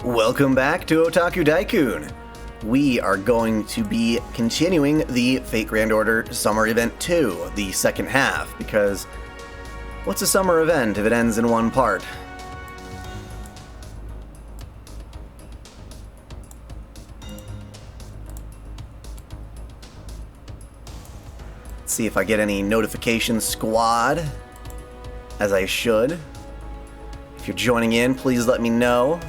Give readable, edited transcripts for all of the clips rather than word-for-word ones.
Welcome back to OtakuDaiKun. We are going to be continuing the Fate Grand Order Summer Event 2, the second half, because what's a summer event if it ends in one part? Let's see if I get any notification squad, as I should. If you're joining in, please let me know.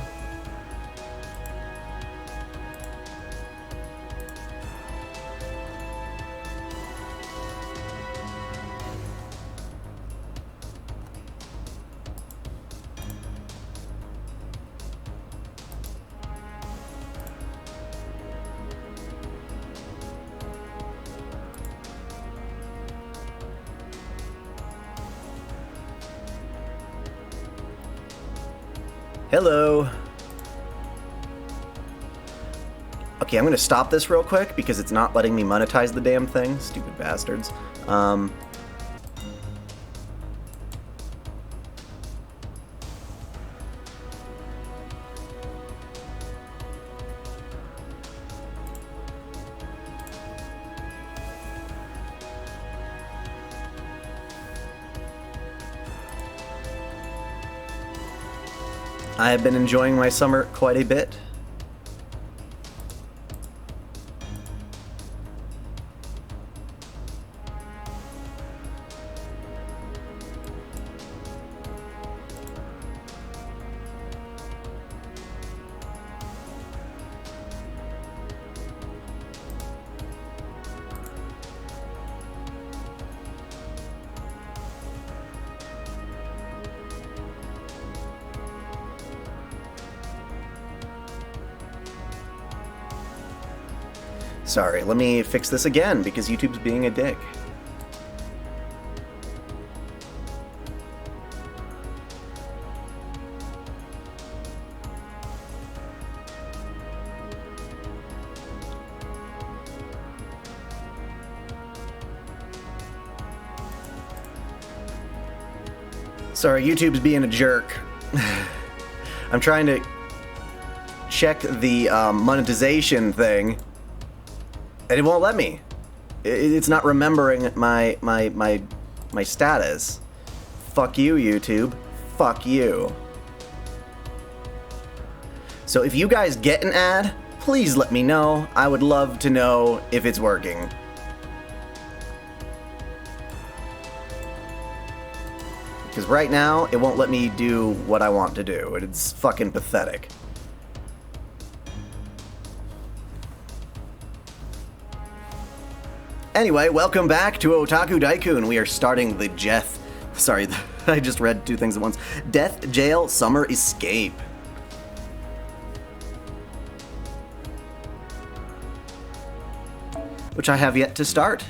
Hello. Okay, I'm gonna stop this real quick because it's not letting me monetize the damn thing. Stupid bastards. I have been enjoying my summer quite a bit. Sorry, let me fix this again because YouTube's being a dick. Sorry, YouTube's being a jerk. I'm trying to check the monetization thing. And it won't let me. It's not remembering my status. Fuck you, YouTube. Fuck you. So if you guys get an ad, please let me know. I would love to know if it's working. Because right now, it won't let me do what I want to do. It's fucking pathetic. Anyway, welcome back to OtakuDaiKun. We are starting the I just read two things at once. Death Jail Summer Escape. Which I have yet to start.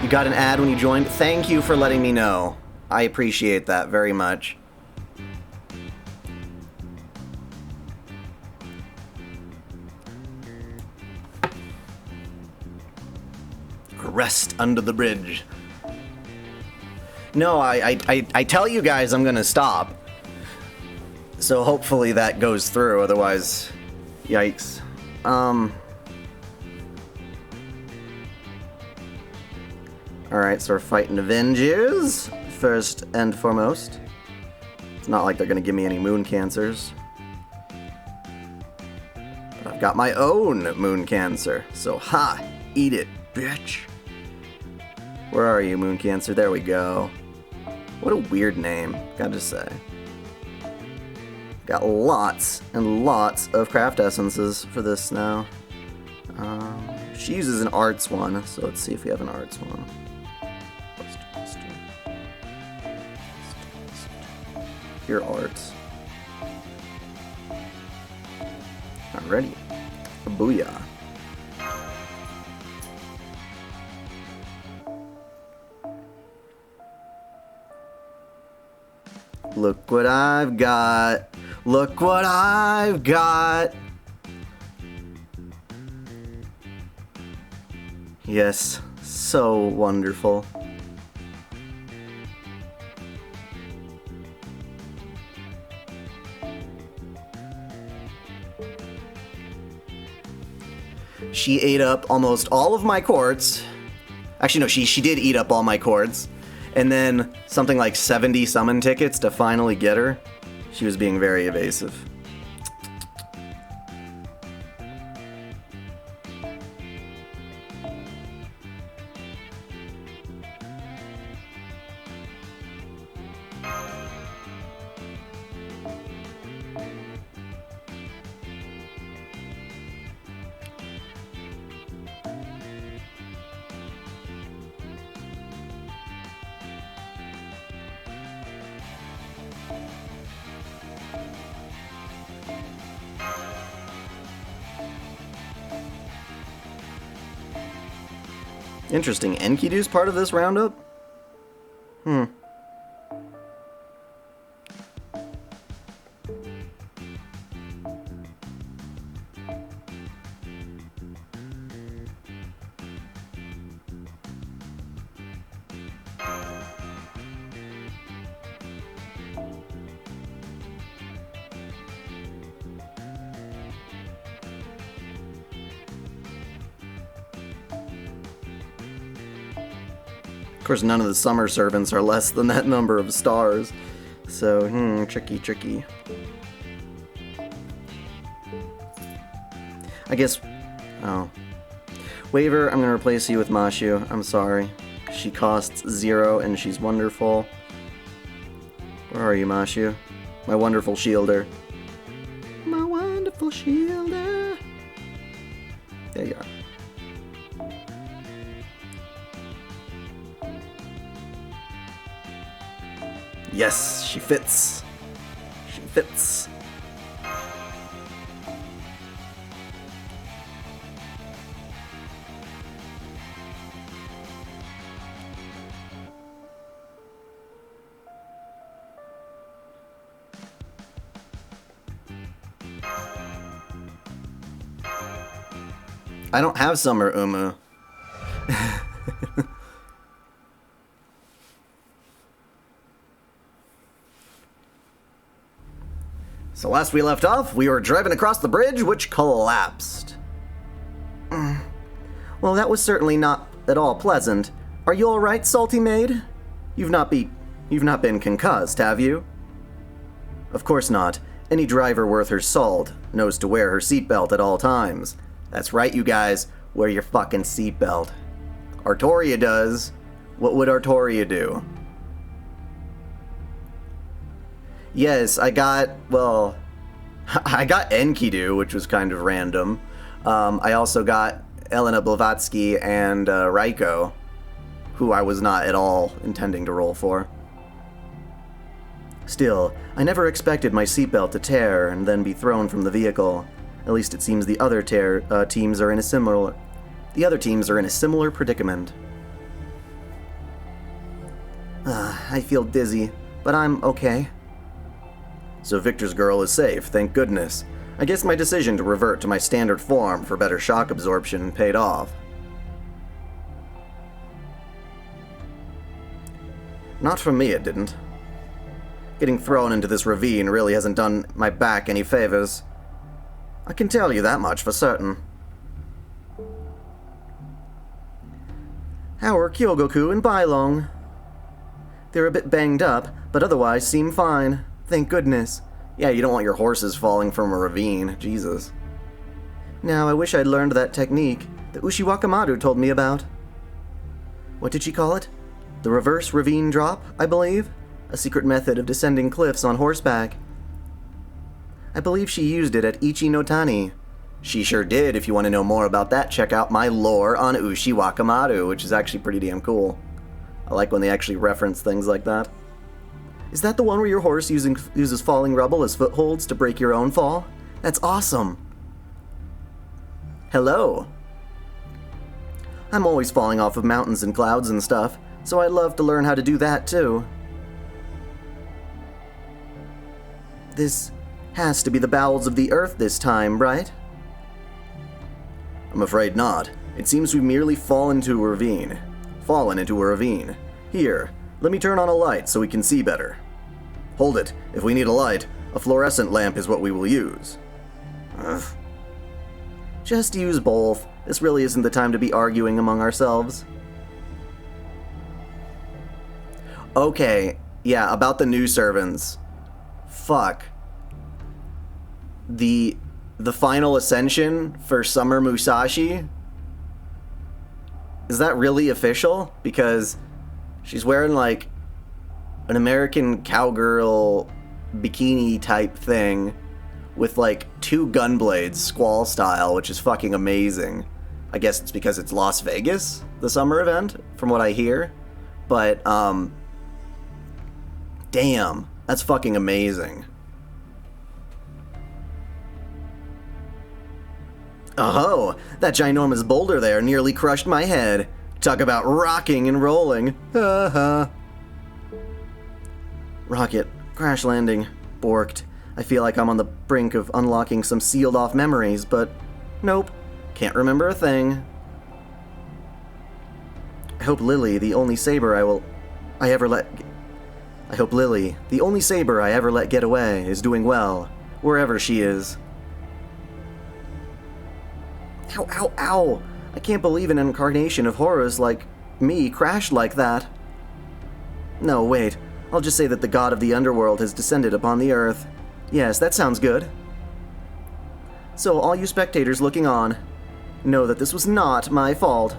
You got an ad when you joined? Thank you for letting me know. I appreciate that very much. Rest under the bridge. No, I tell you guys I'm gonna stop. So hopefully that goes through, otherwise, yikes. Alright, so we're fighting Avengers, first and foremost. It's not like they're gonna give me any moon cancers. But I've got my own moon cancer, so ha! Eat it, bitch. Where are you, Moon Cancer? There we go. What a weird name, gotta say. Got lots and lots of craft essences for this now. She uses an arts one, so let's see if we have an arts one. Here, arts. Alrighty. Booyah. Look what I've got. Look what I've got. Yes, so wonderful. she ate up almost all of my quartz. Actually, no, she did eat up all my quartz. And then something like 70 summon tickets to finally get her. She was being very evasive. Interesting. Enkidu's part of this roundup? Of course, none of the summer servants are less than that number of stars. So, tricky. I guess... Oh. Waver, I'm gonna replace you with Mashu. I'm sorry. She costs 0 and she's wonderful. Where are you, Mashu? My wonderful shielder. My wonderful shielder. There you are. Yes, she fits. She fits. I don't have summer Umu. So last we left off, we were driving across the bridge, which collapsed. Well, that was certainly not at all pleasant. Are you all right, salty maid? You've not been concussed, have you? Of course not. Any driver worth her salt knows to wear her seatbelt at all times. That's right, you guys. Wear your fucking seatbelt. Artoria does. What would Artoria do? Yes, I got Enkidu, which was kind of random. I also got Elena Blavatsky and Raiko, who I was not at all intending to roll for. Still, I never expected my seatbelt to tear and then be thrown from the vehicle. At least it seems the other teams are in a similar predicament. I feel dizzy, but I'm okay. So Victor's girl is safe, thank goodness. I guess my decision to revert to my standard form for better shock absorption paid off. Not for me, it didn't. Getting thrown into this ravine really hasn't done my back any favors. I can tell you that much for certain. How are Kyogoku and Bailong? They're a bit banged up, but otherwise seem fine. Thank goodness. Yeah, you don't want your horses falling from a ravine. Jesus. Now, I wish I'd learned that technique that Ushiwakamaru told me about. What did she call it? The reverse ravine drop, I believe? A secret method of descending cliffs on horseback. I believe she used it at Ichi no Tani. She sure did. If you want to know more about that, check out my lore on Ushiwakamaru, which is actually pretty damn cool. I like when they actually reference things like that. Is that the one where your horse uses falling rubble as footholds to break your own fall? That's awesome. Hello. I'm always falling off of mountains and clouds and stuff, so I'd love to learn how to do that too. This has to be the bowels of the earth this time, right? I'm afraid not. It seems we've merely fallen into a ravine. Here, let me turn on a light so we can see better. Hold it. If we need a light, a fluorescent lamp is what we will use. Ugh. Just use both. This really isn't the time to be arguing among ourselves. Okay, yeah, about the new servants. Fuck. The final ascension for Summer Musashi? Is that really official? Because she's wearing like an American cowgirl bikini type thing with like 2 gun blades, Squall style, which is fucking amazing. I guess it's because it's Las Vegas, the summer event, from what I hear. But, damn, that's fucking amazing. Oh, that ginormous boulder there nearly crushed my head. Talk about rocking and rolling. Rocket, crash landing, borked. I feel like I'm on the brink of unlocking some sealed off memories, but nope, can't remember a thing. I hope Lily, the only saber I ever let get away, is doing well, wherever she is. Ow, ow, ow! I can't believe an incarnation of Horus like me crashed like that. No, wait. I'll just say that the god of the underworld has descended upon the earth. Yes, that sounds good. So, all you spectators looking on, know that this was not my fault.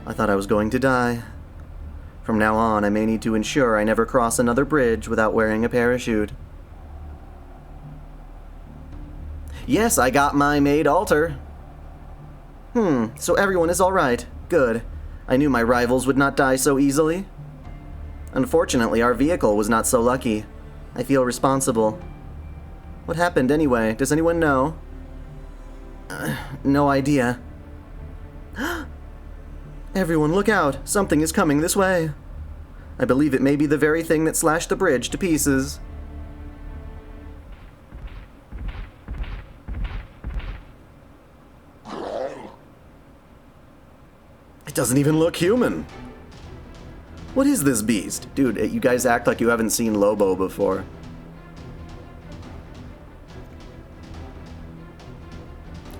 I thought I was going to die. From now on, I may need to ensure I never cross another bridge without wearing a parachute. Yes, I got my maid altar. So everyone is alright. Good. I knew my rivals would not die so easily. Unfortunately, our vehicle was not so lucky. I feel responsible. What happened anyway? Does anyone know? No idea. Everyone look out! Something is coming this way. I believe it may be the very thing that slashed the bridge to pieces. It doesn't even look human. What is this beast? Dude, you guys act like you haven't seen Lobo before.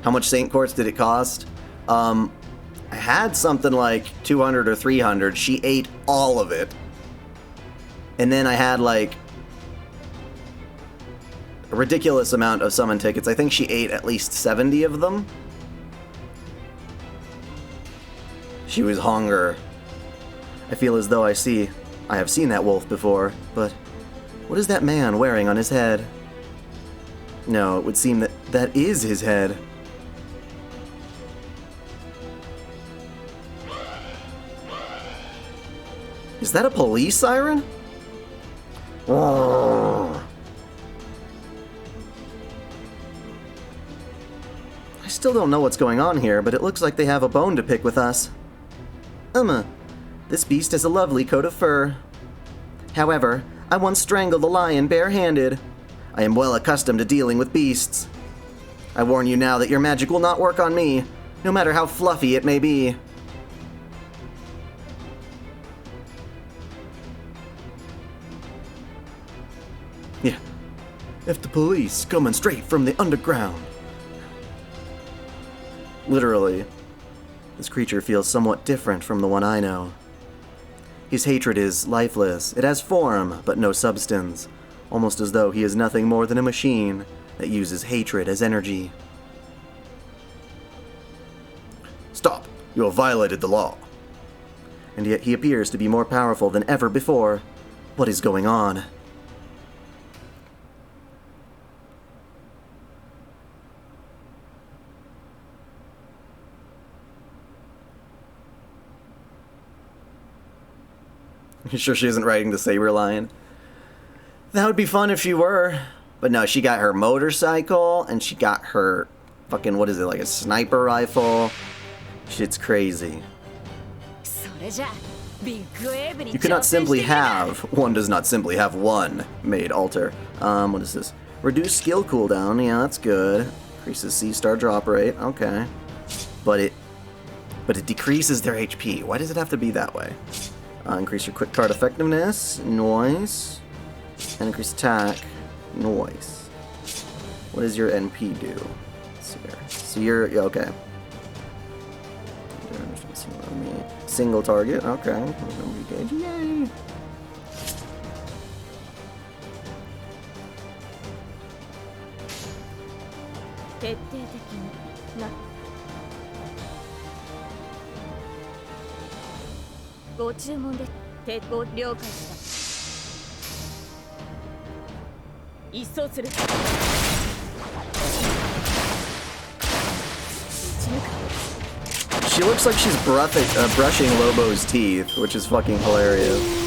How much Saint Quartz did it cost? I had something like 200 or 300. She ate all of it. And then I had like a ridiculous amount of summon tickets. I think she ate at least 70 of them. She was hunger. I feel as though I have seen that wolf before, but what is that man wearing on his head? No, it would seem that is his head. Is that a police siren? I still don't know what's going on here, but it looks like they have a bone to pick with us. This beast has a lovely coat of fur. However, I once strangled a lion barehanded. I am well accustomed to dealing with beasts. I warn you now that your magic will not work on me, no matter how fluffy it may be. Yeah, if the police coming straight from the underground. Literally, this creature feels somewhat different from the one I know. His hatred is lifeless. It has form, but no substance, almost as though he is nothing more than a machine that uses hatred as energy. Stop! You have violated the law. And yet he appears to be more powerful than ever before. What is going on? You sure she isn't riding the saber lion? That would be fun if she were. But no, she got her motorcycle, and she got her fucking, what is it, like a sniper rifle? Shit's crazy. You cannot simply have, one does not simply have one maid altar. What is this? Reduce skill cooldown, yeah, that's good. Increases C-star drop rate, okay. But it decreases their HP. Why does it have to be that way? Increase your quick card effectiveness, noise, and increase attack, noise. What does your NP do? Let's see here. So you're, okay. Single target, okay. Yay. 徹底的にな。ご注文で鉄砲了解した。一掃する。撃ち抜く。 She looks like she's brushing Lobo's teeth, which is fucking hilarious.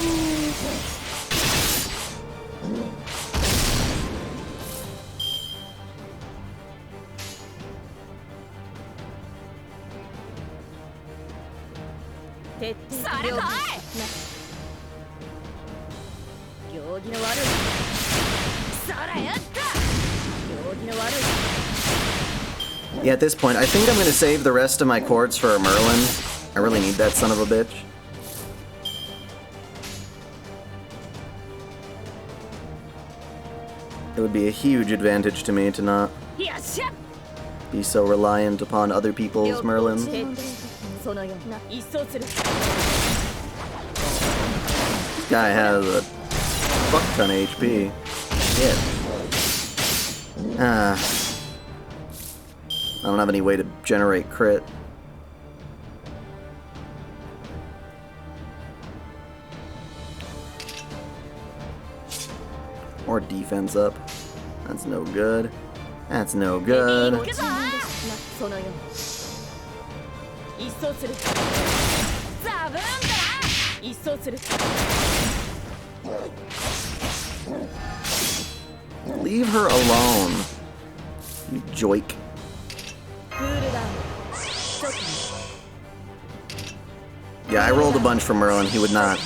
Yeah, at this point, I think I'm gonna save the rest of my quartz for a Merlin. I really need that son of a bitch. It would be a huge advantage to me to not be so reliant upon other people's Merlins. This guy has a fuck ton of HP. Shit. I don't have any way to generate crit. Or defense up. That's no good. That's no good. Leave her alone, you joik. Yeah, I rolled a bunch for Merlin. He would not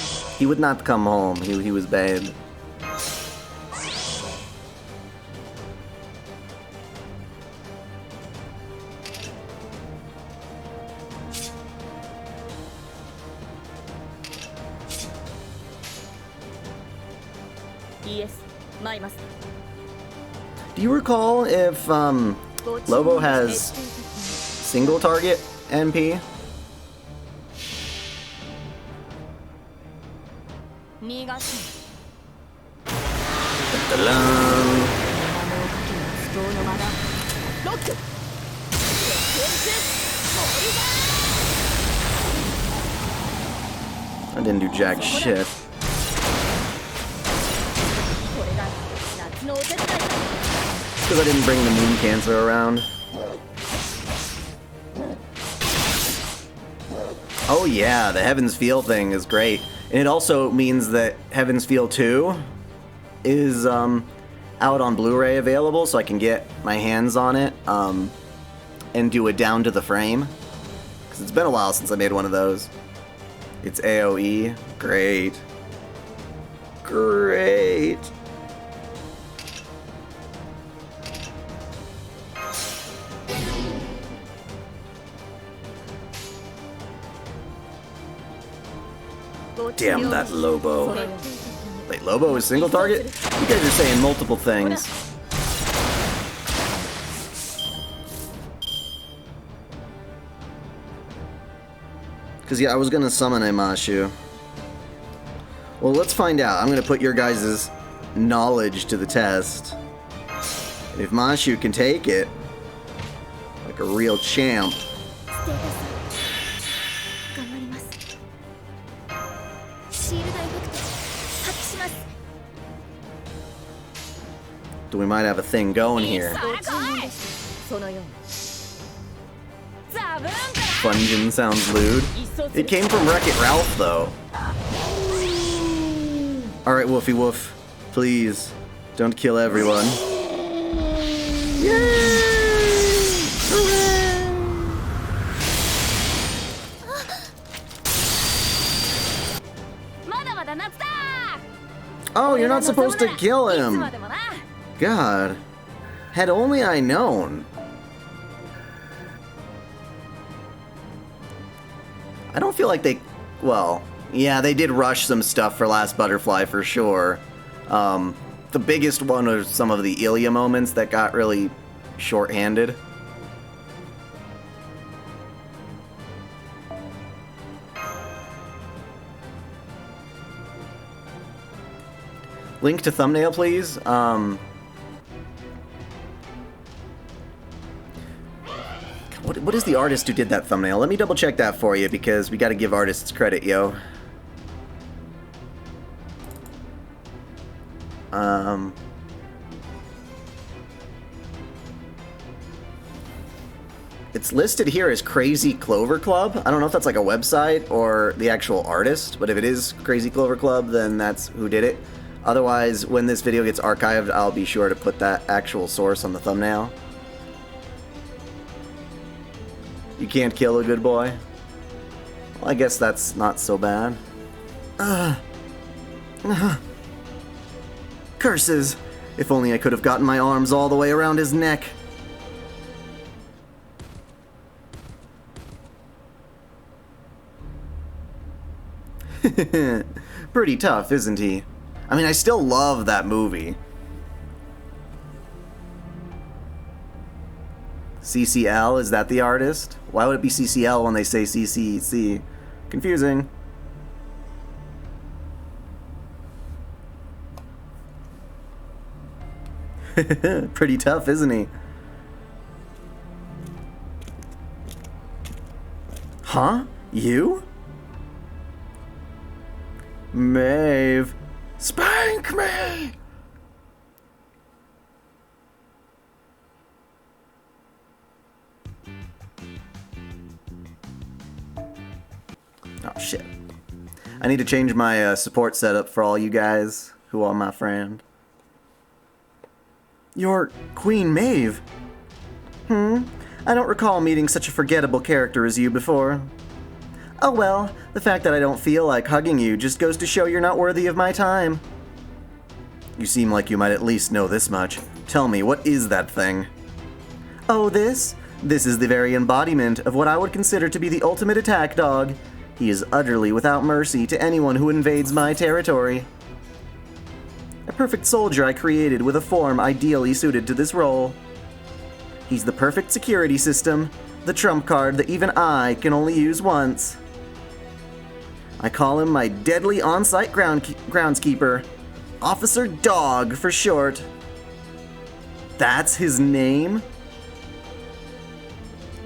come home. He was bad. Do you recall if Lobo has single target MP? I didn't do jack shit. Because I didn't bring the moon cancer around. Oh yeah, the Heaven's Feel thing is great. And it also means that Heaven's Feel 2 is out on Blu-ray available, so I can get my hands on it and do it down to the frame. Because it's been a while since I made one of those. It's AoE. Great. Great. Damn that Lobo. Wait, Lobo is single target? You guys are saying multiple things. Because, yeah, I was going to summon a Mashu. Well, let's find out. I'm going to put your guys' knowledge to the test. And if Mashu can take it, like a real champ. We might have a thing going here. Fungeon sounds lewd. It came from Wreck-It Ralph, though. Alright, Woofy Woof. Please, don't kill everyone. Yay! Oh, you're not supposed to kill him! God, had only I known. I don't feel like they, well, yeah, they did rush some stuff for Last Butterfly for sure. The biggest one was some of the Ilya moments that got really short-handed. Link to thumbnail, please. What is the artist who did that thumbnail? Let me double check that for you, because we gotta give artists credit, yo. It's listed here as Crazy Clover Club. I don't know if that's like a website or the actual artist, but if it is Crazy Clover Club, then that's who did it. Otherwise, when this video gets archived, I'll be sure to put that actual source on the thumbnail. You can't kill a good boy? Well, I guess that's not so bad. Curses! If only I could have gotten my arms all the way around his neck. Pretty tough, isn't he? I mean, I still love that movie. CCL, is that the artist? Why would it be CCL when they say CCC? Confusing. Pretty tough, isn't he? Huh? You? Maeve. Spank me! Oh, shit. I need to change my support setup for all you guys who are my friend. You're Queen Maeve. I don't recall meeting such a forgettable character as you before. Oh well, the fact that I don't feel like hugging you just goes to show you're not worthy of my time. You seem like you might at least know this much. Tell me, what is that thing? Oh, this? This is the very embodiment of what I would consider to be the ultimate attack dog. He is utterly without mercy to anyone who invades my territory. A perfect soldier I created with a form ideally suited to this role. He's the perfect security system, the trump card that even I can only use once. I call him my deadly on-site groundskeeper. Officer Dog, for short. That's his name?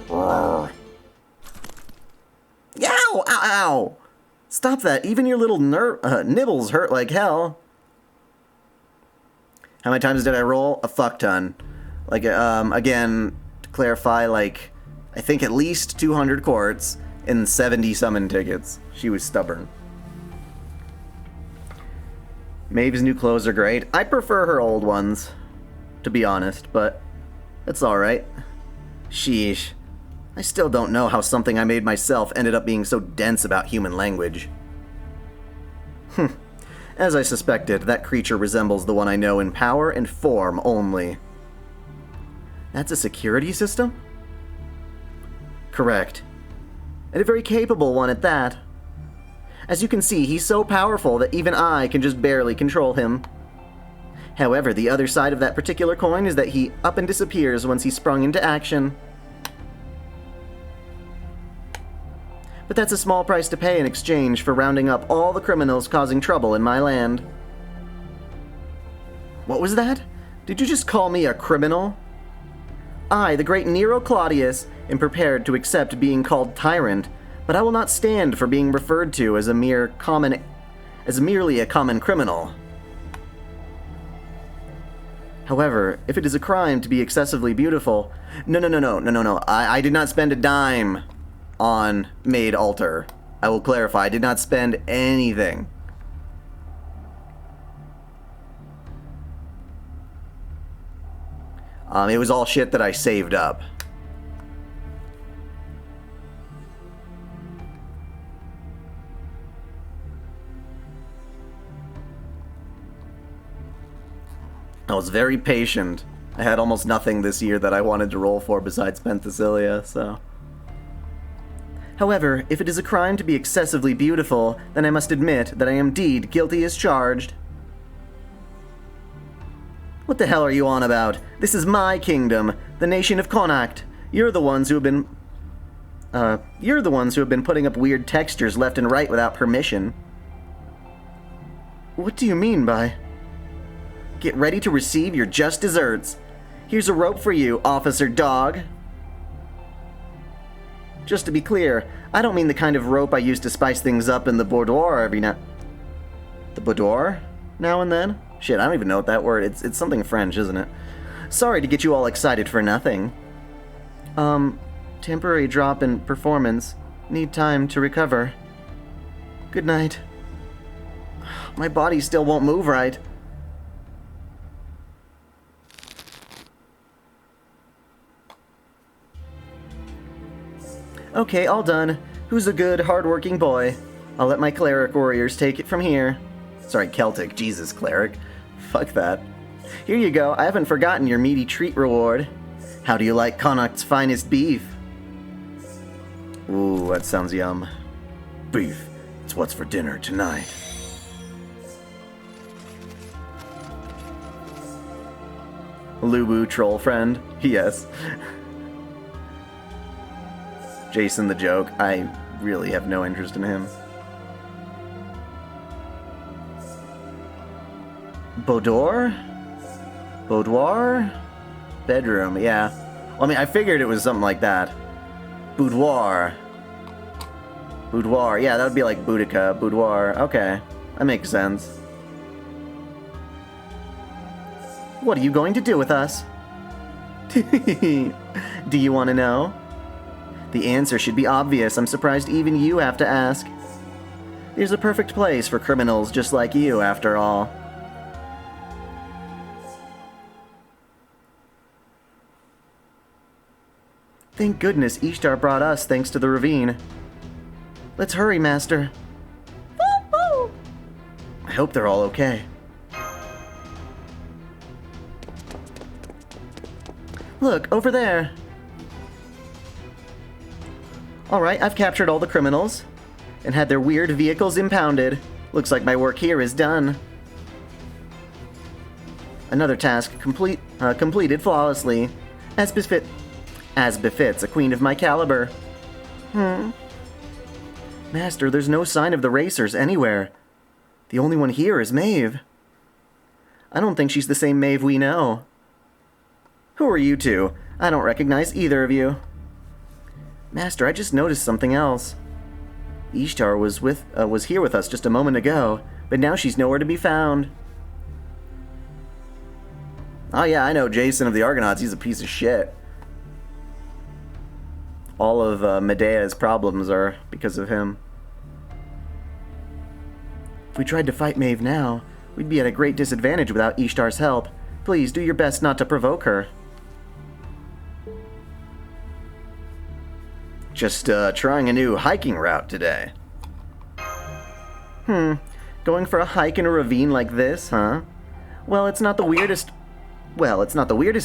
Ow! Ow! Ow! Stop that. Even your little nibbles hurt like hell. How many times did I roll? A fuck ton. Like, again, to clarify, like, I think at least 200 quartz and 70 summon tickets. She was stubborn. Maeve's new clothes are great. I prefer her old ones, to be honest, but it's alright. Sheesh. I still don't know how something I made myself ended up being so dense about human language. As I suspected, that creature resembles the one I know in power and form only. That's a security system? Correct. And a very capable one at that. As you can see, he's so powerful that even I can just barely control him. However, the other side of that particular coin is that he up and disappears once he's sprung into action. But that's a small price to pay in exchange for rounding up all the criminals causing trouble in my land. What was that? Did you just call me a criminal? I, the great Nero Claudius, am prepared to accept being called tyrant, but I will not stand for being referred to as merely a common criminal. However, if it is a crime to be excessively beautiful, no, I did not spend a dime on Maid Altar. I will clarify, I did not spend anything. It was all shit that I saved up. I was very patient. I had almost nothing this year that I wanted to roll for besides Penthesilea, so... However, if it is a crime to be excessively beautiful, then I must admit that I am indeed guilty as charged. What the hell are you on about? This is my kingdom, the nation of Connacht. You're the ones who have been putting up weird textures left and right without permission. What do you mean by... Get ready to receive your just desserts. Here's a rope for you, Officer Dog. Just to be clear, I don't mean the kind of rope I use to spice things up in the boudoir every now... The boudoir? Now and then? Shit, I don't even know what that word... It's something French, isn't it? Sorry to get you all excited for nothing. Temporary drop in performance. Need time to recover. Good night. My body still won't move right. Okay, all done. Who's a good, hard-working boy? I'll let my cleric warriors take it from here. Sorry, Celtic. Jesus, cleric. Fuck that. Here you go. I haven't forgotten your meaty treat reward. How do you like Connacht's finest beef? Ooh, that sounds yum. Beef. It's what's for dinner tonight. Lubu troll friend? Yes. Jason the joke. I really have no interest in him. Boudoir? Boudoir? Bedroom, yeah. Well, I mean, I figured it was something like that. Boudoir. Boudoir, yeah, that would be like Boudica. Boudoir, okay. That makes sense. What are you going to do with us? Do you want to know? The answer should be obvious. I'm surprised even you have to ask. Here's a perfect place for criminals just like you, after all. Thank goodness Ishtar brought us thanks to the ravine. Let's hurry, Master. Woo-hoo! I hope they're all okay. Look, over there. Alright, I've captured all the criminals and had their weird vehicles impounded. Looks like my work here is done. Another task completed flawlessly, as befits a queen of my caliber. Master, there's no sign of the racers anywhere. The only one here is Maeve. I don't think she's the same Maeve we know. Who are you two? I don't recognize either of you. Master, I just noticed something else. Ishtar was here with us just a moment ago, but now she's nowhere to be found. Oh yeah, I know Jason of the Argonauts. He's a piece of shit. All of Medea's problems are because of him. If we tried to fight Maeve now, we'd be at a great disadvantage without Ishtar's help. Please do your best not to provoke her. Just trying a new hiking route today. Going for a hike in a ravine like this, huh? Well, it's not the weirdest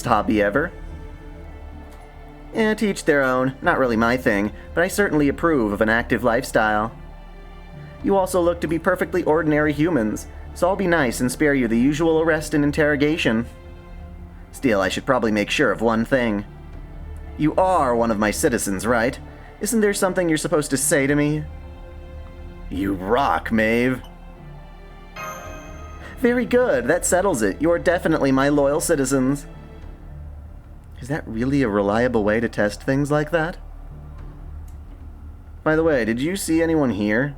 hobby ever. To each their own. Not really my thing, but I certainly approve of an active lifestyle. You also look to be perfectly ordinary humans, so I'll be nice and spare you the usual arrest and interrogation. Still, I should probably make sure of one thing. You are one of my citizens, right? Isn't there something you're supposed to say to me? You rock, Maeve. Very good, that settles it. You're definitely my loyal citizens. Is that really a reliable way to test things like that? By the way, did you see anyone here?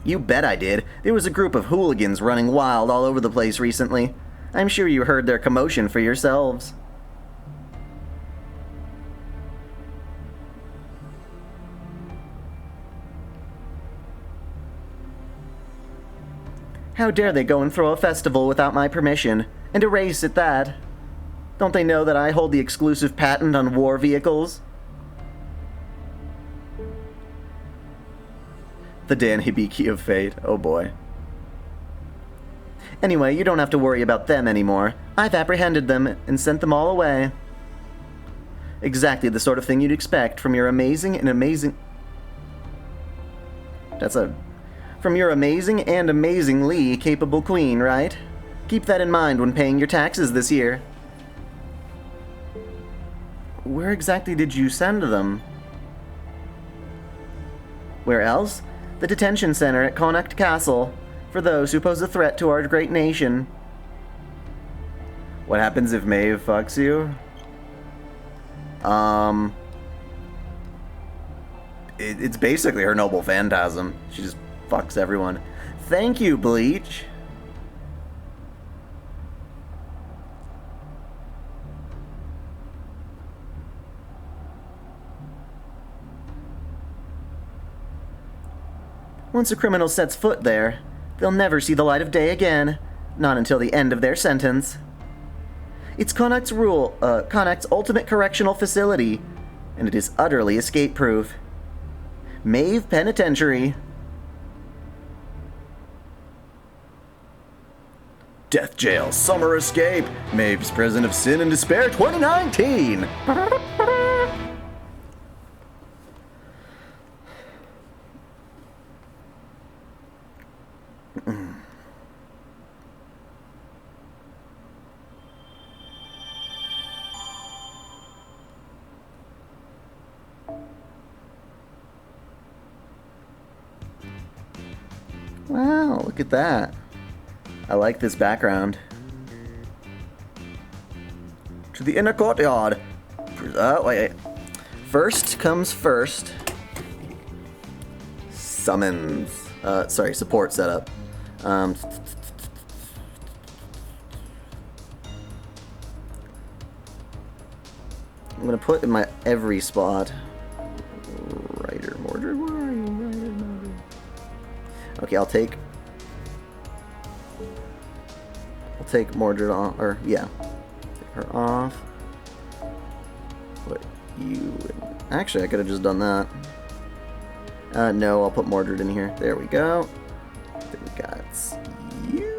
You bet I did. There was a group of hooligans running wild all over the place recently. I'm sure you heard their commotion for yourselves. How dare they go and throw a festival without my permission, and a race at that? Don't they know that I hold the exclusive patent on war vehicles? The Dan Hibiki of fate, oh boy. Anyway, you don't have to worry about them anymore. I've apprehended them and sent them all away. Exactly the sort of thing you'd expect from your amazing and amazingly capable queen, right? Keep that in mind when paying your taxes this year. Where exactly did you send them? Where else? The detention center at Connacht Castle. for those who pose a threat to our great nation. What happens if Maeve fucks you? It's basically her noble phantasm. She just fucks everyone. Thank you, Bleach. Once a criminal sets foot there, they'll never see the light of day again. Not until the end of their sentence. It's Connacht's ultimate correctional facility, and it is utterly escape-proof. Maeve Penitentiary. Death Jail Summer Escape. Maeve's Prison of Sin and Despair 2019. Wow, look at that. I like this background. To the inner courtyard. Wait. First comes first. Summons. Sorry, support setup. I'm gonna put in my every spot. Writer Mordred, where are you? Writer Mordred. Okay, I'll take Mordred off, or yeah, take her off. Put you in. Actually, I could have just done that. No, I'll put Mordred in here. There we go. Then we got you.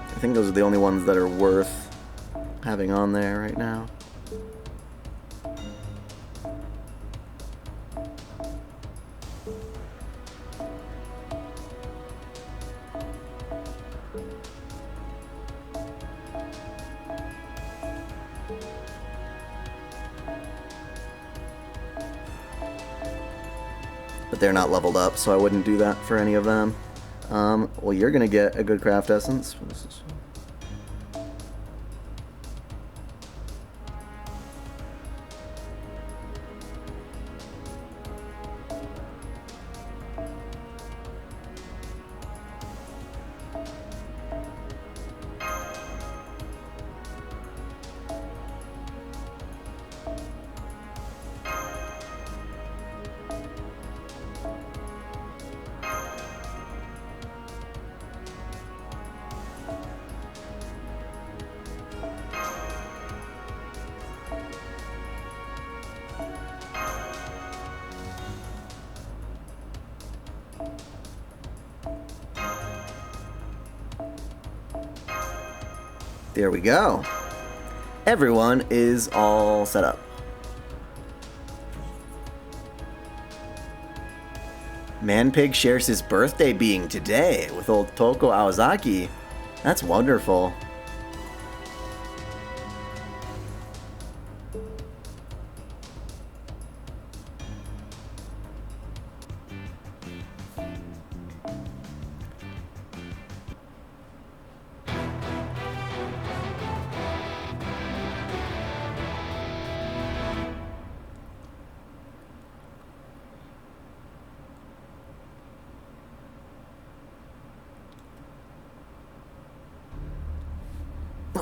I think those are the only ones that are worth having on there right now. But they're not leveled up, so I wouldn't do that for any of them. Well, you're gonna get a good craft essence. There we go. Everyone is all set up. Manpig shares his birthday being today with old Toko Aozaki. That's wonderful.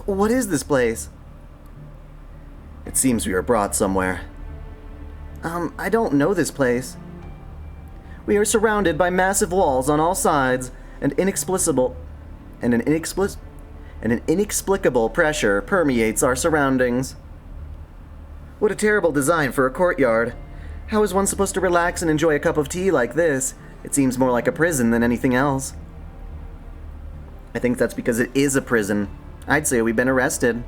What is this place? It seems we were brought somewhere. I don't know this place. We are surrounded by massive walls on all sides, and an inexplicable pressure permeates our surroundings. What a terrible design for a courtyard. How is one supposed to relax and enjoy a cup of tea like this? It seems more like a prison than anything else. I think that's because it is a prison. I'd say we've been arrested.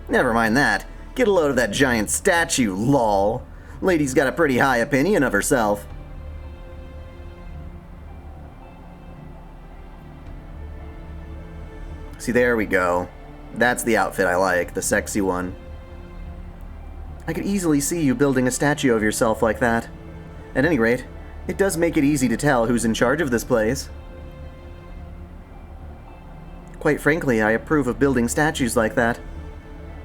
Never mind that. Get a load of that giant statue, lol. Lady's got a pretty high opinion of herself. See, there we go. That's the outfit I like, the sexy one. I could easily see you building a statue of yourself like that. At any rate, it does make it easy to tell who's in charge of this place. Quite frankly, I approve of building statues like that.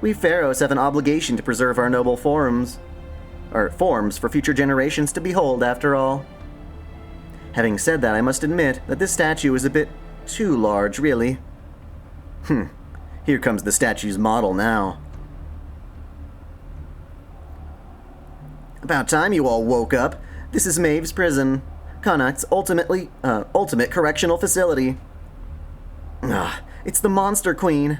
We pharaohs have an obligation to preserve our noble forms for future generations to behold, after all. Having said that, I must admit that this statue is a bit too large, really. Here comes the statue's model now. About time you all woke up. This is Medb's prison, Connacht's ultimate correctional facility. It's the Monster Queen.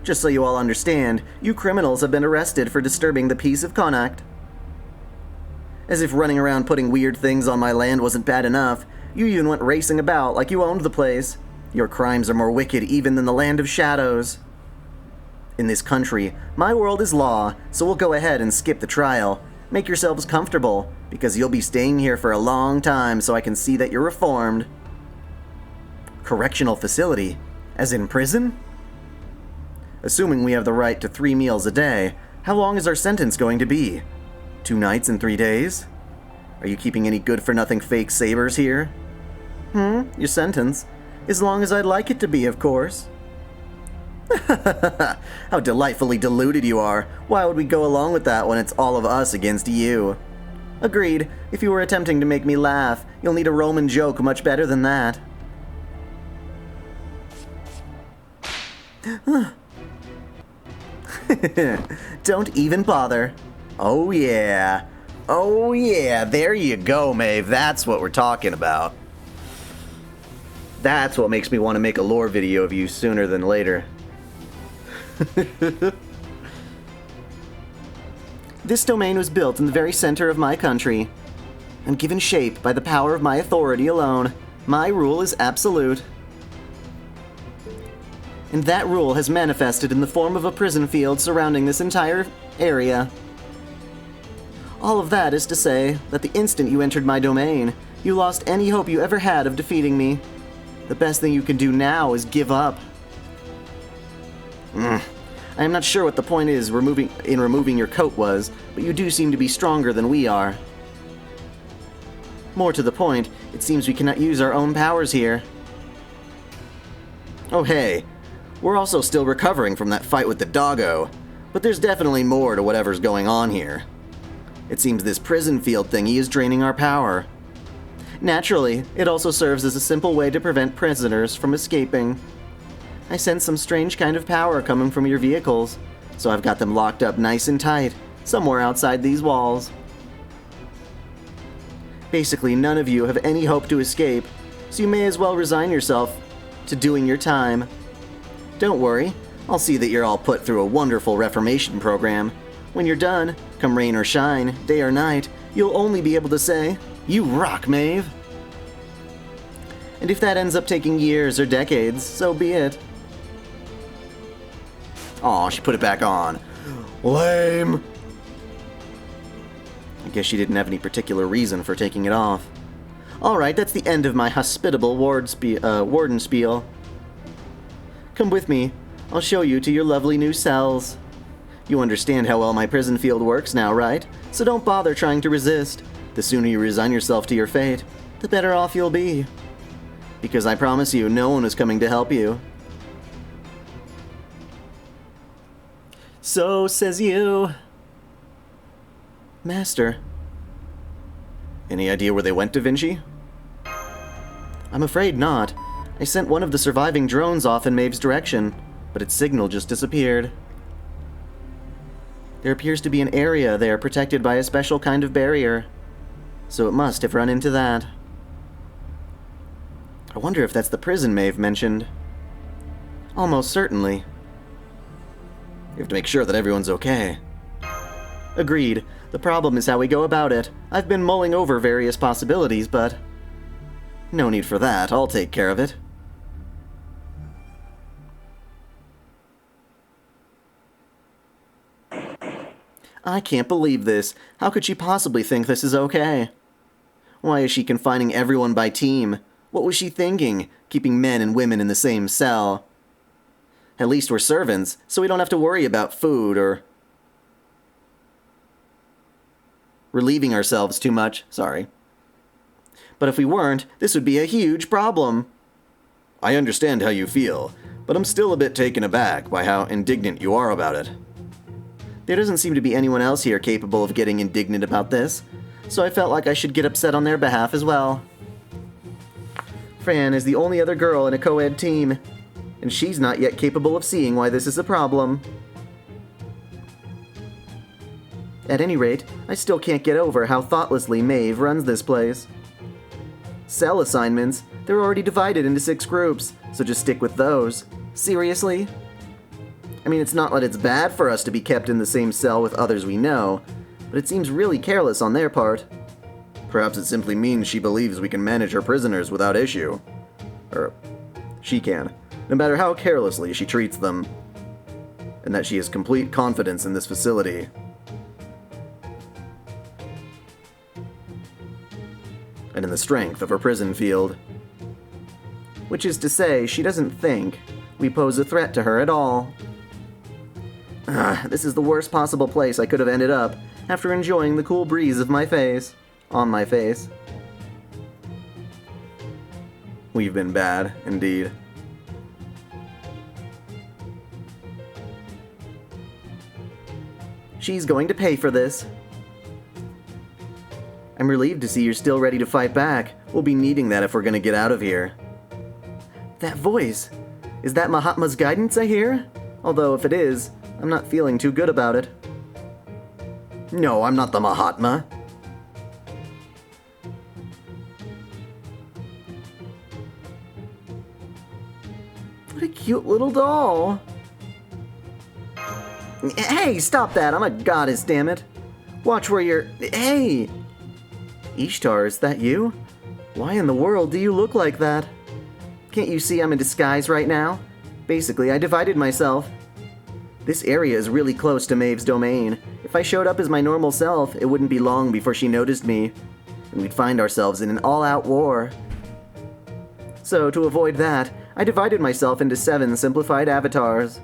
Just so you all understand, you criminals have been arrested for disturbing the peace of Connacht. As if running around putting weird things on my land wasn't bad enough, you even went racing about like you owned the place. Your crimes are more wicked even than the Land of Shadows. In this country, my world is law, so we'll go ahead and skip the trial. Make yourselves comfortable, because you'll be staying here for a long time so I can see that you're reformed. Correctional facility? As in prison? Assuming we have the right to 3 meals a day, how long is our sentence going to be? 2 nights and 3 days? Are you keeping any good-for-nothing fake sabers here? Your sentence? As long as I'd like it to be, of course. How delightfully deluded you are. Why would we go along with that when it's all of us against you? Agreed. If you were attempting to make me laugh, you'll need a Roman joke much better than that. Don't even bother. Oh yeah. Oh yeah, there you go, Maeve. That's what we're talking about. That's what makes me want to make a lore video of you sooner than later. This domain was built in the very center of my country, and given shape by the power of my authority alone. My rule is absolute. And that rule has manifested in the form of a prison field surrounding this entire area. All of that is to say that the instant you entered my domain, you lost any hope you ever had of defeating me. The best thing you can do now is give up. I am not sure what the point is removing your coat was, but you do seem to be stronger than we are. More to the point, it seems we cannot use our own powers here. Oh hey, we're also still recovering from that fight with the doggo, but there's definitely more to whatever's going on here. It seems this prison field thingy is draining our power. Naturally, it also serves as a simple way to prevent prisoners from escaping. I sense some strange kind of power coming from your vehicles, so I've got them locked up nice and tight, somewhere outside these walls. Basically, none of you have any hope to escape, so you may as well resign yourself to doing your time. Don't worry, I'll see that you're all put through a wonderful reformation program. When you're done, come rain or shine, day or night, you'll only be able to say, "You rock, Maeve." And if that ends up taking years or decades, so be it. Aw, she put it back on. Lame. I guess she didn't have any particular reason for taking it off. Alright, that's the end of my hospitable warden spiel. Come with me. I'll show you to your lovely new cells. You understand how well my prison field works now, right? So don't bother trying to resist. The sooner you resign yourself to your fate, the better off you'll be. Because I promise you, no one is coming to help you. So says you. Master. Any idea where they went, Da Vinci? I'm afraid not. I sent one of the surviving drones off in Medb's direction, but its signal just disappeared. There appears to be an area there protected by a special kind of barrier, so it must have run into that. I wonder if that's the prison Medb mentioned. Almost certainly. You have to make sure that everyone's okay. Agreed. The problem is how we go about it. I've been mulling over various possibilities, but... no need for that. I'll take care of it. I can't believe this. How could she possibly think this is okay? Why is she confining everyone by team? What was she thinking, keeping men and women in the same cell? At least we're servants, so we don't have to worry about food or... relieving ourselves too much, sorry. But if we weren't, this would be a huge problem. I understand how you feel, but I'm still a bit taken aback by how indignant you are about it. There doesn't seem to be anyone else here capable of getting indignant about this, so I felt like I should get upset on their behalf as well. Fran is the only other girl in a co-ed team, and she's not yet capable of seeing why this is a problem. At any rate, I still can't get over how thoughtlessly Maeve runs this place. Cell assignments, they're already divided into 6 groups, so just stick with those. Seriously? I mean, it's not that it's bad for us to be kept in the same cell with others we know, but it seems really careless on their part. Perhaps it simply means she believes we can manage her prisoners without issue. Or, she can, no matter how carelessly she treats them. And that she has complete confidence in this facility. And in the strength of her prison field. Which is to say, she doesn't think we pose a threat to her at all. This is the worst possible place I could have ended up after enjoying the cool breeze of my face. On my face. We've been bad, indeed. She's going to pay for this. I'm relieved to see you're still ready to fight back. We'll be needing that if we're going to get out of here. That voice! Is that Mahatma's guidance I hear? Although if it is, I'm not feeling too good about it. No, I'm not the Mahatma. What a cute little doll. Hey, stop that! I'm a goddess, damn it. Watch where you're... Hey! Ishtar, is that you? Why in the world do you look like that? Can't you see I'm in disguise right now? Basically, I divided myself. This area is really close to Maeve's domain. If I showed up as my normal self, it wouldn't be long before she noticed me, and we'd find ourselves in an all-out war. So, to avoid that, I divided myself into 7 simplified avatars.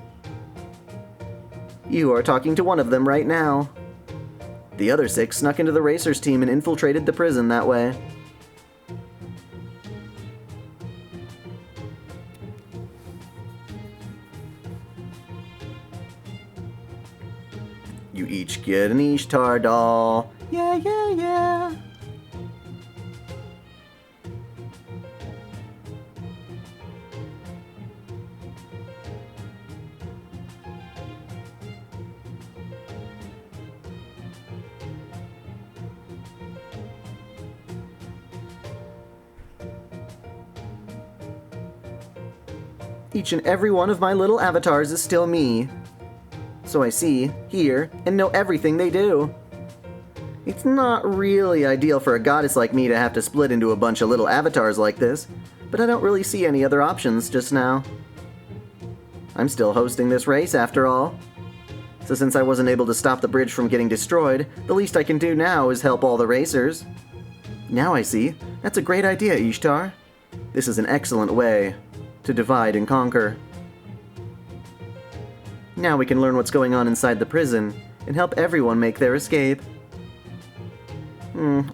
You are talking to one of them right now. The other 6 snuck into the racers team and infiltrated the prison that way. You each get an Ishtar doll. Yeah, yeah, yeah. Each and every one of my little avatars is still me. So I see, hear, and know everything they do. It's not really ideal for a goddess like me to have to split into a bunch of little avatars like this, but I don't really see any other options just now. I'm still hosting this race after all. So since I wasn't able to stop the bridge from getting destroyed, the least I can do now is help all the racers. Now I see. That's a great idea, Ishtar. This is an excellent way to divide and conquer. Now we can learn what's going on inside the prison and help everyone make their escape.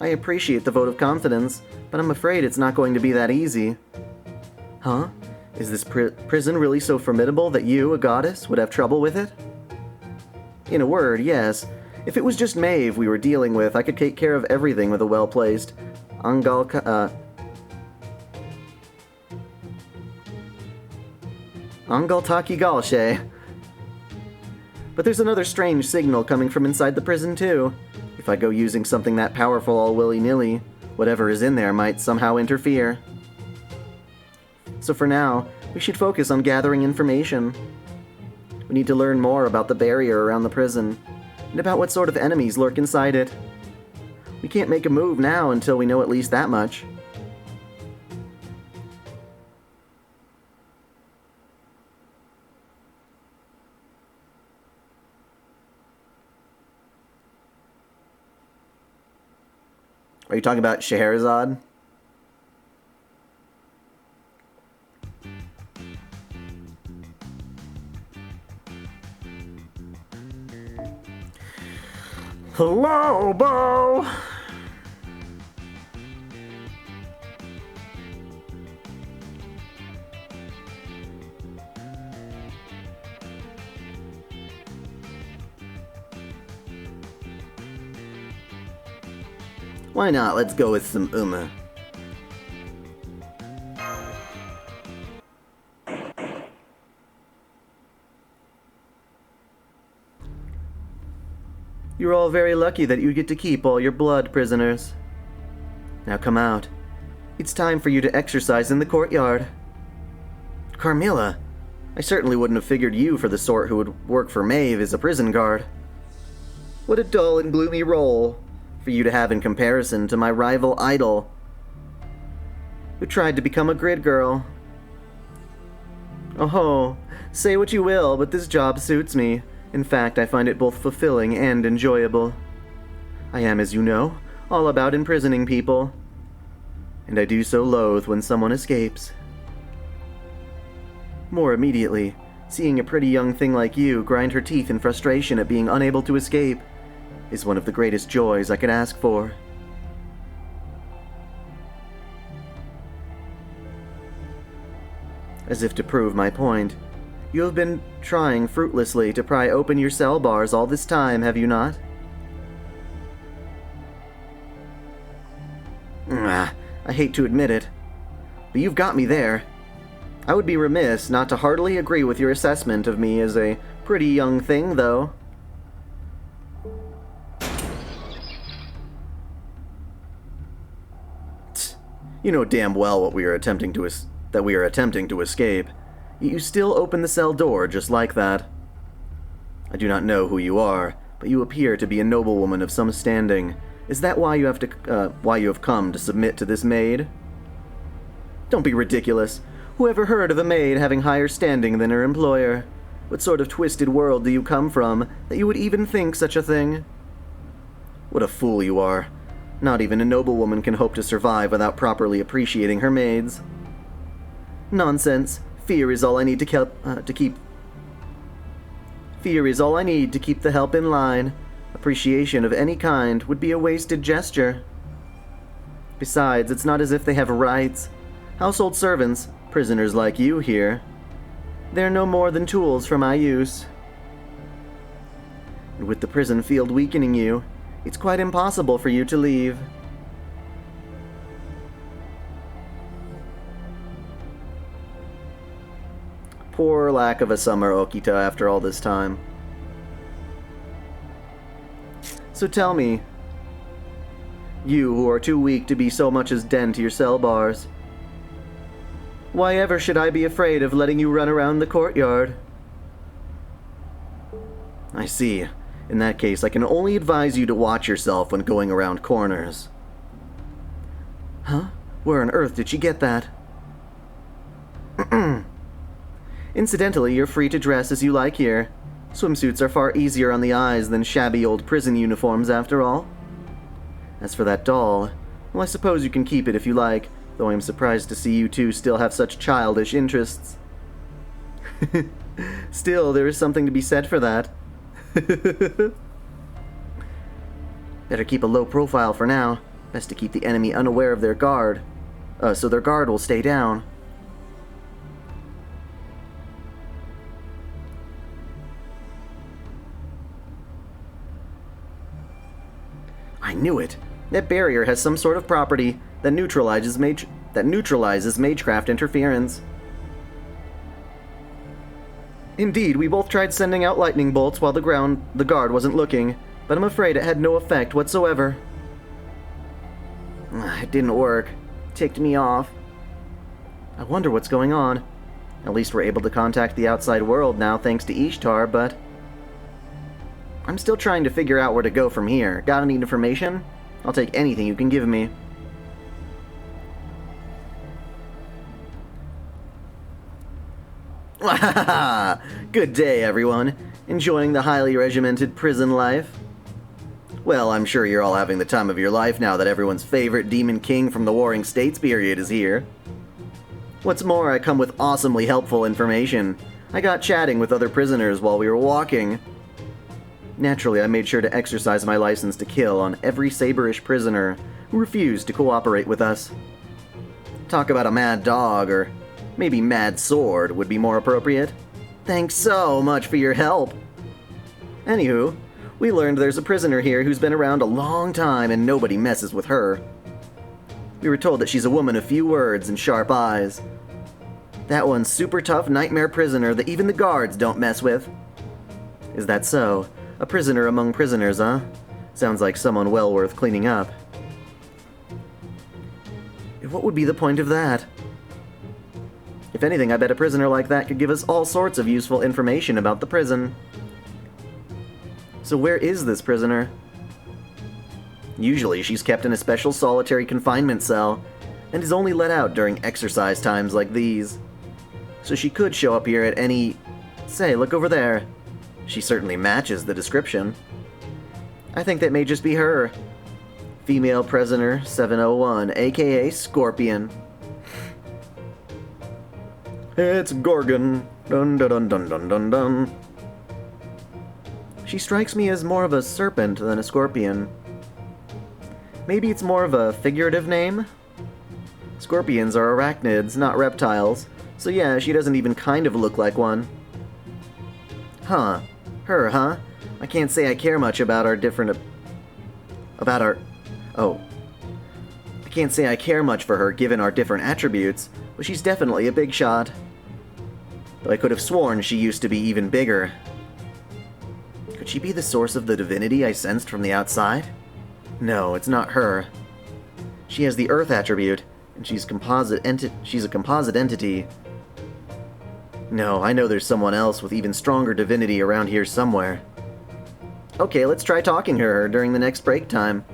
I appreciate the vote of confidence, but I'm afraid it's not going to be that easy. Huh? Is this prison really so formidable that you, a goddess, would have trouble with it? In a word, yes. If it was just Maeve we were dealing with, I could take care of everything with a well-placed Angaltaki Galshe. But there's another strange signal coming from inside the prison too. If I go using something that powerful all willy-nilly, whatever is in there might somehow interfere. So for now, we should focus on gathering information. We need to learn more about the barrier around the prison, and about what sort of enemies lurk inside it. We can't make a move now until we know at least that much. Are you talking about Scheherazade? Hello, Bo! Why not? Let's go with some Uma. You're all very lucky that you get to keep all your blood, prisoners. Now come out. It's time for you to exercise in the courtyard. Carmilla, I certainly wouldn't have figured you for the sort who would work for Maeve as a prison guard. What a dull and gloomy role for you to have in comparison to my rival idol, who tried to become a grid girl. Oh, say what you will, but this job suits me. In fact, I find it both fulfilling and enjoyable. I am, as you know, all about imprisoning people, and I do so loathe when someone escapes. More immediately, seeing a pretty young thing like you grind her teeth in frustration at being unable to escape is one of the greatest joys I could ask for. As if to prove my point, you have been trying fruitlessly to pry open your cell bars all this time, have you not? I hate to admit it, but you've got me there. I would be remiss not to heartily agree with your assessment of me as a pretty young thing, though. You know damn well what we are attempting to escape. You still open the cell door just like that. I do not know who you are, but you appear to be a noblewoman of some standing. Is that why you have come to submit to this maid? Don't be ridiculous. Who ever heard of a maid having higher standing than her employer? What sort of twisted world do you come from that you would even think such a thing? What a fool you are. Not even a noblewoman can hope to survive without properly appreciating her maids. Nonsense. Fear is all I need to keep the help in line. Appreciation of any kind would be a wasted gesture. Besides, it's not as if they have rights. Household servants, prisoners like you here, they're no more than tools for my use. And with the prison field weakening you, it's quite impossible for you to leave. Poor lack of a summer, Okita, after all this time. So tell me, you who are too weak to be so much as dent your cell bars, why ever should I be afraid of letting you run around the courtyard? I see. In that case, I can only advise you to watch yourself when going around corners. Huh? Where on earth did she get that? Incidentally, you're free to dress as you like here. Swimsuits are far easier on the eyes than shabby old prison uniforms, after all. As for that doll, well, I suppose you can keep it if you like, though I'm surprised to see you two still have such childish interests. Still, there is something to be said for that. Better keep a low profile for now. Best to keep the enemy unaware of their guard, so their guard will stay down. I knew it. That barrier has some sort of property that neutralizes magecraft interference. Indeed, we both tried sending out lightning bolts while the guard wasn't looking, but I'm afraid it had no effect whatsoever. It didn't work. It ticked me off. I wonder what's going on. At least we're able to contact the outside world now thanks to Ishtar, but I'm still trying to figure out where to go from here. Got any information? I'll take anything you can give me. Good day, everyone. Enjoying the highly regimented prison life? Well, I'm sure you're all having the time of your life now that everyone's favorite demon king from the Warring States period is here. What's more, I come with awesomely helpful information. I got chatting with other prisoners while we were walking. Naturally, I made sure to exercise my license to kill on every saberish prisoner who refused to cooperate with us. Talk about a mad dog, or maybe mad sword would be more appropriate. Thanks so much for your help. Anywho, we learned there's a prisoner here who's been around a long time and nobody messes with her. We were told that she's a woman of few words and sharp eyes. That one's super tough nightmare prisoner that even the guards don't mess with. Is that so? A prisoner among prisoners, huh? Sounds like someone well worth cleaning up. What would be the point of that? If anything, I bet a prisoner like that could give us all sorts of useful information about the prison. So where is this prisoner? Usually she's kept in a special solitary confinement cell, and is only let out during exercise times like these. So she could show up here at any... Say, look over there. She certainly matches the description. I think that may just be her. Female prisoner 701, aka Scorpion. It's Gorgon. Dun dun dun dun dun dun dun. She strikes me as more of a serpent than a scorpion. Maybe it's more of a figurative name? Scorpions are arachnids, not reptiles, so yeah, she doesn't even kind of look like one. Huh. Her, huh? I can't say I care much about our different... Oh. I can't say I care much for her given our different attributes, but she's definitely a big shot. Though I could have sworn she used to be even bigger. Could she be the source of the divinity I sensed from the outside? No, it's not her. She has the Earth attribute, and she's a composite entity. No, I know there's someone else with even stronger divinity around here somewhere. Okay, let's try talking to her during the next break time.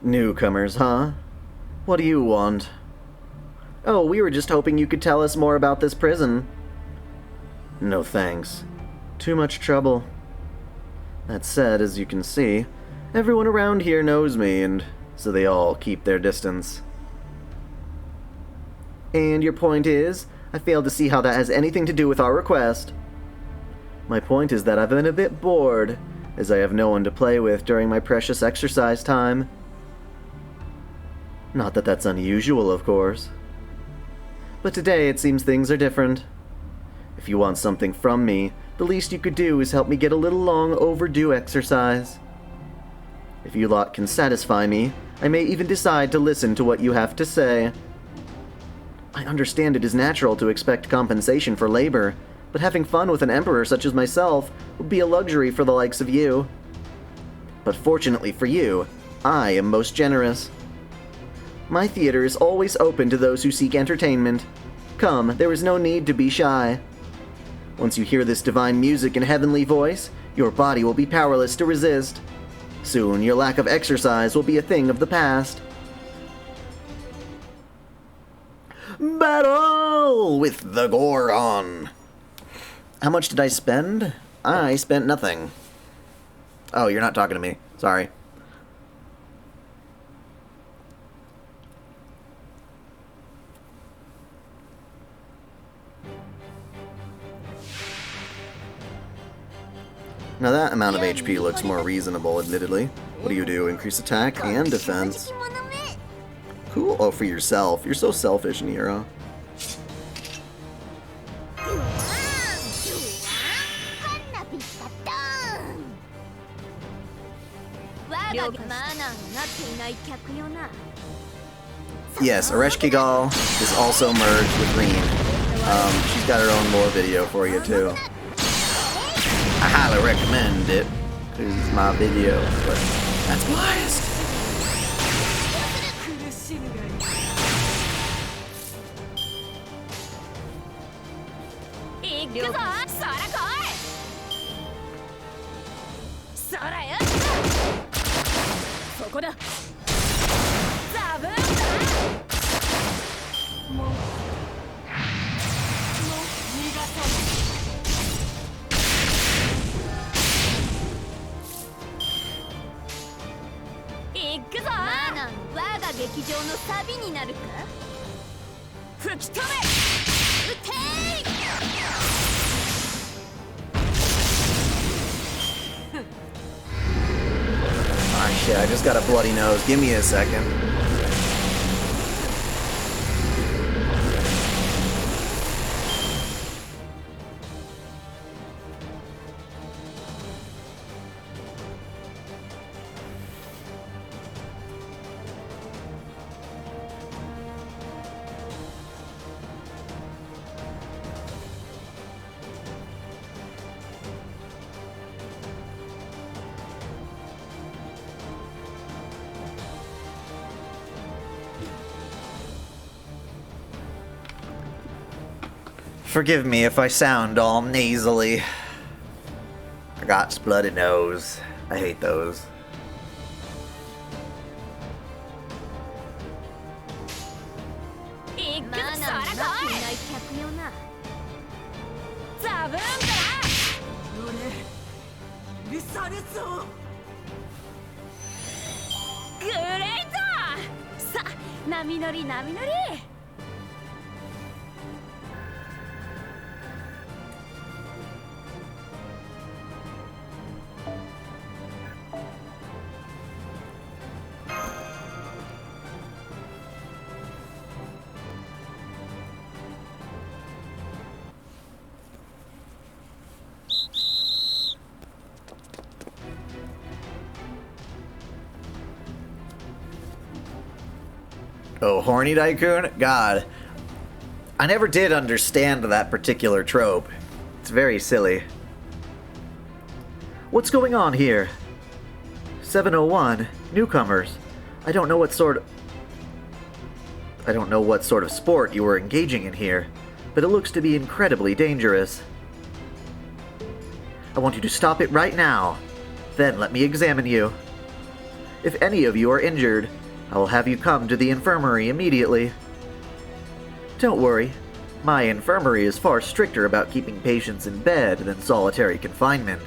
Newcomers, huh? What do you want? Oh, we were just hoping you could tell us more about this prison. No thanks. Too much trouble. That said, as you can see, everyone around here knows me, and so they all keep their distance. And your point is, I failed to see how that has anything to do with our request. My point is that I've been a bit bored, as I have no one to play with during my precious exercise time. Not that that's unusual, of course. But today it seems things are different. If you want something from me, the least you could do is help me get a little long overdue exercise. If you lot can satisfy me, I may even decide to listen to what you have to say. I understand it is natural to expect compensation for labor, but having fun with an emperor such as myself would be a luxury for the likes of you. But fortunately for you, I am most generous. My theater is always open to those who seek entertainment. Come, there is no need to be shy. Once you hear this divine music and heavenly voice, your body will be powerless to resist. Soon, your lack of exercise will be a thing of the past. Battle with the Goron! How much did I spend? I spent nothing. Oh, you're not talking to me. Sorry. Now that amount of HP looks more reasonable, admittedly. What do? Increase attack and defense. Cool. Oh, for yourself. You're so selfish, Nero. Yes, Ereshkigal is also merged with Reen. She's got her own lore video for you, too. I highly recommend it, because it's my video, but that's biased. Yeah, I just got a bloody nose. Give me a second. Forgive me if I sound all nasally. I got a bloody nose. I hate those. Oh, horny Daikun? God. I never did understand that particular trope. It's very silly. What's going on here? 701, newcomers. I don't know what sort of sport you were engaging in here, but it looks to be incredibly dangerous. I want you to stop it right now. Then let me examine you. If any of you are injured, I will have you come to the infirmary immediately. Don't worry, my infirmary is far stricter about keeping patients in bed than solitary confinement.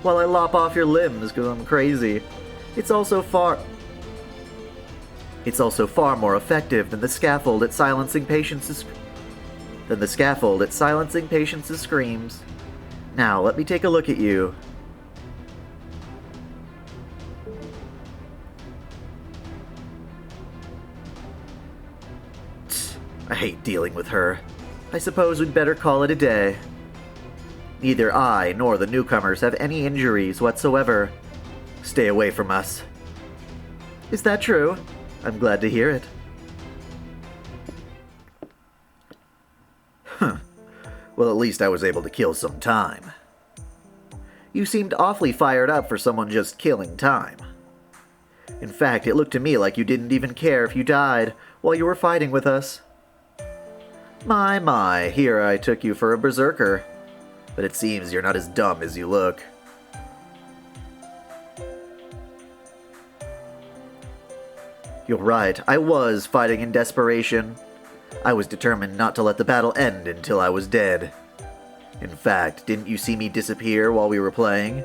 While I lop off your limbs because I'm crazy, it's also far more effective than the scaffold at silencing patients' screams. Now, let me take a look at you. I hate dealing with her. I suppose we'd better call it a day. Neither I nor the newcomers have any injuries whatsoever. Stay away from us. Is that true? I'm glad to hear it. Huh. Well, at least I was able to kill some time. You seemed awfully fired up for someone just killing time. In fact, it looked to me like you didn't even care if you died while you were fighting with us. My, here I took you for a berserker. But it seems you're not as dumb as you look. You're right, I was fighting in desperation. I was determined not to let the battle end until I was dead. In fact, didn't you see me disappear while we were playing?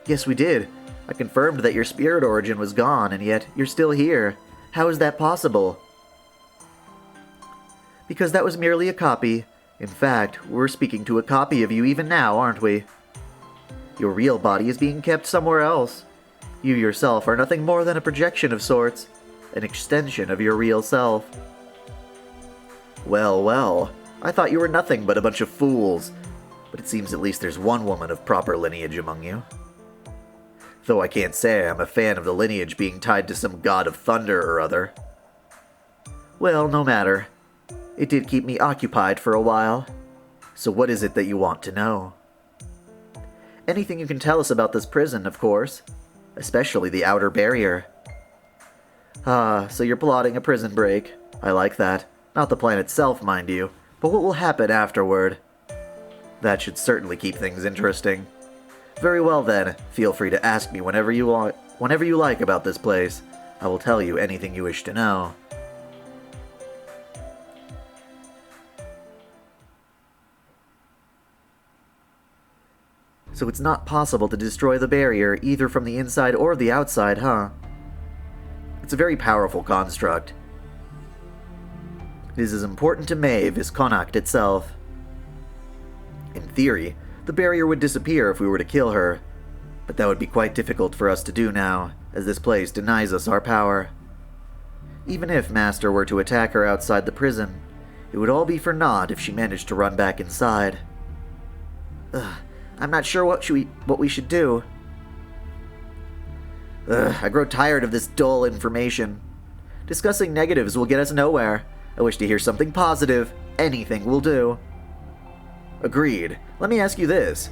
Yes, we did. I confirmed that your spirit origin was gone, and yet you're still here. How is that possible? Because that was merely a copy. In fact, we're speaking to a copy of you even now, aren't we? Your real body is being kept somewhere else. You yourself are nothing more than a projection of sorts, an extension of your real self. Well, I thought you were nothing but a bunch of fools, but it seems at least there's one woman of proper lineage among you. Though I can't say I'm a fan of the lineage being tied to some god of thunder or other. Well, no matter. It did keep me occupied for a while. So what is it that you want to know? Anything you can tell us about this prison, of course. Especially the outer barrier. Ah, so you're plotting a prison break. I like that. Not the plan itself, mind you, but what will happen afterward. That should certainly keep things interesting. Very well then, feel free to ask me whenever you like about this place. I will tell you anything you wish to know. So it's not possible to destroy the barrier either from the inside or the outside, huh? It's a very powerful construct. It is as important to Maeve as Connacht itself. In theory, the barrier would disappear if we were to kill her. But that would be quite difficult for us to do now, as this place denies us our power. Even if Master were to attack her outside the prison, it would all be for naught if she managed to run back inside. I'm not sure what we should do. I grow tired of this dull information. Discussing negatives will get us nowhere. I wish to hear something positive. Anything will do. Agreed. Let me ask you this.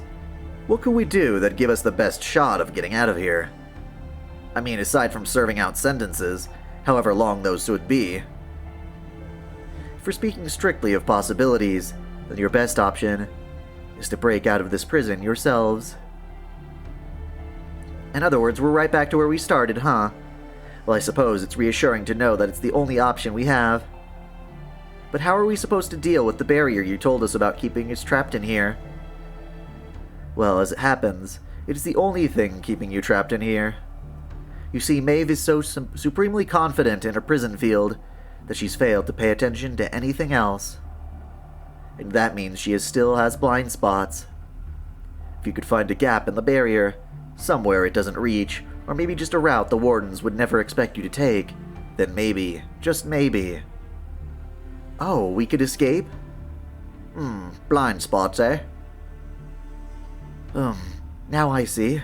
What could we do that'd give us the best shot of getting out of here? I mean, aside from serving out sentences, however long those would be. If we're speaking strictly of possibilities, then your best option is to break out of this prison yourselves. In other words, we're right back to where we started, huh? Well, I suppose it's reassuring to know that it's the only option we have. But how are we supposed to deal with the barrier you told us about keeping us trapped in here? Well, as it happens, it is the only thing keeping you trapped in here. You see, Maeve is so supremely confident in her prison field that she's failed to pay attention to anything else. And that means she still has blind spots. If you could find a gap in the barrier, somewhere it doesn't reach, or maybe just a route the wardens would never expect you to take, then maybe, just maybe. Oh, we could escape? Blind spots, eh? Now I see.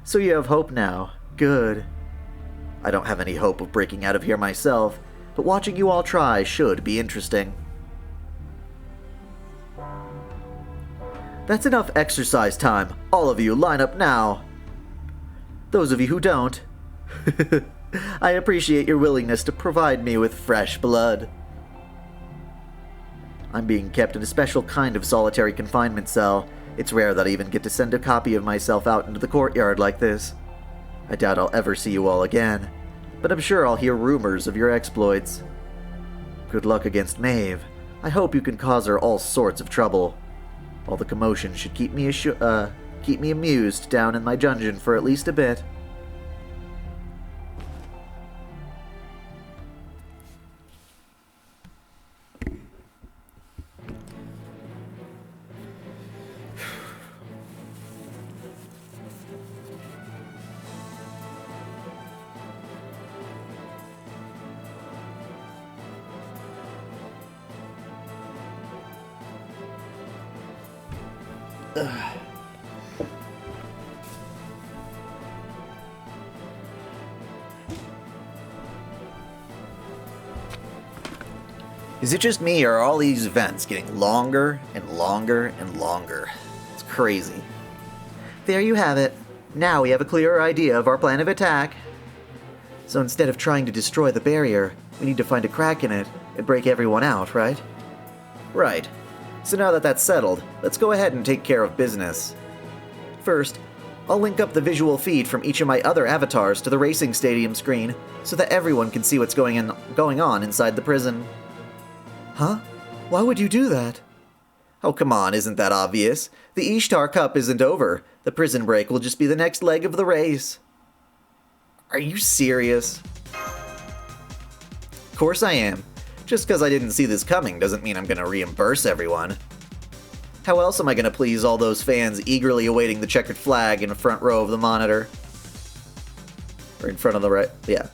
So you have hope now. Good. I don't have any hope of breaking out of here myself, but watching you all try should be interesting. That's enough exercise time. All of you, line up now. Those of you who don't, I appreciate your willingness to provide me with fresh blood. I'm being kept in a special kind of solitary confinement cell. It's rare that I even get to send a copy of myself out into the courtyard like this. I doubt I'll ever see you all again, but I'm sure I'll hear rumors of your exploits. Good luck against Maeve. I hope you can cause her all sorts of trouble. All the commotion should keep me amused down in my dungeon for at least a bit. Is it just me, or are all these events getting longer and longer and longer? It's crazy. There you have it. Now we have a clearer idea of our plan of attack. So instead of trying to destroy the barrier, we need to find a crack in it and break everyone out, right? Right. So now that that's settled, let's go ahead and take care of business. First, I'll link up the visual feed from each of my other avatars to the racing stadium screen so that everyone can see what's going on inside the prison. Huh? Why would you do that? Oh, come on, isn't that obvious? The Ishtar Cup isn't over. The prison break will just be the next leg of the race. Are you serious? Of course I am. Just because I didn't see this coming doesn't mean I'm going to reimburse everyone. How else am I going to please all those fans eagerly awaiting the checkered flag in the front row of the monitor? Or in front of the right... yeah.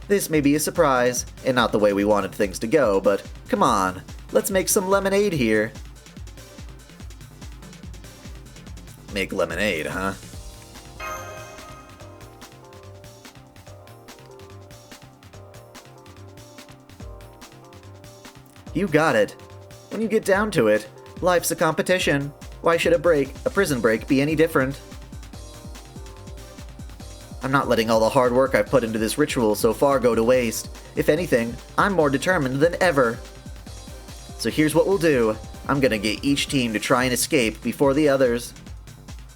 This may be a surprise, and not the way we wanted things to go, but come on, let's make some lemonade here. Make lemonade, huh? You got it. When you get down to it, life's a competition. Why should a prison break be any different? I'm not letting all the hard work I've put into this ritual so far go to waste. If anything, I'm more determined than ever. So here's what we'll do. I'm gonna get each team to try and escape before the others.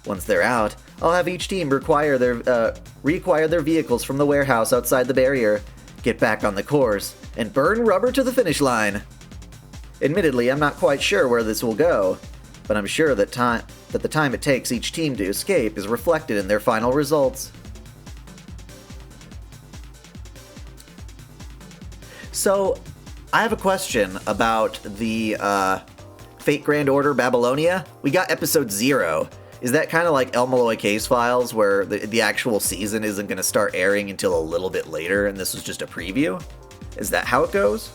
Once they're out, I'll have each team reacquire their vehicles from the warehouse outside the barrier, get back on the course, and burn rubber to the finish line. Admittedly, I'm not quite sure where this will go, but I'm sure that the time it takes each team to escape is reflected in their final results. So, I have a question about the Fate Grand Order Babylonia. We got episode 0. Is that kind of like El Malloy Case Files, where the actual season isn't going to start airing until a little bit later, and this was just a preview? Is that how it goes?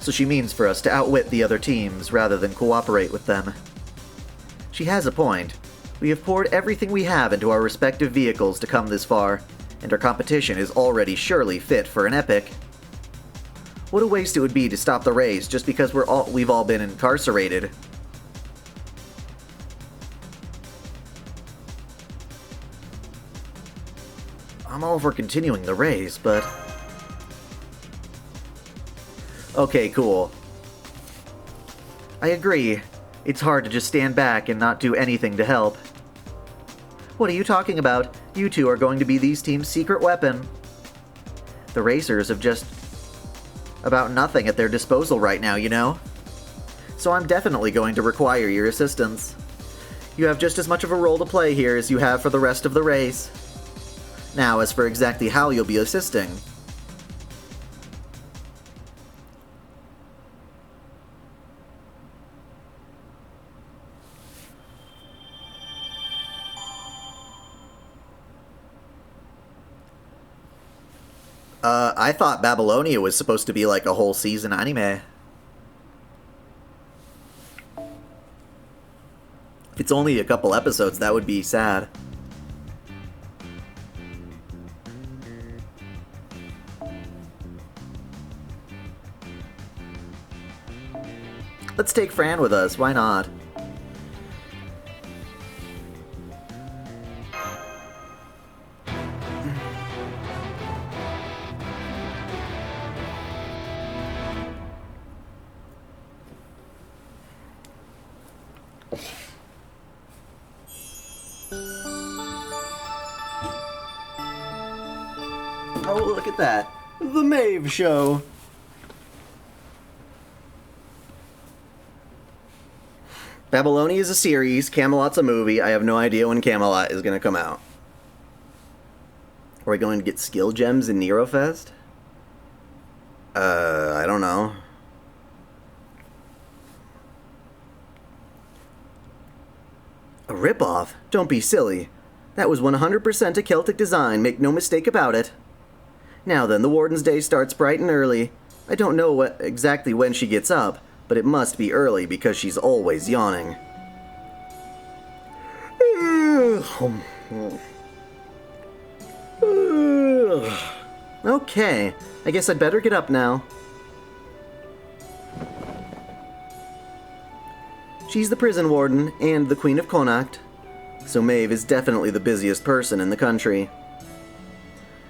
So she means for us to outwit the other teams rather than cooperate with them. She has a point. We have poured everything we have into our respective vehicles to come this far, and our competition is already surely fit for an epic. What a waste it would be to stop the race just because we've all been incarcerated. I'm all for continuing the race, but... Okay, cool. I agree. It's hard to just stand back and not do anything to help. What are you talking about? You two are going to be these teams' secret weapon. The racers have just about nothing at their disposal right now, you know? So I'm definitely going to require your assistance. You have just as much of a role to play here as you have for the rest of the race. Now, as for exactly how you'll be assisting... I thought Babylonia was supposed to be like a whole season anime. If it's only a couple episodes, that would be sad. Let's take Fran with us, why not? Oh, look at that. The Maeve Show. Babylonia is a series, Camelot's a movie. I have no idea when Camelot is going to come out. Are we going to get skill gems in Nerofest? I don't know. A ripoff? Don't be silly. That was 100% a Celtic design, make no mistake about it. Now then, the Warden's Day starts bright and early. I don't know exactly when she gets up, but it must be early because she's always yawning. Okay, I guess I'd better get up now. She's the prison warden and the Queen of Connacht, so Maeve is definitely the busiest person in the country.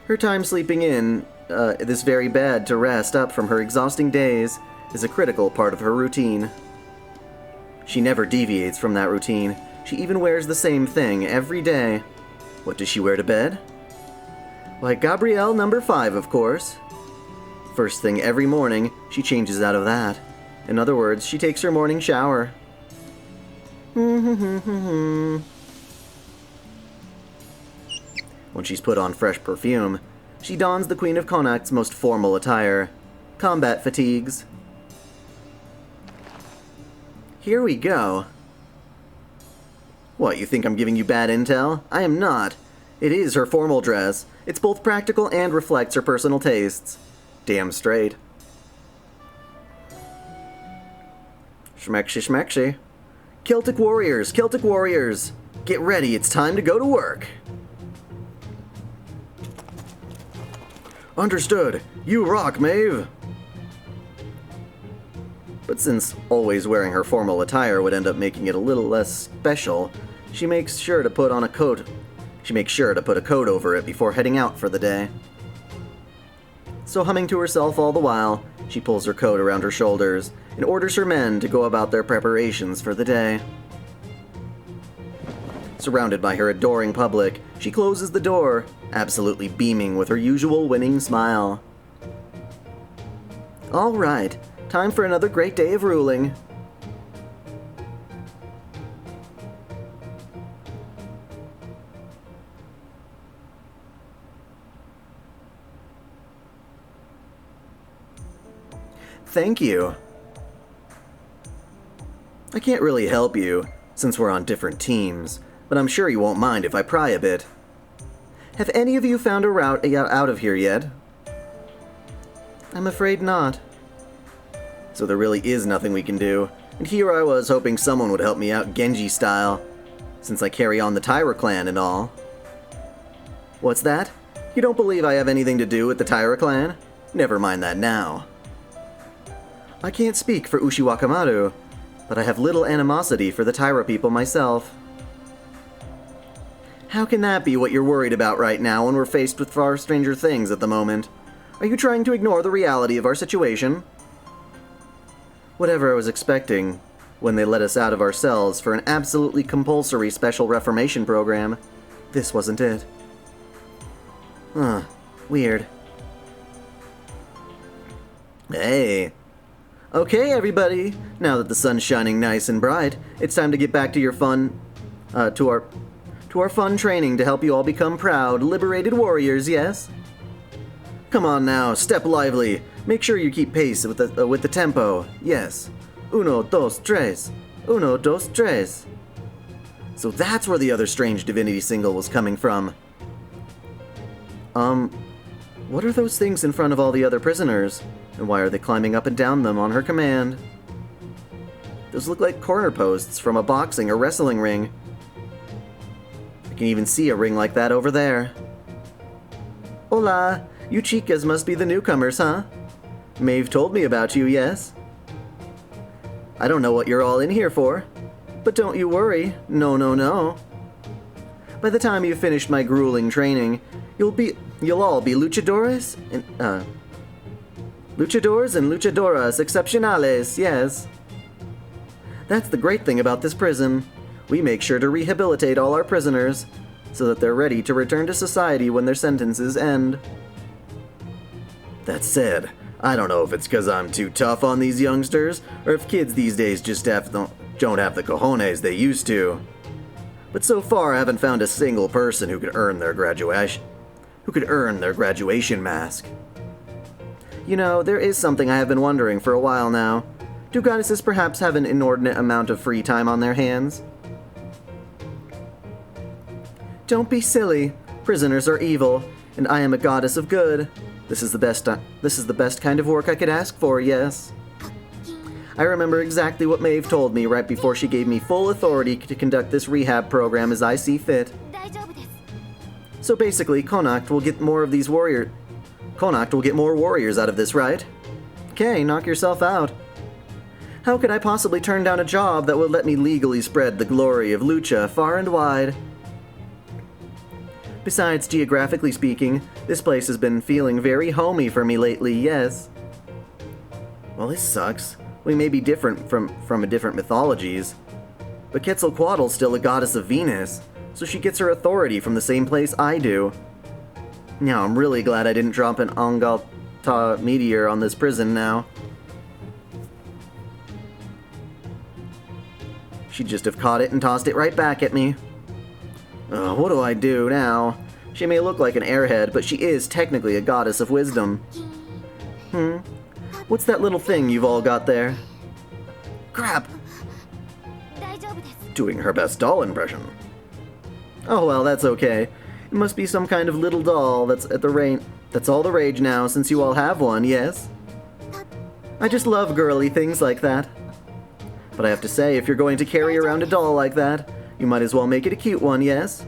Her time sleeping in this very bed to rest up from her exhausting days is a critical part of her routine. She never deviates from that routine. She even wears the same thing every day. What does she wear to bed? Why, Gabrielle number 5, of course. First thing every morning, she changes out of that. In other words, she takes her morning shower. When she's put on fresh perfume, she dons the Queen of Connacht's most formal attire, combat fatigues. Here we go. What, you think I'm giving you bad intel? I am not. It is her formal dress. It's both practical and reflects her personal tastes. Damn straight. Schmexy schmexy. Celtic warriors, Celtic warriors! Get ready, it's time to go to work. Understood. You rock, Maeve. But since always wearing her formal attire would end up making it a little less special, she makes sure to put a coat over it before heading out for the day. So humming to herself all the while, she pulls her coat around her shoulders and orders her men to go about their preparations for the day. Surrounded by her adoring public, she closes the door, absolutely beaming with her usual winning smile. All right, time for another great day of ruling. Thank you. I can't really help you, since we're on different teams, but I'm sure you won't mind if I pry a bit. Have any of you found a route out of here yet? I'm afraid not. So there really is nothing we can do, and here I was hoping someone would help me out Genji style, since I carry on the Taira clan and all. What's that? You don't believe I have anything to do with the Taira clan? Never mind that now. I can't speak for Ushiwakamaru, but I have little animosity for the Taira people myself. How can that be what you're worried about right now when we're faced with far stranger things at the moment? Are you trying to ignore the reality of our situation? Whatever I was expecting when they let us out of our cells for an absolutely compulsory special reformation program, this wasn't it. Huh. Weird. Hey. Okay, everybody. Now that the sun's shining nice and bright, it's time to get back to your fun, to our fun training to help you all become proud, liberated warriors, yes? Come on now, step lively. Make sure you keep pace with the tempo. Yes. Uno, dos, tres. Uno, dos, tres. So that's where the other strange divinity single was coming from. What are those things in front of all the other prisoners? And why are they climbing up and down them on her command? Those look like corner posts from a boxing or wrestling ring. I can even see a ring like that over there. Hola! You chicas must be the newcomers, huh? Maeve told me about you, yes? I don't know what you're all in here for. But don't you worry. No, no, no. By the time you've finished my grueling training, you'll all be luchadores and, luchadors and luchadoras excepcionales, yes. That's the great thing about this prison. We make sure to rehabilitate all our prisoners, so that they're ready to return to society when their sentences end. That said, I don't know if it's because I'm too tough on these youngsters, or if kids these days just don't have the cojones they used to. But so far I haven't found a single person who could earn their graduation mask. You know, there is something I have been wondering for a while now. Do goddesses perhaps have an inordinate amount of free time on their hands? Don't be silly. Prisoners are evil, and I am a goddess of good. This is the best kind of work I could ask for, yes. I remember exactly what Maeve told me right before she gave me full authority to conduct this rehab program as I see fit. So basically, Connacht will get more warriors out of this, right? Okay, knock yourself out. How could I possibly turn down a job that would let me legally spread the glory of Lucha far and wide? Besides, geographically speaking, this place has been feeling very homey for me lately, yes. Well, this sucks. We may be different from different mythologies, but Quetzalcoatl's still a goddess of Venus, so she gets her authority from the same place I do. Now, I'm really glad I didn't drop an Angalta meteor on this prison now. She'd just have caught it and tossed it right back at me. What do I do now? She may look like an airhead, but she is technically a goddess of wisdom. What's that little thing you've all got there? Crap! Doing her best doll impression. Oh well, that's okay. It must be some kind of little doll that's all the rage now, since you all have one, yes? I just love girly things like that. But I have to say, if you're going to carry around a doll like that, you might as well make it a cute one, yes?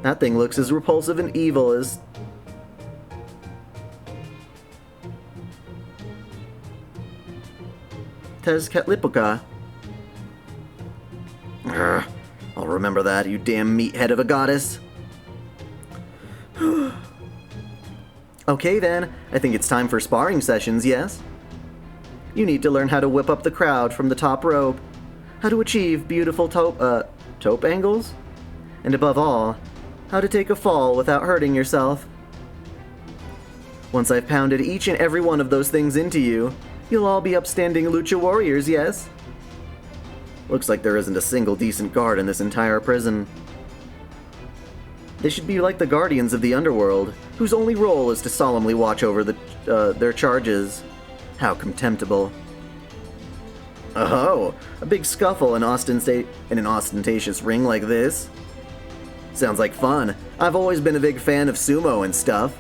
That thing looks as repulsive and evil as... Tezcatlipoca. I'll remember that, you damn meathead of a goddess. Okay then, I think it's time for sparring sessions, yes? You need to learn how to whip up the crowd from the top rope, how to achieve beautiful tope angles, and above all, how to take a fall without hurting yourself. Once I've pounded each and every one of those things into you, you'll all be upstanding lucha warriors, yes? Looks like there isn't a single decent guard in this entire prison. They should be like the guardians of the underworld, whose only role is to solemnly watch over their charges. How contemptible. Oh, a big scuffle in an ostentatious ring like this? Sounds like fun. I've always been a big fan of sumo and stuff.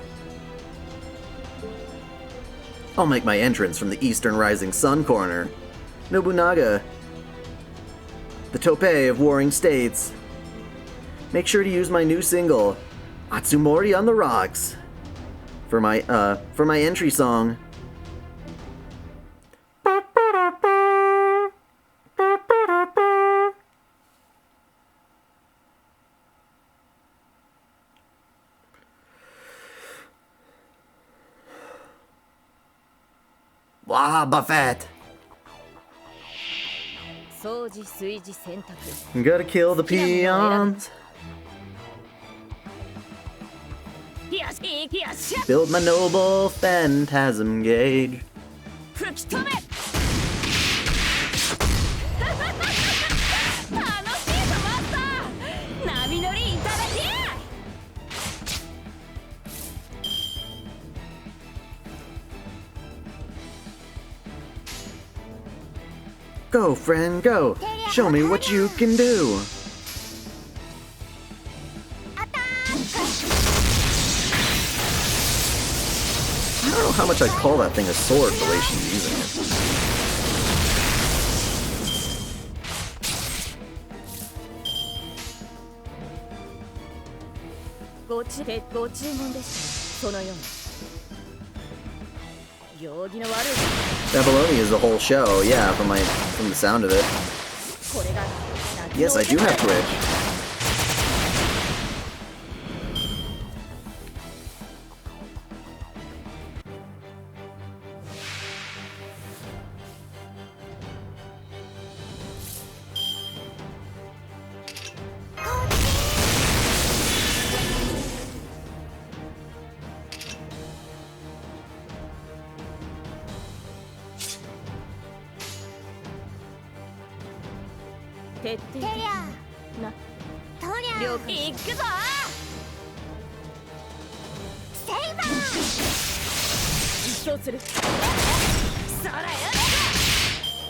I'll make my entrance from the Eastern Rising Sun corner. Nobunaga, the tope of warring states. Make sure to use my new single, Atsumori on the Rocks, for my entry song. Wah, Buffett! 掃除炊事洗濯 Gotta kill the peons. よしよしよっ Build my noble phantasm gauge. 吹き止め楽しいぞマスター波乗りいただき Go, friend, go. Show me what you can do. I don't know how much I'd call that thing a sword the way she's using it. ご注文でしたそのように行儀の悪い Babyloni is a whole show, yeah, from the sound of it. これが Yes, I do have Twitch.徹底的な了解行くぞセイバー一掃するそらよ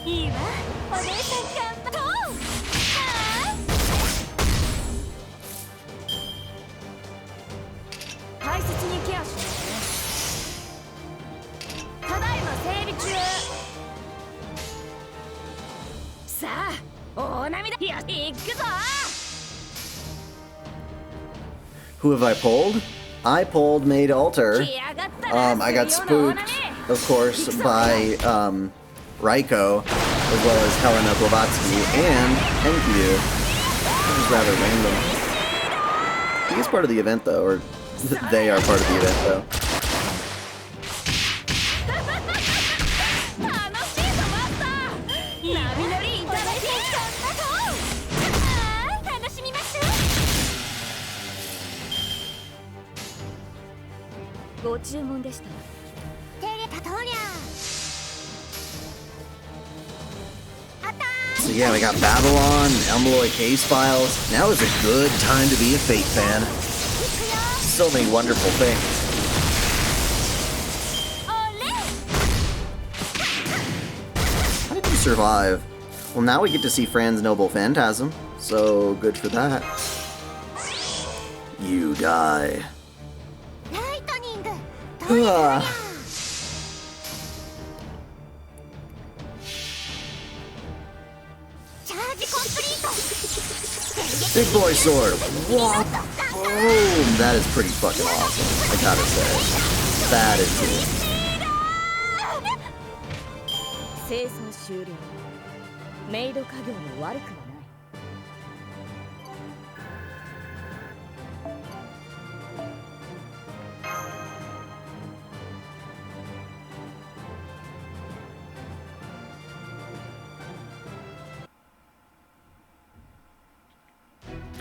いいわお姉さん頑張ろう大切にケアしますねただいま整備中さあ Who have I pulled? I pulled Maid Alter. I got spooked, of course, by Raiko, as well as Helena Blavatsky and Enkidu. That was rather random. He is part of the event, though, or they are part of the event, though. So yeah, we got Babylon, Elmaloy case files. Now is a good time to be a Fate fan. So many wonderful things. How did you survive? Well, now we get to see Fran's noble phantasm, so good for that. You die. Big boy sword. What? Boom! That is pretty fucking awesome. I gotta say, that is cool. 清掃終了メイド家業も悪くはない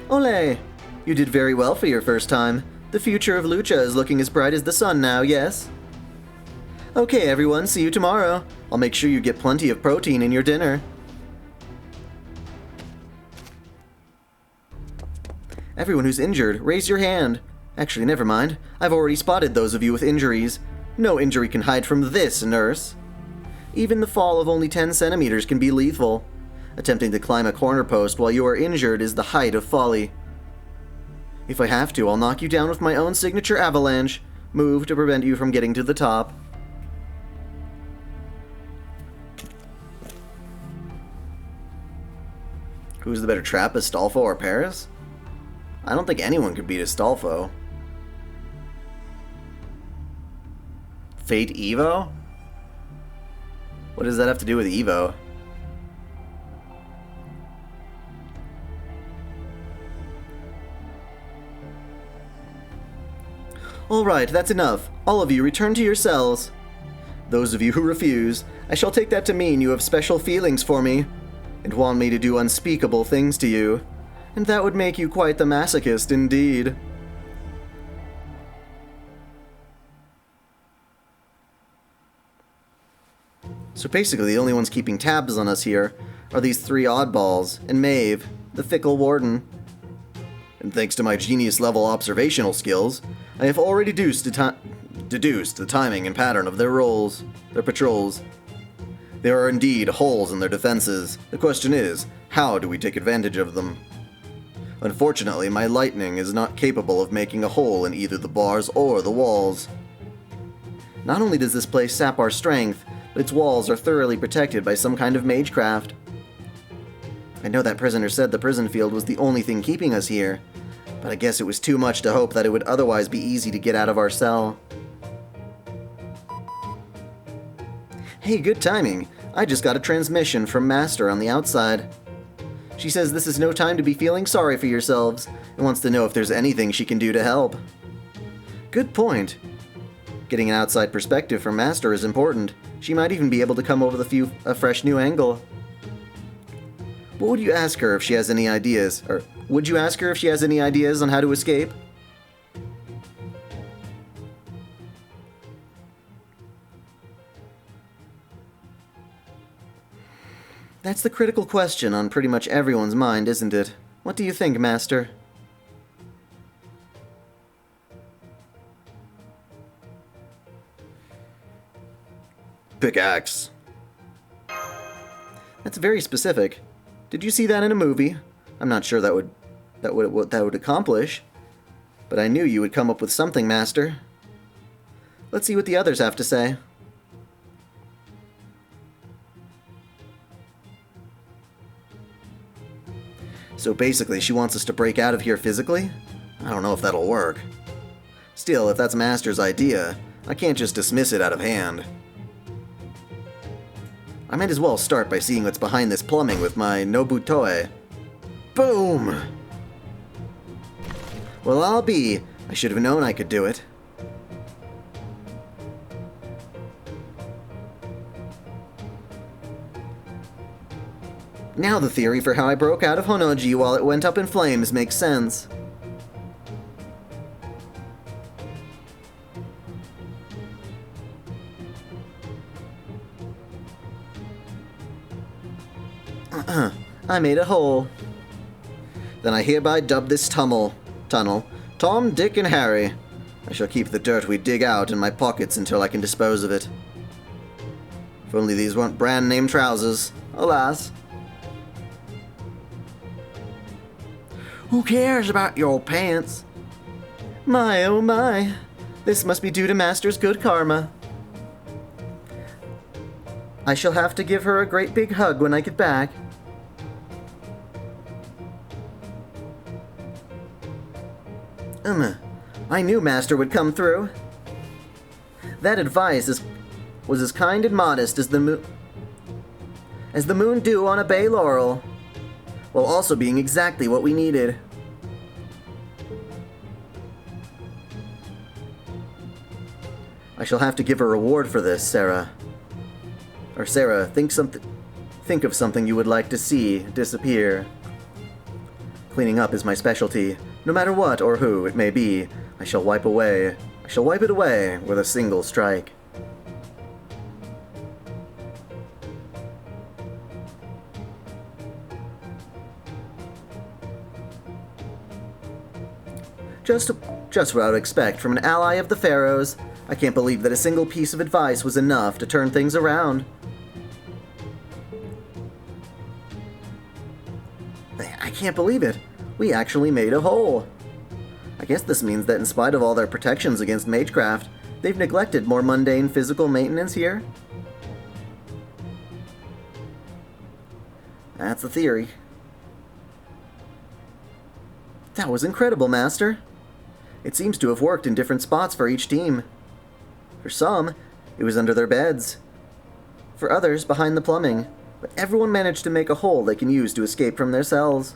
Ole! You did very well for your first time. The future of Lucha is looking as bright as the sun now, yes? Okay, everyone, see you tomorrow. I'll make sure you get plenty of protein in your dinner. Everyone who's injured, raise your hand. Actually, never mind. I've already spotted those of you with injuries. No injury can hide from this, nurse. Even the fall of only 10 centimeters can be lethal. Attempting to climb a corner post while you are injured is the height of folly. If I have to, I'll knock you down with my own signature avalanche move to prevent you from getting to the top. Who's the better Trappist, Astolfo or Paris? I don't think anyone could beat Astolfo. Fate Evo? What does that have to do with Evo? Alright, that's enough. All of you return to your cells. Those of you who refuse, I shall take that to mean you have special feelings for me, and want me to do unspeakable things to you, and that would make you quite the masochist indeed. So basically the only ones keeping tabs on us here are these three oddballs, and Maeve, the fickle warden. And thanks to my genius-level observational skills, I have already deduced the timing and pattern of their patrols. There are indeed holes in their defenses. The question is, how do we take advantage of them? Unfortunately, my lightning is not capable of making a hole in either the bars or the walls. Not only does this place sap our strength, but its walls are thoroughly protected by some kind of magecraft. I know that prisoner said the prison field was the only thing keeping us here, but I guess it was too much to hope that it would otherwise be easy to get out of our cell. Hey, good timing. I just got a transmission from Master on the outside. She says this is no time to be feeling sorry for yourselves, and wants to know if there's anything she can do to help. Good point. Getting an outside perspective from Master is important. She might even be able to come up with a fresh new angle. What would you ask her if she has any ideas? Or would you ask her if she has any ideas on how to escape? That's the critical question on pretty much everyone's mind, isn't it? What do you think, Master? Pickaxe. That's very specific. Did you see that in a movie? I'm not sure what that would accomplish, but I knew you would come up with something, Master. Let's see what the others have to say. So basically, she wants us to break out of here physically? I don't know if that'll work. Still, if that's Master's idea, I can't just dismiss it out of hand. I might as well start by seeing what's behind this plumbing with my Nobutoe. Boom! Well, I'll be. I should have known I could do it. Now the theory for how I broke out of Honoji while it went up in flames makes sense. I made a hole. Then I hereby dub this tunnel Tom, Dick, and Harry. I shall keep the dirt we dig out in my pockets until I can dispose of it. If only these weren't brand name trousers. Alas. Who cares about your pants? My oh my. This must be due to Master's good karma. I shall have to give her a great big hug when I get back. I knew Master would come through. That advice was as kind and modest as the moon dew on a bay laurel, while also being exactly what we needed. I shall have to give a reward for this, Sarah. Or Sarah, think of something you would like to see disappear. Cleaning up is my specialty. No matter what or who it may be, I shall wipe it away with a single strike. Just what I would expect from an ally of the Pharaohs. I can't believe that a single piece of advice was enough to turn things around. can't believe it. We actually made a hole. I guess this means that in spite of all their protections against magecraft, they've neglected more mundane physical maintenance here? That's the theory. That was incredible, Master. It seems to have worked in different spots for each team. For some, it was under their beds. For others, behind the plumbing. But everyone managed to make a hole they can use to escape from their cells.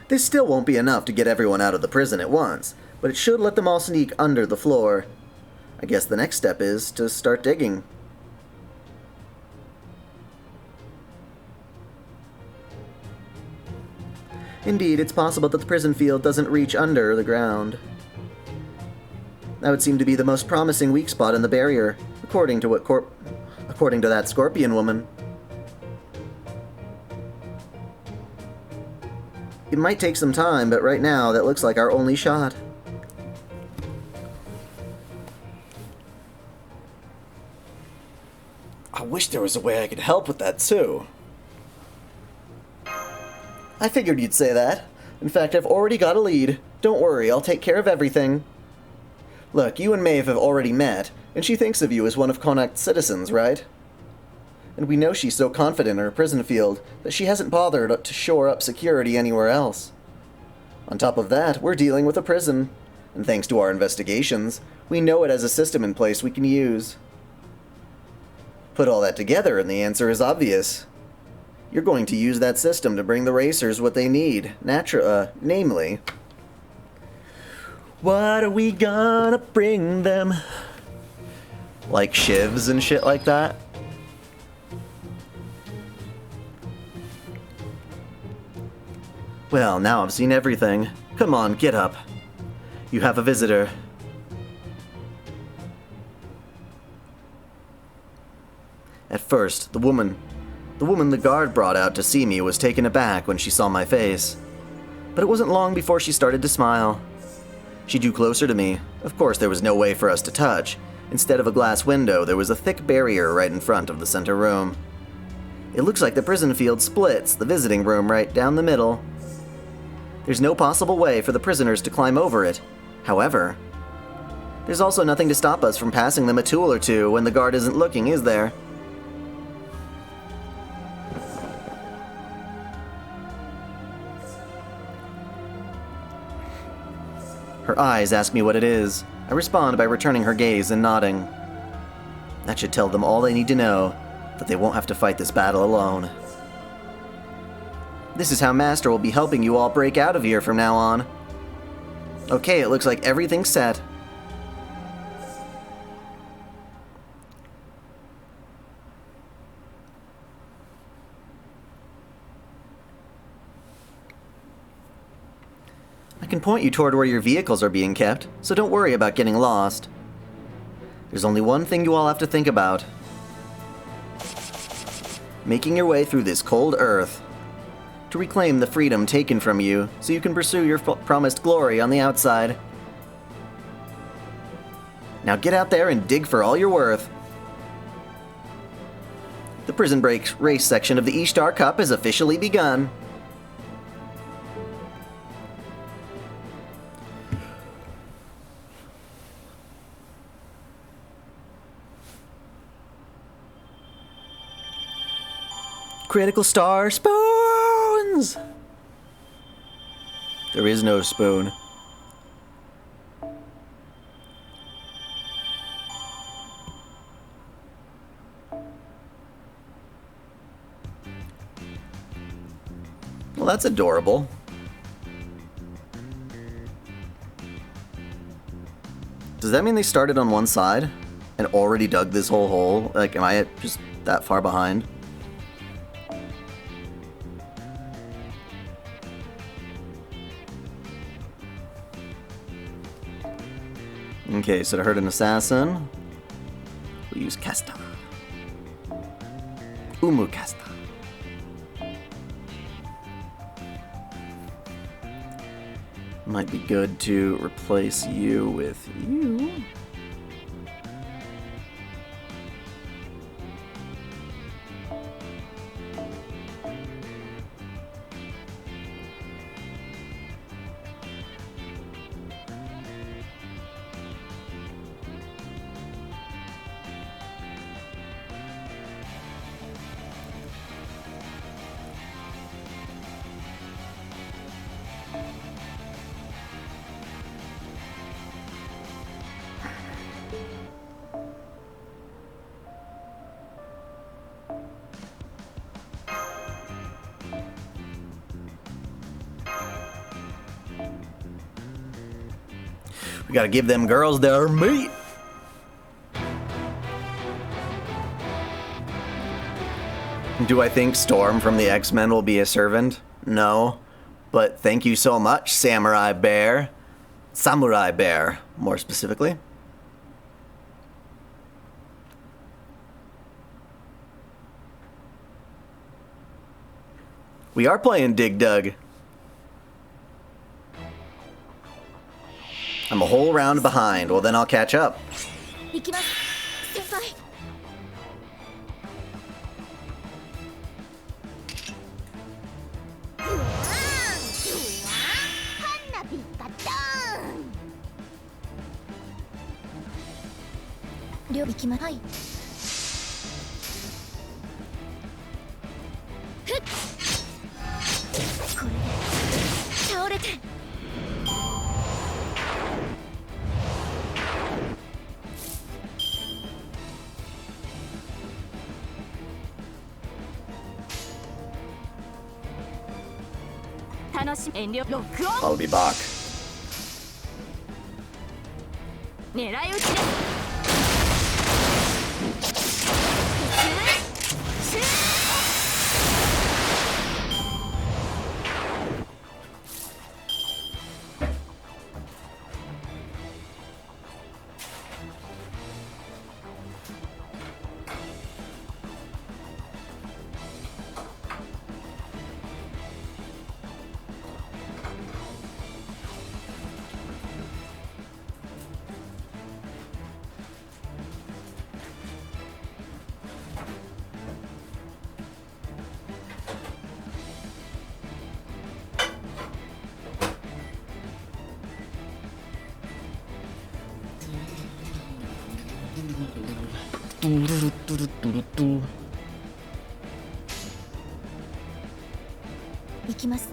This still won't be enough to get everyone out of the prison at once, but it should let them all sneak under the floor. I guess the next step is to start digging. Indeed, it's possible that the prison field doesn't reach under the ground. That would seem to be the most promising weak spot in the barrier, according to that scorpion woman. It might take some time, but right now, that looks like our only shot. I wish there was a way I could help with that, too. I figured you'd say that. In fact, I've already got a lead. Don't worry, I'll take care of everything. Look, you and Maeve have already met, and she thinks of you as one of Connacht's citizens, right? And we know she's so confident in her prison field that she hasn't bothered to shore up security anywhere else. On top of that, we're dealing with a prison, and thanks to our investigations, we know it has a system in place we can use. Put all that together and the answer is obvious. You're going to use that system to bring the racers what they need, namely... What are we gonna bring them? Like shivs and shit like that? Well, now I've seen everything. Come on, get up. You have a visitor. At first, the woman the guard brought out to see me was taken aback when she saw my face. But it wasn't long before she started to smile. She drew closer to me. Of course, there was no way for us to touch. Instead of a glass window, there was a thick barrier right in front of the center room. It looks like the prison field splits the visiting room right down the middle. There's no possible way for the prisoners to climb over it. However, there's also nothing to stop us from passing them a tool or two when the guard isn't looking, is there? Her eyes ask me what it is. I respond by returning her gaze and nodding. That should tell them all they need to know, that they won't have to fight this battle alone. This is how Master will be helping you all break out of here from now on. Okay, it looks like everything's set. I can point you toward where your vehicles are being kept, so don't worry about getting lost. There's only one thing you all have to think about. Making your way through this cold earth. To reclaim the freedom taken from you, so you can pursue your promised glory on the outside. Now get out there and dig for all you're worth. The Prison Break race section of the Ishtar Cup has officially begun. Critical Star Spoons! There is no spoon. Well, that's adorable. Does that mean they started on one side and already dug this whole hole? Like, am I just that far behind? Okay, so to hurt an assassin, we'll use Kasta. Umu Kasta. Might be good to replace you with you. We gotta give them girls their meat. Do I think Storm from the X-Men will be a servant? No. But thank you so much, Samurai Bear. Samurai Bear, more specifically. We are playing Dig Dug. I'm a whole round behind. Well, then I'll catch up. 行きます先輩うわーうわー花火がドーン両行きまはいふっこれで倒れて楽しみ遠慮ロックオン I'll be back. 狙い撃ちです行きます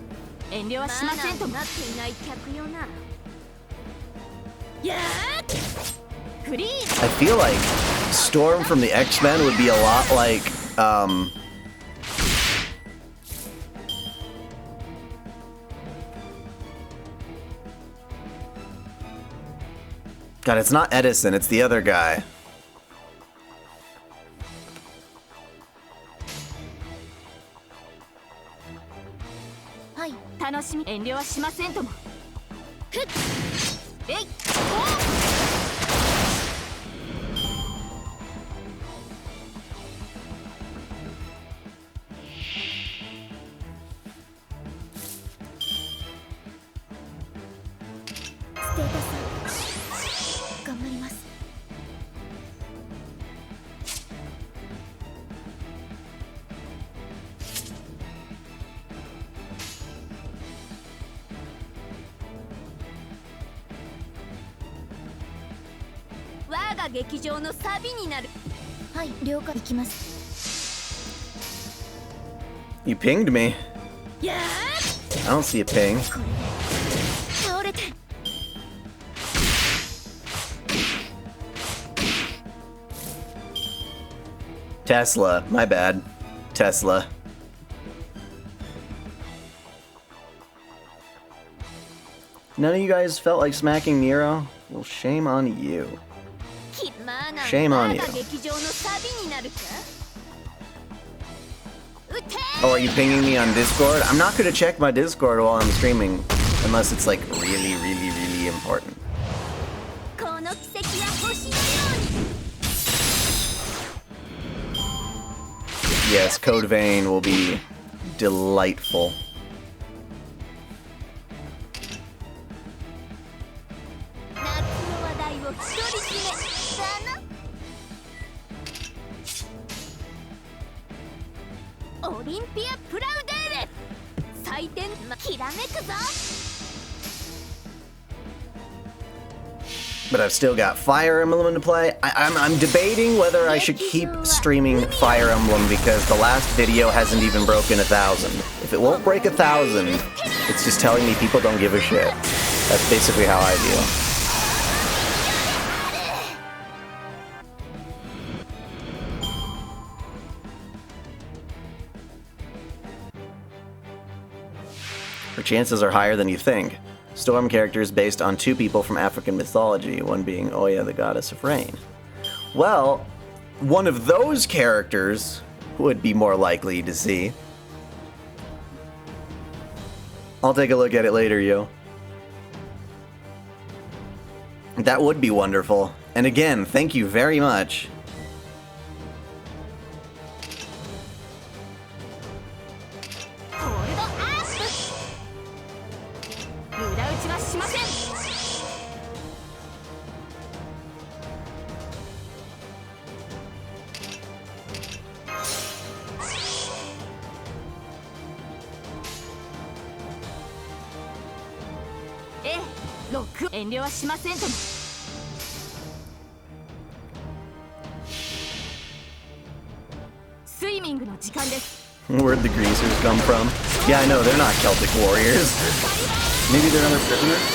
遠慮はしませんとなっていない客よなやーフリー I feel like Storm from the X-Men would be a lot like, God, it's not Edison, it's the other guy.はい楽しみ遠慮はしませんともふっえいステータス頑張ります我が劇場のサビになるはい了解行きます You pinged me. や I don't see a ping. ーこれで倒れて Tesla, my bad. Tesla. None of you guys felt like smacking Nero? Well, shame on you. Shame on you. Oh, are you pinging me on Discord? I'm not gonna check my Discord while I'm streaming, unless it's like really, really, really important. Yes, Code Vein will be delightful. を独り占めだな。オリンピアプラウデーレ採点きらめくぞ。 But I've still got Fire Emblem to play. I'm debating whether I should keep streaming Fire Emblem because the last video hasn't even broken 1,000. If it won't break 1,000, it's just telling me people don't give a shit. That's basically how I feel. Her chances are higher than you think. Storm characters based on 2 people from African mythology, one being Oya, the goddess of rain. Well, one of those characters would be more likely to see. I'll take a look at it later, yo. That would be wonderful. And again, thank you very much. Where'd the greasers come from? Yeah, I know, they're not Celtic warriors. Maybe they're other prisoners?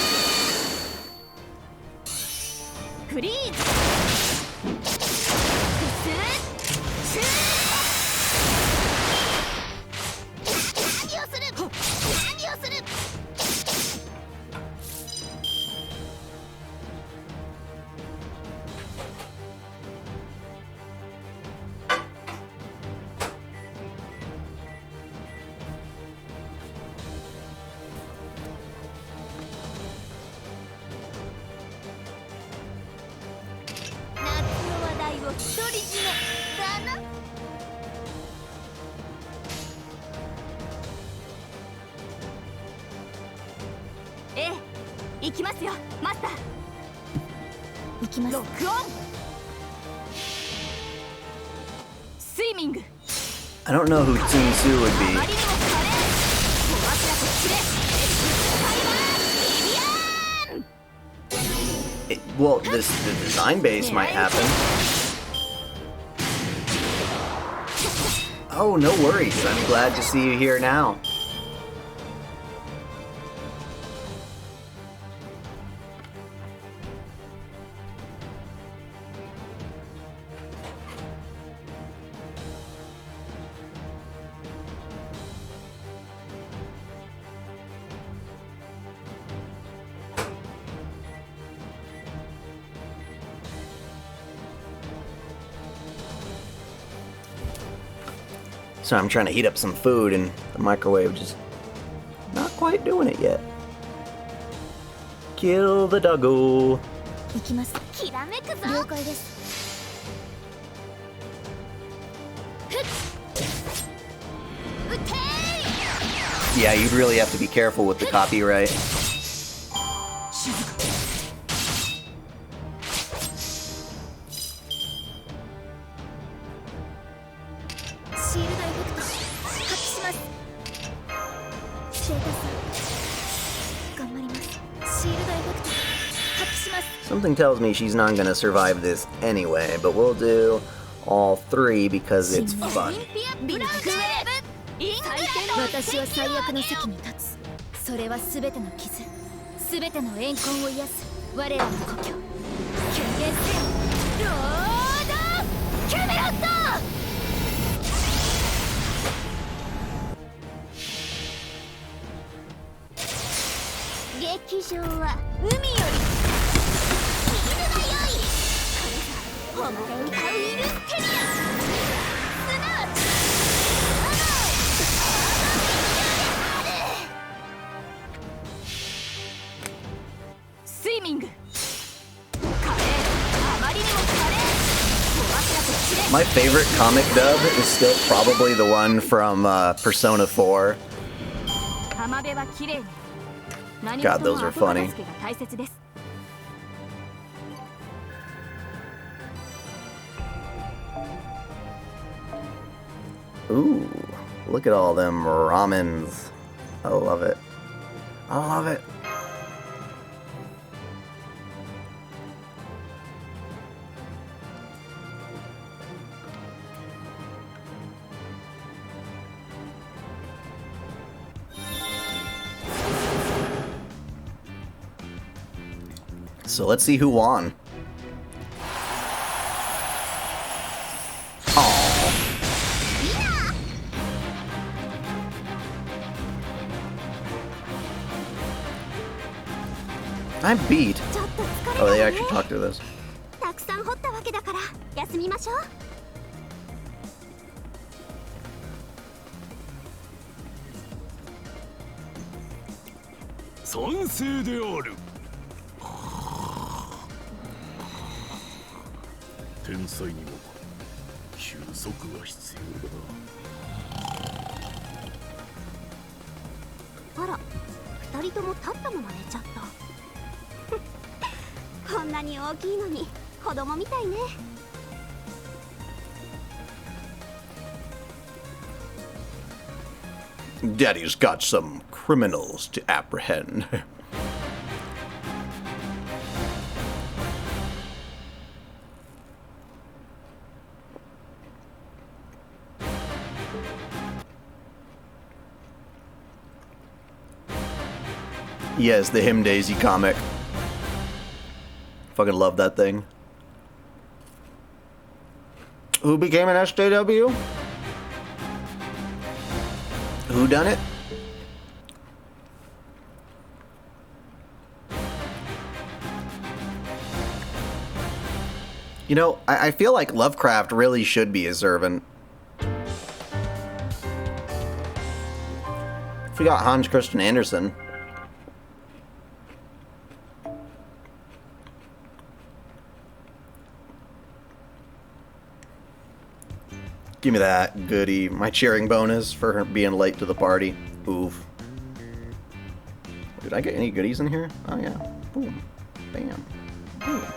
I don't know who Tsunsu would be. Well, the design base might happen. Oh, no worries. I'm glad to see you here now. So I'm trying to heat up some food and the microwave just not quite doing it yet. Kill the doggo. Yeah, you'd really have to be careful with the copyright. Something tells me she's not gonna survive this anyway, but we'll do all 3 because it's fun. My favorite comic dub is still probably the one from Persona 4. God, those are funny. Ooh, look at all them ramens. I love it. I love it. So let's see who won. I'm beat. Oh, they actually talked to this. たくさん掘ったわけだから休みましょう。賛成である。天才にも休息が必要だ。あら、二人とも立ったまま寝ちゃった。こんなに大きいのに子供みたいね。Daddy's got some criminals to apprehend. Yes, the Him Daisy comic. Fucking love that thing. Who became an SJW? Who done it? You know, I feel like Lovecraft really should be a servant. If we got Hans Christian Andersen. Give me that goodie. My cheering bonus for her being late to the party. Oof. Did I get any goodies in here? Oh yeah. Boom. Bam. Boom. Bam.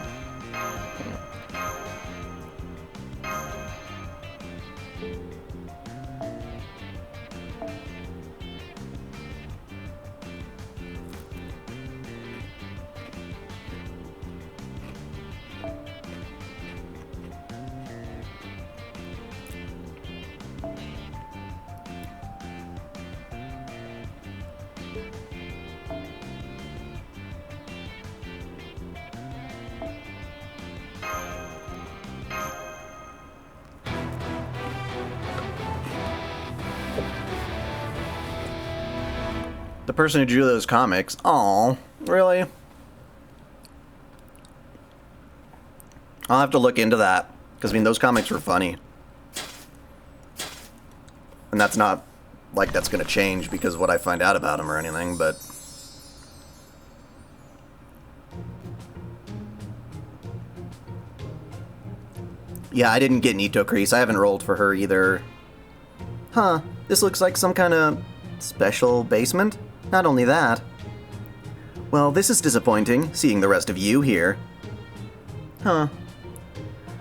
The person who drew those comics. Aw, really? I'll have to look into that. Because, I mean, those comics were funny. And that's not like that's going to change because of what I find out about them or anything, but... Yeah, I didn't get Nito Crease. I haven't rolled for her either. Huh, this looks like some kind of special basement? Not only that. Well, this is disappointing, seeing the rest of you here. Huh.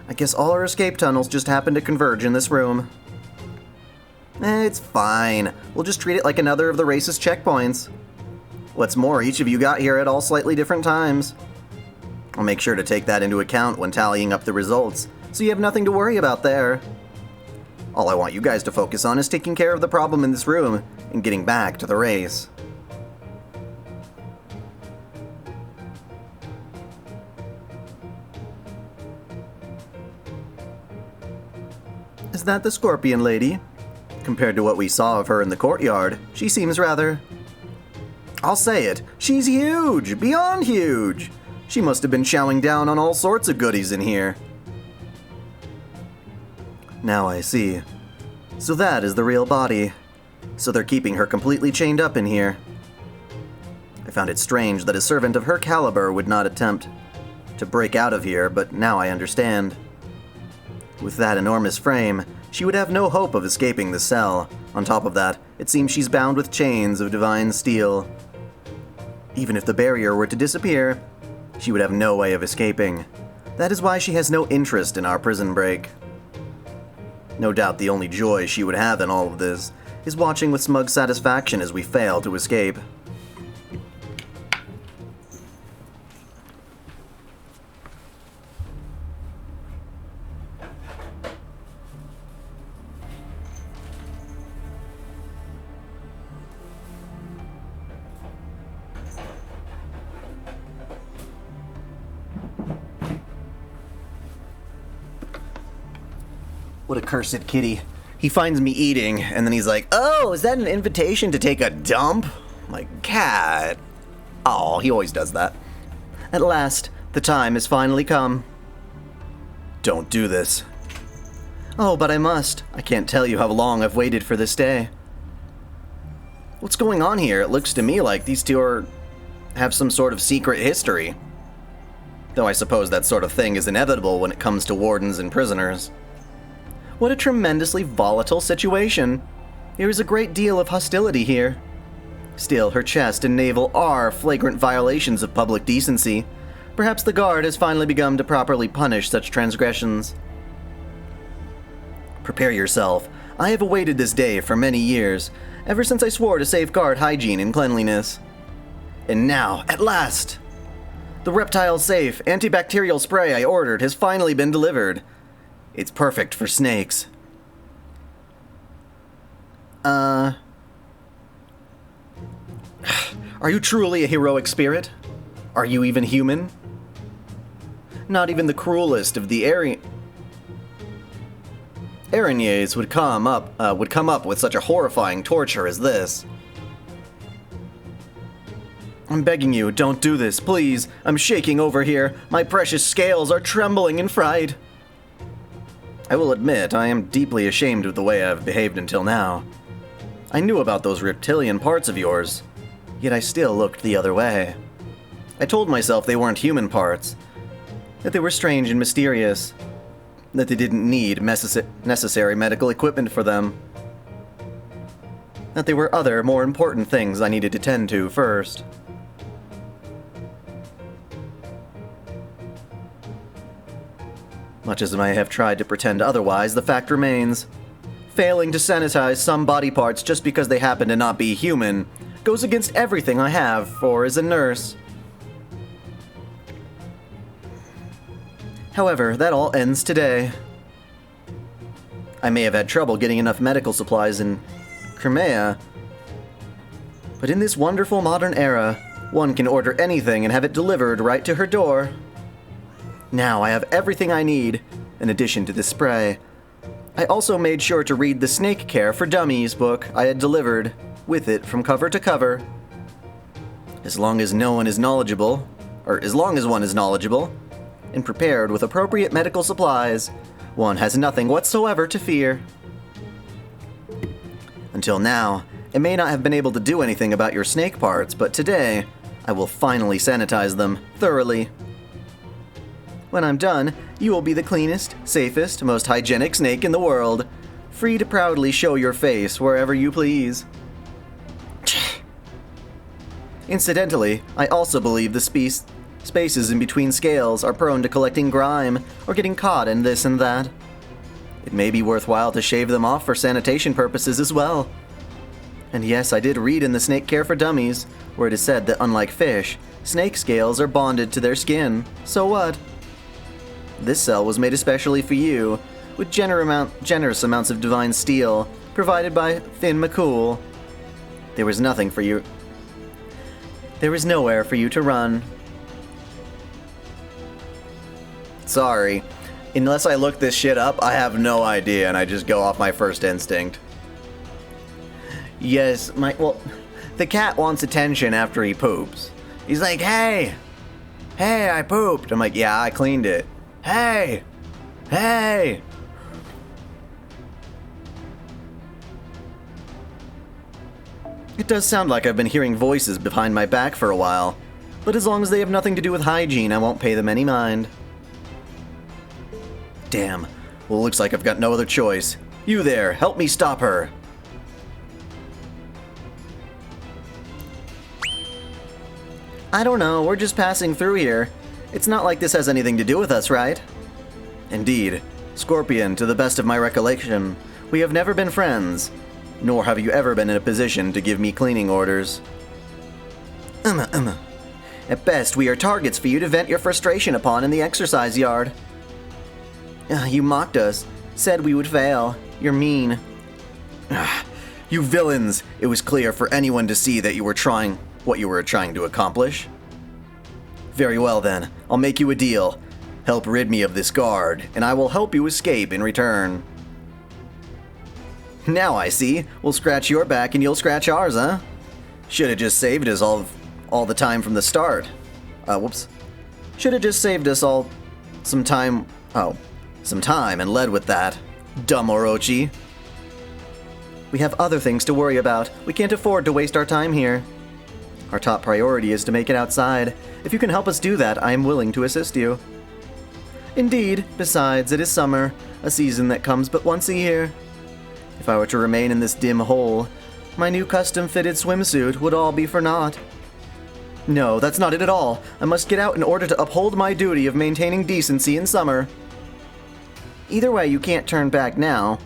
I guess all our escape tunnels just happen to converge in this room. It's fine. We'll just treat it like another of the race's checkpoints. What's more, each of you got here at all slightly different times. I'll make sure to take that into account when tallying up the results, so you have nothing to worry about there. All I want you guys to focus on is taking care of the problem in this room and getting back to the race. Is that the Scorpion Lady? Compared to what we saw of her in the courtyard, she seems rather... I'll say it, she's huge! Beyond huge! She must have been chowing down on all sorts of goodies in here. Now I see. So that is the real body. So they're keeping her completely chained up in here. I found it strange that a servant of her caliber would not attempt to break out of here, but now I understand. With that enormous frame, she would have no hope of escaping the cell. On top of that, it seems she's bound with chains of divine steel. Even if the barrier were to disappear, she would have no way of escaping. That is why she has no interest in our prison break. No doubt the only joy she would have in all of this is watching with smug satisfaction as we fail to escape. What a cursed kitty. He finds me eating, and then he's like, "Oh, is that an invitation to take a dump?" I'm like, cat. Oh, he always does that. At last, the time has finally come. Don't do this. Oh, but I must. I can't tell you how long I've waited for this day. What's going on here? It looks to me like these two have some sort of secret history. Though I suppose that sort of thing is inevitable when it comes to wardens and prisoners. What a tremendously volatile situation. There is a great deal of hostility here. Still, her chest and navel are flagrant violations of public decency. Perhaps the guard has finally begun to properly punish such transgressions. Prepare yourself. I have awaited this day for many years, ever since I swore to safeguard hygiene and cleanliness. And now, at last! The reptile-safe, antibacterial spray I ordered has finally been delivered. It's perfect for snakes. Are you truly a heroic spirit? Are you even human? Not even the cruelest of the Araignées would come up with such a horrifying torture as this. I'm begging you, don't do this, please. I'm shaking over here. My precious scales are trembling in fright. I will admit, I am deeply ashamed of the way I've behaved until now. I knew about those reptilian parts of yours, yet I still looked the other way. I told myself they weren't human parts, that they were strange and mysterious, that they didn't need necessary medical equipment for them, that there were other, more important things I needed to tend to first. Much as I have tried to pretend otherwise, the fact remains. Failing to sanitize some body parts just because they happen to not be human goes against everything I have for as a nurse. However, that all ends today. I may have had trouble getting enough medical supplies in Crimea, but in this wonderful modern era, one can order anything and have it delivered right to her door. Now I have everything I need, in addition to the spray. I also made sure to read the Snake Care for Dummies book I had delivered with it from cover to cover. As long as one is knowledgeable, and prepared with appropriate medical supplies, one has nothing whatsoever to fear. Until now, I may not have been able to do anything about your snake parts, but today, I will finally sanitize them thoroughly. When I'm done, you will be the cleanest, safest, most hygienic snake in the world, free to proudly show your face wherever you please. Incidentally, I also believe the spaces in between scales are prone to collecting grime or getting caught in this and that. It may be worthwhile to shave them off for sanitation purposes as well. And yes, I did read in the Snake Care for Dummies, where it is said that unlike fish, snake scales are bonded to their skin. So what? This cell was made especially for you, with generous amounts of divine steel, provided by Finn McCool. There was nothing for you. There was nowhere for you to run. Sorry. Unless I look this shit up, I have no idea, and I just go off my first instinct. Yes, the cat wants attention after he poops. He's like, hey, I pooped. I'm like, yeah, I cleaned it. Hey! It does sound like I've been hearing voices behind my back for a while, but as long as they have nothing to do with hygiene, I won't pay them any mind. Damn. Well, looks like I've got no other choice. You there, help me stop her. I don't know, we're just passing through here. It's not like this has anything to do with us, right? Indeed. Scorpion, to the best of my recollection, we have never been friends, nor have you ever been in a position to give me cleaning orders. At best, we are targets for you to vent your frustration upon in the exercise yard. You mocked us, said we would fail. You're mean. You villains! It was clear for anyone to see that you were trying what you were trying to accomplish. Very well then, I'll make you a deal. Help rid me of this guard, and I will help you escape in return. Now I see. We'll scratch your back and you'll scratch ours, huh? Should have just saved us all the time from the start. Whoops. Should have just saved us all some time and led with that. Dumb Orochi. We have other things to worry about. We can't afford to waste our time here. Our top priority is to make it outside. If you can help us do that, I am willing to assist you. Indeed, besides, it is summer, a season that comes but once a year. If I were to remain in this dim hole, my new custom-fitted swimsuit would all be for naught. No, that's not it at all. I must get out in order to uphold my duty of maintaining decency in summer. Either way, you can't turn back now.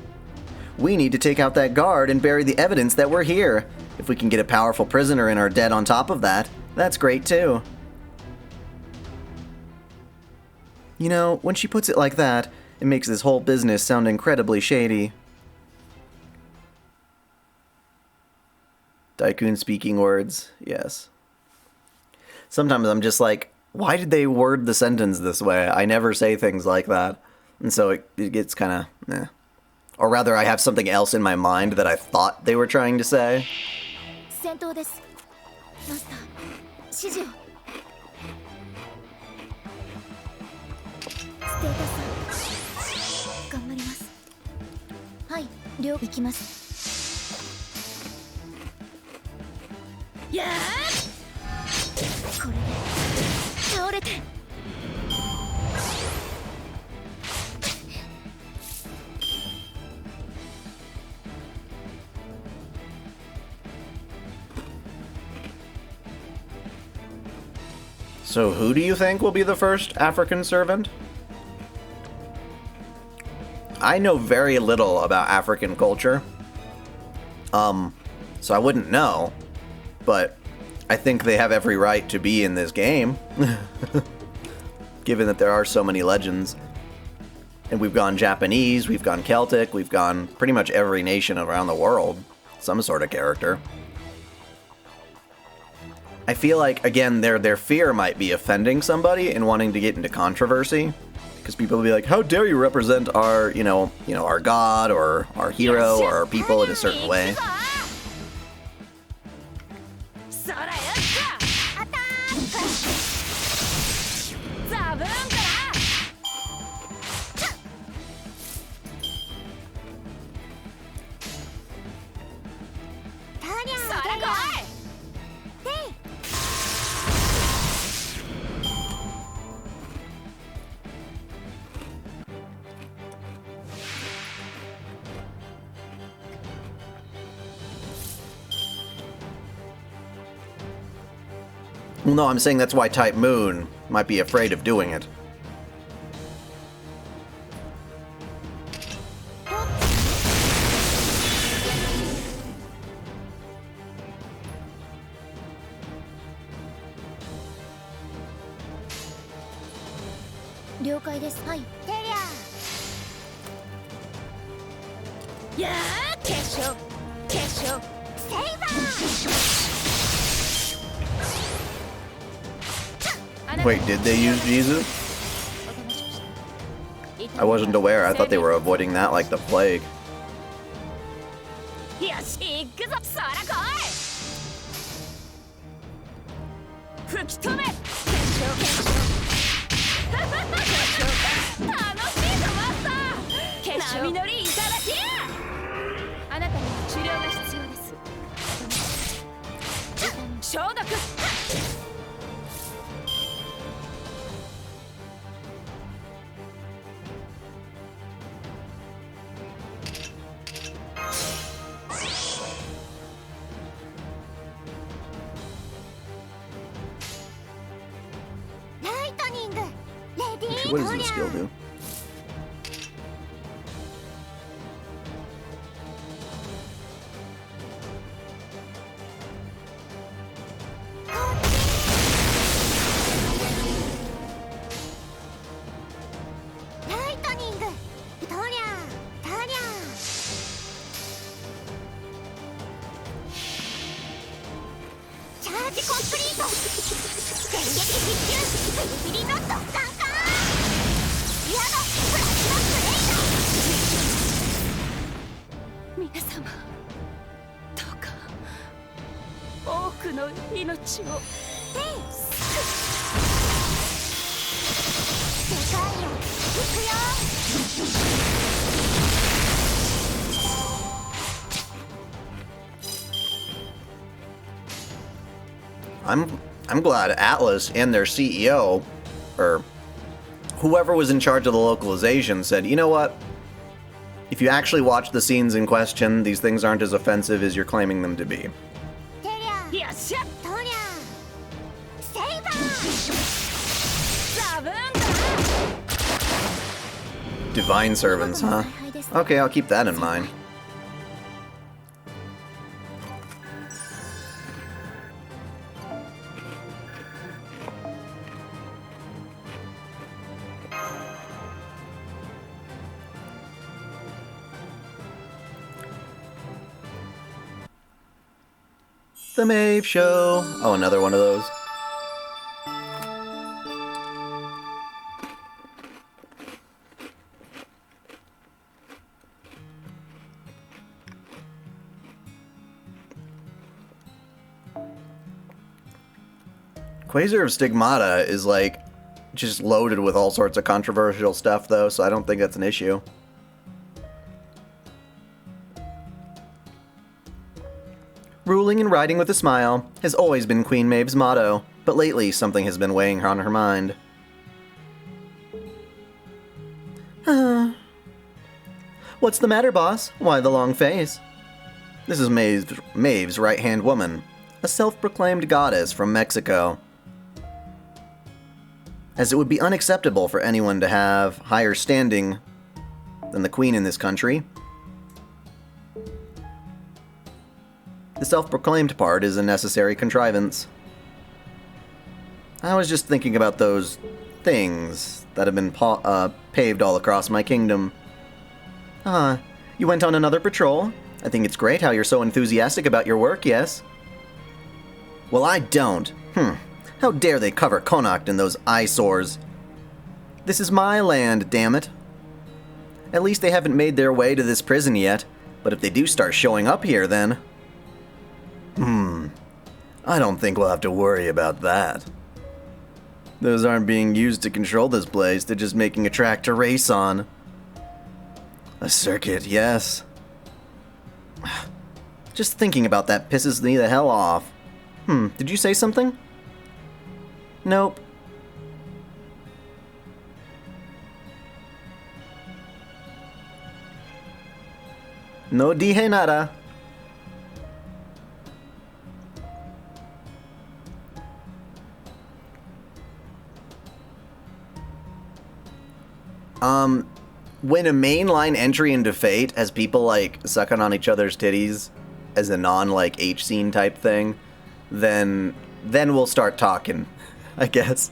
We need to take out that guard and bury the evidence that we're here. If we can get a powerful prisoner in our debt on top of that, that's great too. You know, when she puts it like that, it makes this whole business sound incredibly shady. Daikun speaking words, yes. Sometimes I'm just like, why did they word the sentence this way? I never say things like that. And so it gets kind of, eh. Or rather, I have something else in my mind that I thought they were trying to say. 戦闘です。マスター、指示を。ステータス。頑張ります。はい、両行きます。やー！これで倒れて。So who do you think will be the first African servant? I know very little about African culture. So I wouldn't know. But I think they have every right to be in this game. Given that there are so many legends. And we've gone Japanese, we've gone Celtic, we've gone pretty much every nation around the world. Some sort of character. I feel like, again, their fear might be offending somebody and wanting to get into controversy. Because people will be like, how dare you represent our, you know, our god or our hero or our people in a certain way. Well, no, I'm saying that's why Type Moon might be afraid of doing it. Wait, did they use Jesus? I wasn't aware. I thought they were avoiding that like the plague. What does this skill do? 電撃必球ビリビリの突貫か矢のプラチナブレイド。皆様どうか多くの命を世界へ行くよ。I'm glad Atlas and their CEO, or whoever was in charge of the localization, said, you know what? If you actually watch the scenes in question, these things aren't as offensive as you're claiming them to be. テリアよっしゃトリャセイバーザブンだ。 Divine servants, huh? Okay, I'll keep that in mind. The Maeve Show. Oh, another one of those. Quasar of Stigmata is like just loaded with all sorts of controversial stuff though, so I don't think that's an issue. Ruling and riding with a smile has always been Queen Maeve's motto, but lately something has been weighing on her mind. What's the matter, boss? Why the long face? This is Maeve's right-hand woman, a self-proclaimed goddess from Mexico. As it would be unacceptable for anyone to have higher standing than the queen in this country, the self-proclaimed part is a necessary contrivance. I was just thinking about those things that have been paved all across my kingdom. You went on another patrol? I think it's great how you're so enthusiastic about your work, yes? Well, I don't. How dare they cover Connacht in those eyesores? This is my land, damn it. At least they haven't made their way to this prison yet, but if they do start showing up here, then... I don't think we'll have to worry about that. Those aren't being used to control this place, they're just making a track to race on. A circuit, yes. Just thinking about that pisses me the hell off. Did you say something? Nope. No dije nada. When a mainline entry into Fate has people, like, sucking on each other's titties as a non-like, H-scene type thing, then we'll start talking, I guess.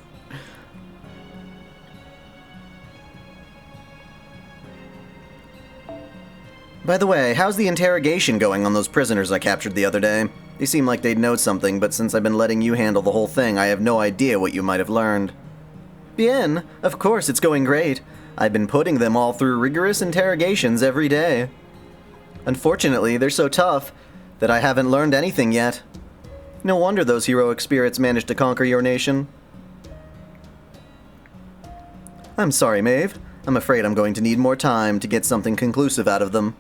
By the way, how's the interrogation going on those prisoners I captured the other day? They seem like they'd know something, but since I've been letting you handle the whole thing, I have no idea what you might have learned. Bien, of course, it's going great. I've been putting them all through rigorous interrogations every day. Unfortunately, they're so tough that I haven't learned anything yet. No wonder those heroic spirits managed to conquer your nation. I'm sorry, Maeve. I'm afraid I'm going to need more time to get something conclusive out of them.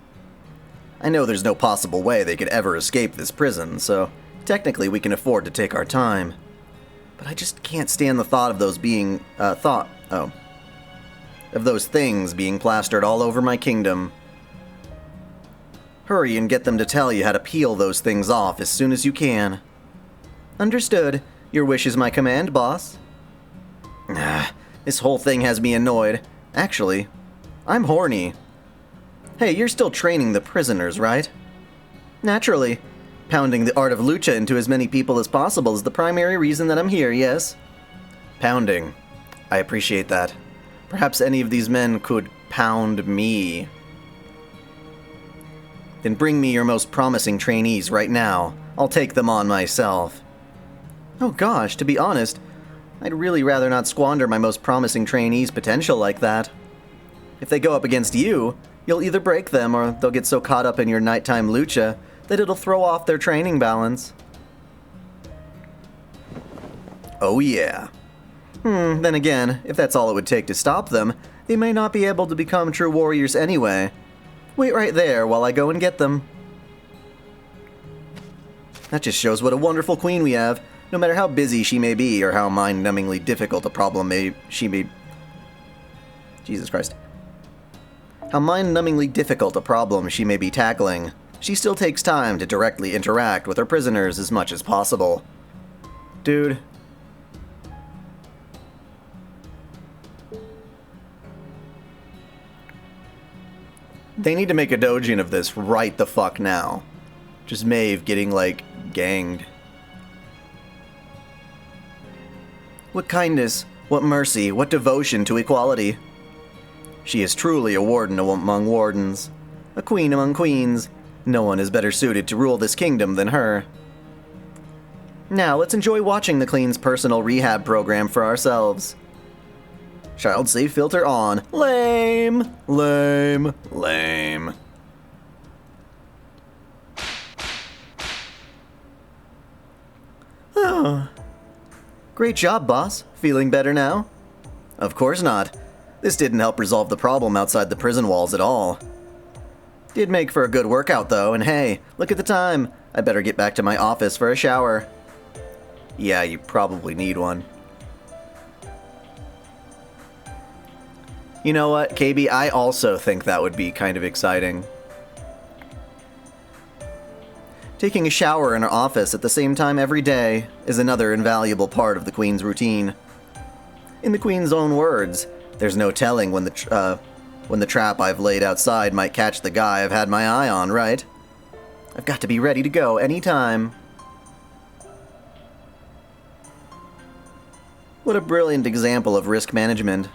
I know there's no possible way they could ever escape this prison, so technically we can afford to take our time. But I just can't stand the thought of those being, of those things being plastered all over my kingdom. Hurry and get them to tell you how to peel those things off as soon as you can. Understood. Your wish is my command, boss. This whole thing has me annoyed. Actually, I'm horny. Hey, you're still training the prisoners, right? Naturally. Pounding the art of lucha into as many people as possible is the primary reason that I'm here, yes? Pounding. I appreciate that. Perhaps any of these men could pound me. Then bring me your most promising trainees right now. I'll take them on myself. Oh gosh, to be honest, I'd really rather not squander my most promising trainee's potential like that. If they go up against you, you'll either break them or they'll get so caught up in your nighttime lucha that it'll throw off their training balance. Oh yeah. Then again, if that's all it would take to stop them, they may not be able to become true warriors anyway. Wait right there while I go and get them. That just shows what a wonderful queen we have, no matter how busy she may be or how mind-numbingly difficult a problem she may... Jesus Christ. How mind-numbingly difficult a problem she may be tackling, she still takes time to directly interact with her prisoners as much as possible. Dude. They need to make a doujin of this right the fuck now. Just Maeve getting, like, ganged. What kindness, what mercy, what devotion to equality. She is truly a warden among wardens, a queen among queens. No one is better suited to rule this kingdom than her. Now, let's enjoy watching the Queen's personal rehab program for ourselves. Child safe filter on. Lame! Lame! Lame. Oh. Great job, boss. Feeling better now? Of course not. This didn't help resolve the problem outside the prison walls at all. Did make for a good workout, though, and hey, look at the time. I better get back to my office for a shower. Yeah, you probably need one. You know what, KB, I also think that would be kind of exciting. Taking a shower in her office at the same time every day is another invaluable part of the Queen's routine. In the Queen's own words, there's no telling when the trap I've laid outside might catch the guy I've had my eye on, right? I've got to be ready to go anytime. What a brilliant example of risk management.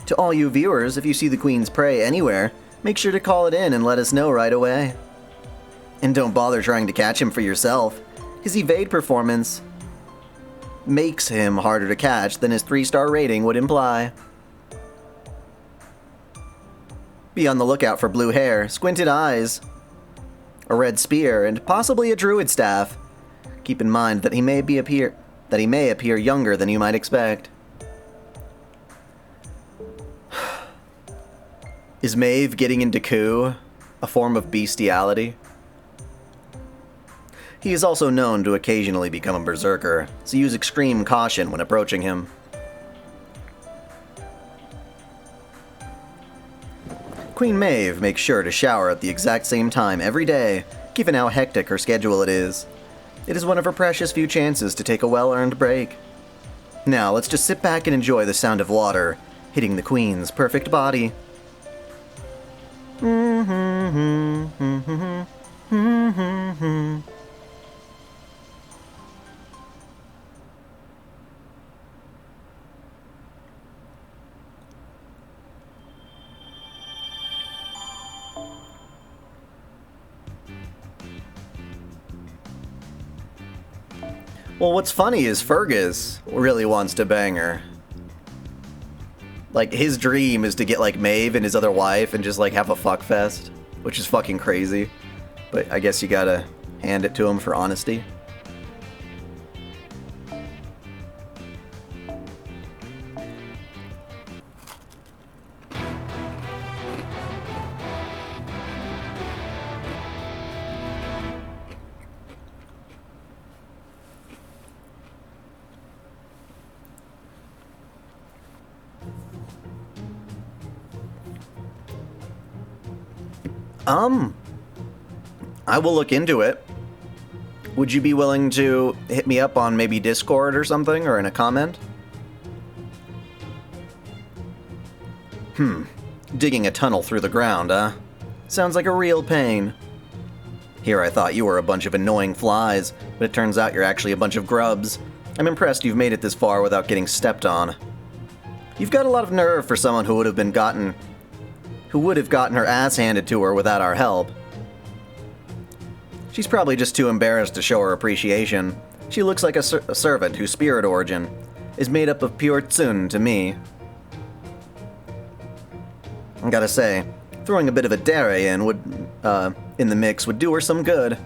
To all you viewers, if you see the Queen's prey anywhere, make sure to call it in and let us know right away. And don't bother trying to catch him for yourself. His evade performance makes him harder to catch than his 3-star rating would imply. Be on the lookout for blue hair, squinted eyes, a red spear, and possibly a druid staff. Keep in mind that he may appear younger than you might expect. Is Maeve getting into Ku a form of bestiality? He is also known to occasionally become a berserker, so use extreme caution when approaching him. Queen Maeve makes sure to shower at the exact same time every day, given how hectic her schedule it is. It is one of her precious few chances to take a well-earned break. Now, let's just sit back and enjoy the sound of water hitting the Queen's perfect body. Well, what's funny is Fergus really wants to bang her. Like, his dream is to get, like, Maeve and his other wife and just, like, have a fuck fest, which is fucking crazy. But I guess you gotta hand it to him for honesty. I will look into it. Would you be willing to hit me up on maybe Discord or something, or in a comment? Digging a tunnel through the ground, huh? Sounds like a real pain. Here I thought you were a bunch of annoying flies, but it turns out you're actually a bunch of grubs. I'm impressed you've made it this far without getting stepped on. You've got a lot of nerve for someone who would have gotten her ass handed to her without our help. She's probably just too embarrassed to show her appreciation. She looks like a servant whose spirit origin is made up of pure tsun to me. I gotta say, throwing a bit of a dare in the mix would do her some good.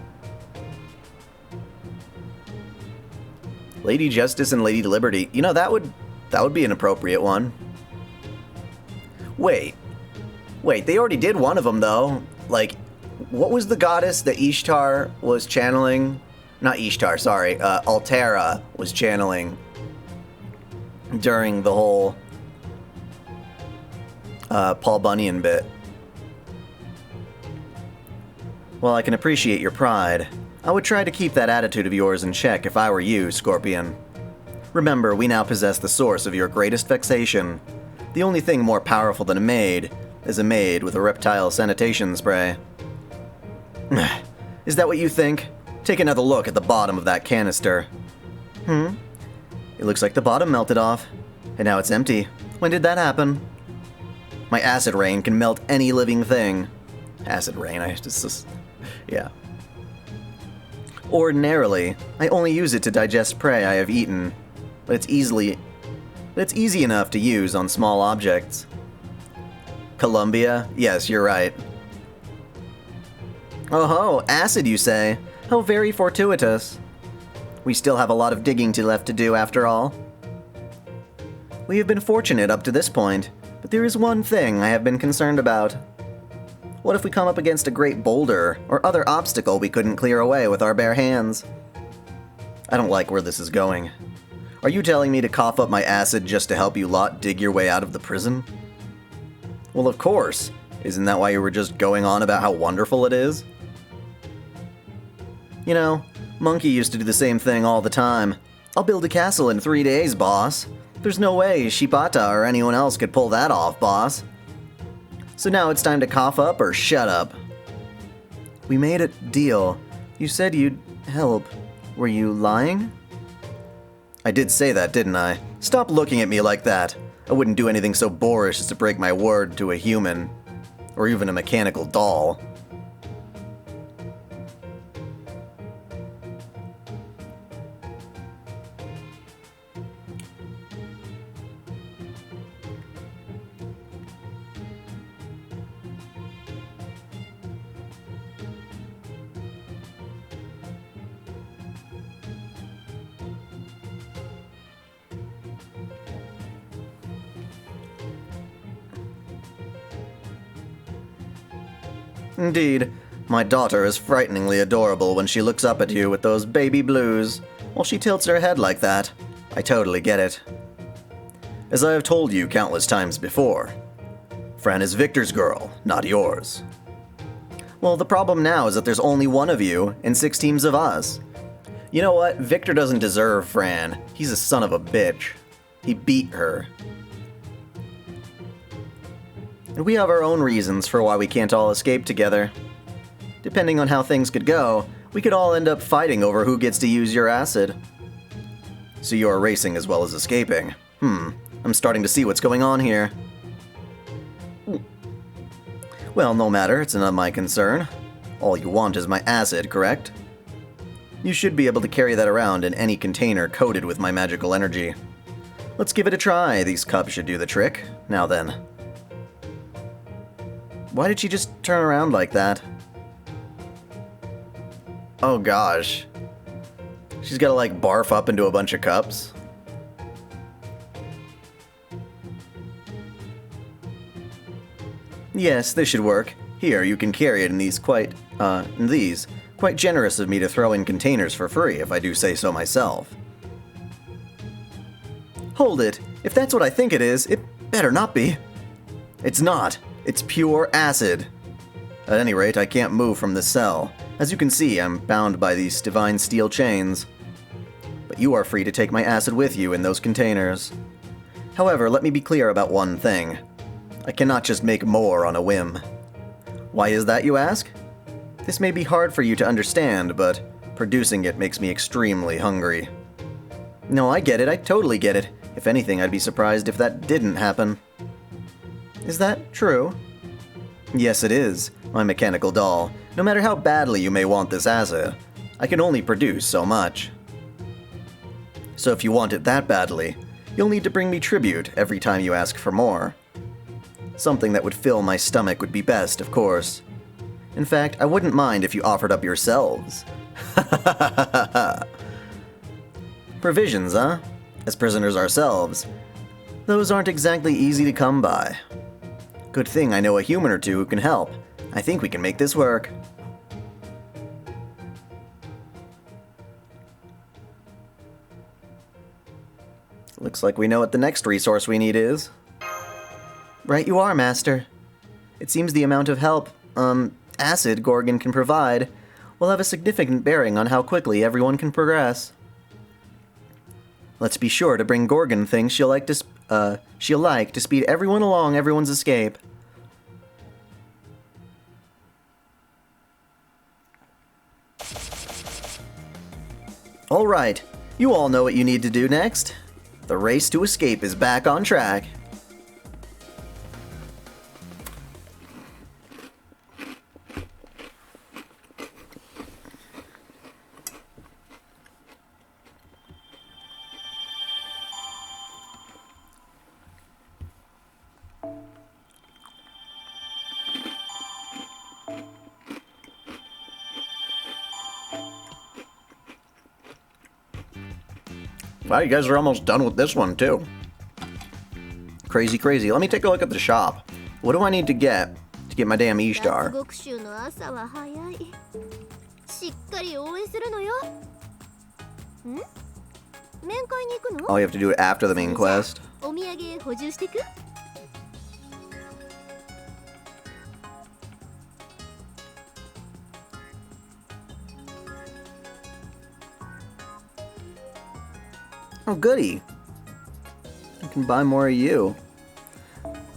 Lady Justice and Lady Liberty. You know, that would be an appropriate one. Wait, they already did one of them though. Like, what was the goddess that Ishtar was channeling? Not Ishtar, sorry. Altera was channeling during the whole Paul Bunyan bit. Well, I can appreciate your pride. I would try to keep that attitude of yours in check if I were you, Scorpion. Remember, we now possess the source of your greatest vexation. The only thing more powerful than a maid is a maid with a reptile sanitation spray. Is that what you think? Take another look at the bottom of that canister. It looks like the bottom melted off, and now it's empty. When did that happen? My acid rain can melt any living thing. Acid rain, yeah. Ordinarily, I only use it to digest prey I have eaten, but it's easy enough to use on small objects. Columbia? Yes, you're right. Oh ho, acid you say? How very fortuitous. We still have a lot of digging left to do after all. We have been fortunate up to this point, but there is one thing I have been concerned about. What if we come up against a great boulder or other obstacle we couldn't clear away with our bare hands? I don't like where this is going. Are you telling me to cough up my acid just to help you lot dig your way out of the prison? Well, of course. Isn't that why you were just going on about how wonderful it is? You know, Monkey used to do the same thing all the time. I'll build a castle in 3 days, boss. There's no way Shibata or anyone else could pull that off, boss. So now it's time to cough up or shut up. We made a deal. You said you'd help. Were you lying? I did say that, didn't I? Stop looking at me like that. I wouldn't do anything so boorish as to break my word to a human. Or even a mechanical doll. Indeed, my daughter is frighteningly adorable when she looks up at you with those baby blues, while she tilts her head like that. I totally get it. As I have told you countless times before, Fran is Victor's girl, not yours. Well, the problem now is that there's only one of you and 6 teams of us. You know what? Victor doesn't deserve Fran. He's a son of a bitch. He beat her. And we have our own reasons for why we can't all escape together. Depending on how things could go, we could all end up fighting over who gets to use your acid. So you're racing as well as escaping. I'm starting to see what's going on here. Well, no matter, it's not my concern. All you want is my acid, correct? You should be able to carry that around in any container coated with my magical energy. Let's give it a try. These cups should do the trick. Now then. Why did she just turn around like that? Oh gosh. She's gotta like barf up into a bunch of cups. Yes, this should work. Here, you can carry it in these quite generous of me to throw in containers for free, if I do say so myself. Hold it. If that's what I think it is, it better not be. It's not. It's pure acid. At any rate, I can't move from this cell. As you can see, I'm bound by these divine steel chains. But you are free to take my acid with you in those containers. However, let me be clear about one thing. I cannot just make more on a whim. Why is that, you ask? This may be hard for you to understand, but producing it makes me extremely hungry. No, I get it. I totally get it. If anything, I'd be surprised if that didn't happen. Is that true? Yes, it is, my mechanical doll. No matter how badly you may want this acid, I can only produce so much. So if you want it that badly, you'll need to bring me tribute every time you ask for more. Something that would fill my stomach would be best, of course. In fact, I wouldn't mind if you offered up yourselves. Provisions, huh? As prisoners ourselves. Those aren't exactly easy to come by. Good thing I know a human or two who can help. I think we can make this work. Looks like we know what the next resource we need is. Right you are, Master. It seems the amount of help, acid Gorgon can provide will have a significant bearing on how quickly everyone can progress. Let's be sure to bring Gorgon things she'll like to speed everyone along everyone's escape. Alright, you all know what you need to do next. The race to escape is back on track. Wow, you guys are almost done with this one, too. Crazy, crazy. Let me take a look at the shop. What do I need to get my damn E-Star? 脱獄囚の朝は早い。しっかり応援するのよ。ん？面会に行くの？ Oh, you have to do it after the main quest. お土産補充してく？ Oh, goody. I can buy more of you.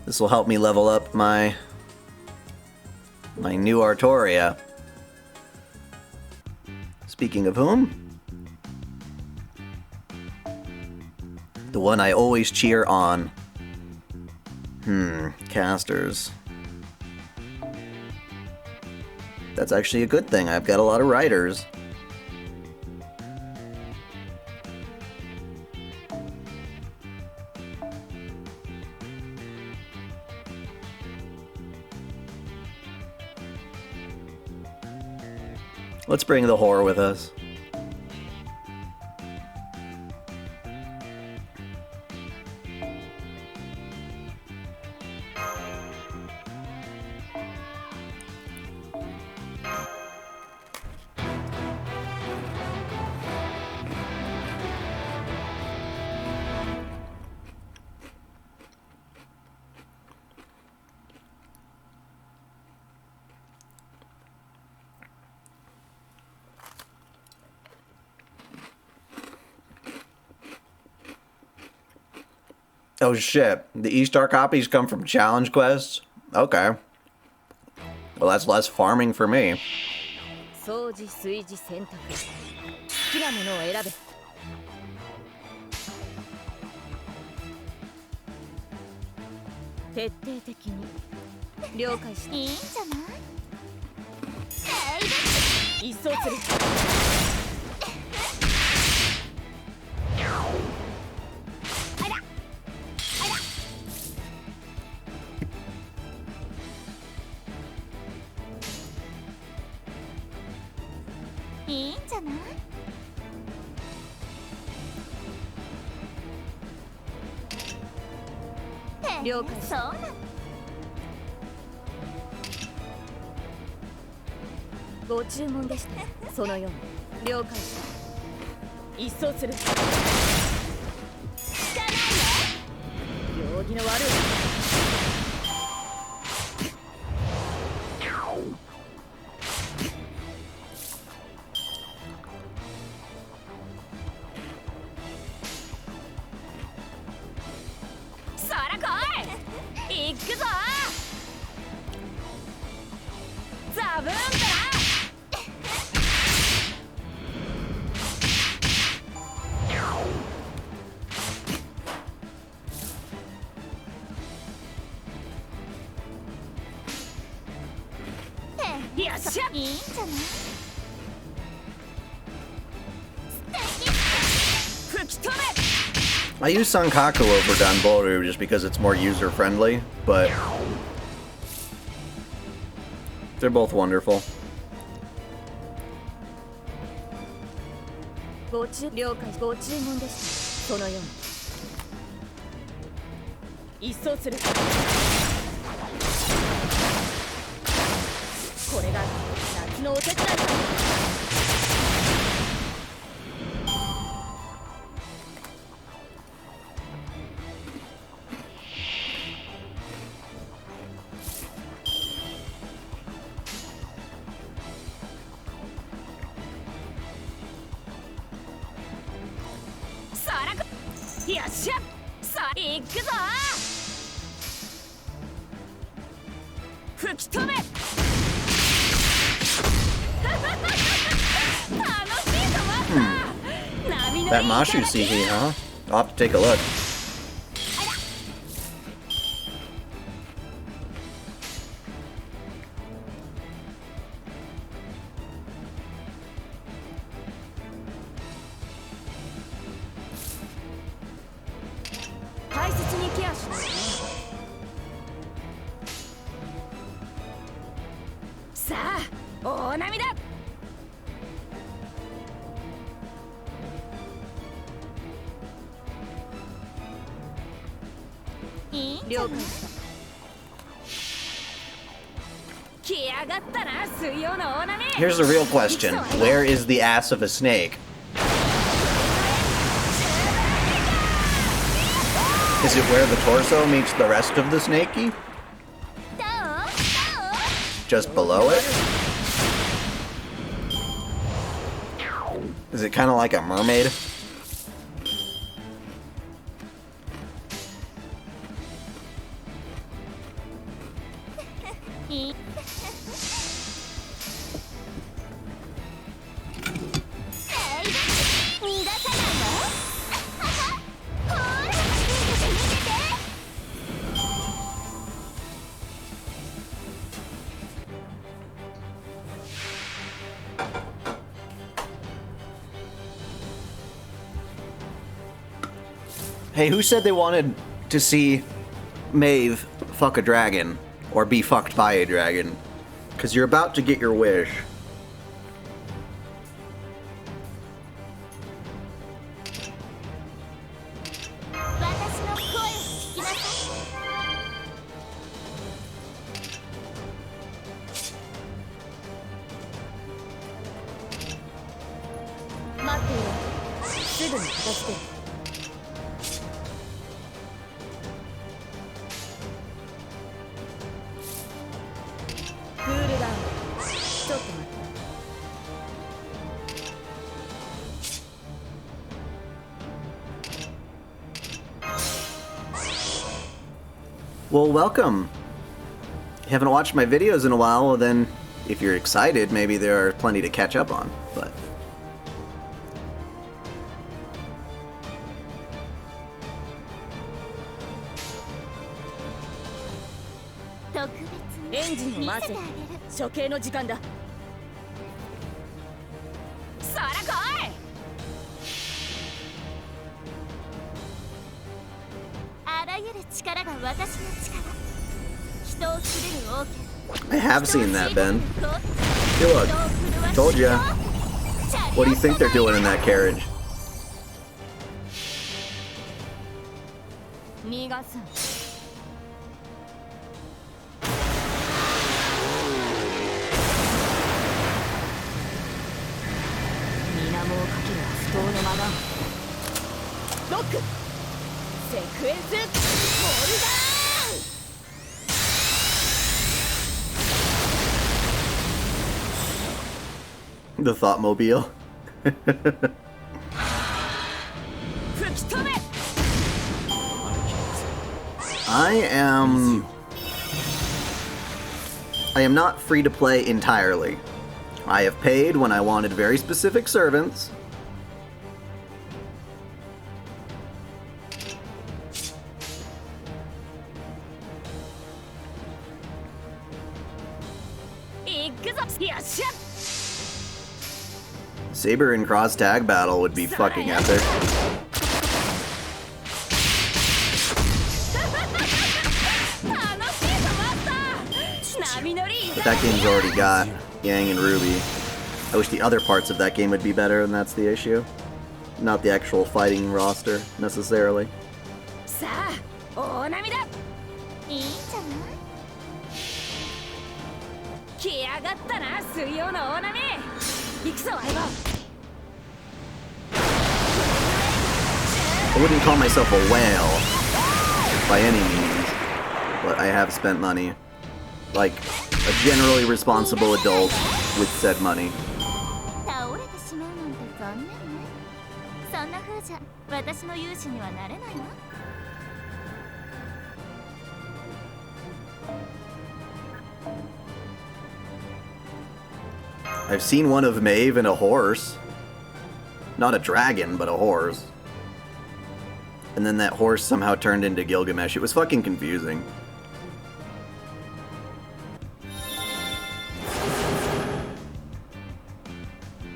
This will help me level up my new Artoria. Speaking of whom? The one I always cheer on. Casters. That's actually a good thing. I've got a lot of writers. Let's bring the whore with us. Oh shit, the E-Star copies come from challenge quests? Okay. Well, that's less farming for me. 掃除炊事洗濯好きなものを選べ。徹底的に了解していいんじゃない？一掃する。いいんじゃない？了解。そうなの。ご注文でした。そのように了解した。一掃する。聞かないよ。行儀の悪い。行くぞザブーンだなよっしゃいいんじゃない吹き止め I use Sankaku over Danboru just because it's more user friendly, but they're both wonderful. ご注了解ご注文ですそのように一掃するこれが夏のお手伝いだよっしゃさあ行くぞ吹き止め楽しいぞマスター波の That Mashu CP, huh? I'll have to take a look. 大切にケアしないとねさあ大波だ了解した来やがったな水曜の大波 Here's the real question. Where is the ass of a snake? Is it where the torso meets the rest of the snakey? Just below it? Is it kind of like a mermaid? Hey, who said they wanted to see Maeve fuck a dragon? Or be fucked by a dragon? Because you're about to get your wish. Well, welcome. You haven't watched my videos in a while, well then, if you're excited, maybe there are plenty to catch up on, but... Engine を回せ処刑の時間だそら来いあらゆる力が私の力人を斬れる王権 I have seen that, Ben. Hey, look. Told ya. What do you think they're doing in that carriage? 逃がす水面をかける不当の間がロックセクエンスホールダー The Thoughtmobile. I am not free to play entirely. I have paid when I wanted very specific servants. くぞよっしゃ Saber and cross tag battle would be fucking epic. 楽しいぞマスター波乗り But that game's already got Yang and Ruby. I wish the other parts of that game would be better, and that's the issue. Not the actual fighting roster, necessarily. さあ大波だいいんじゃない来やがったな水曜の大波行くぞ相棒 I wouldn't call myself a whale, by any means, but I have spent money. Like, a generally responsible adult with said money. 倒れてしまうなんて残念ねそんな風じゃ私の勇姿にはなれないわ I've seen one of Maeve and a horse. Not a dragon, but a horse. And then that horse somehow turned into Gilgamesh. It was fucking confusing.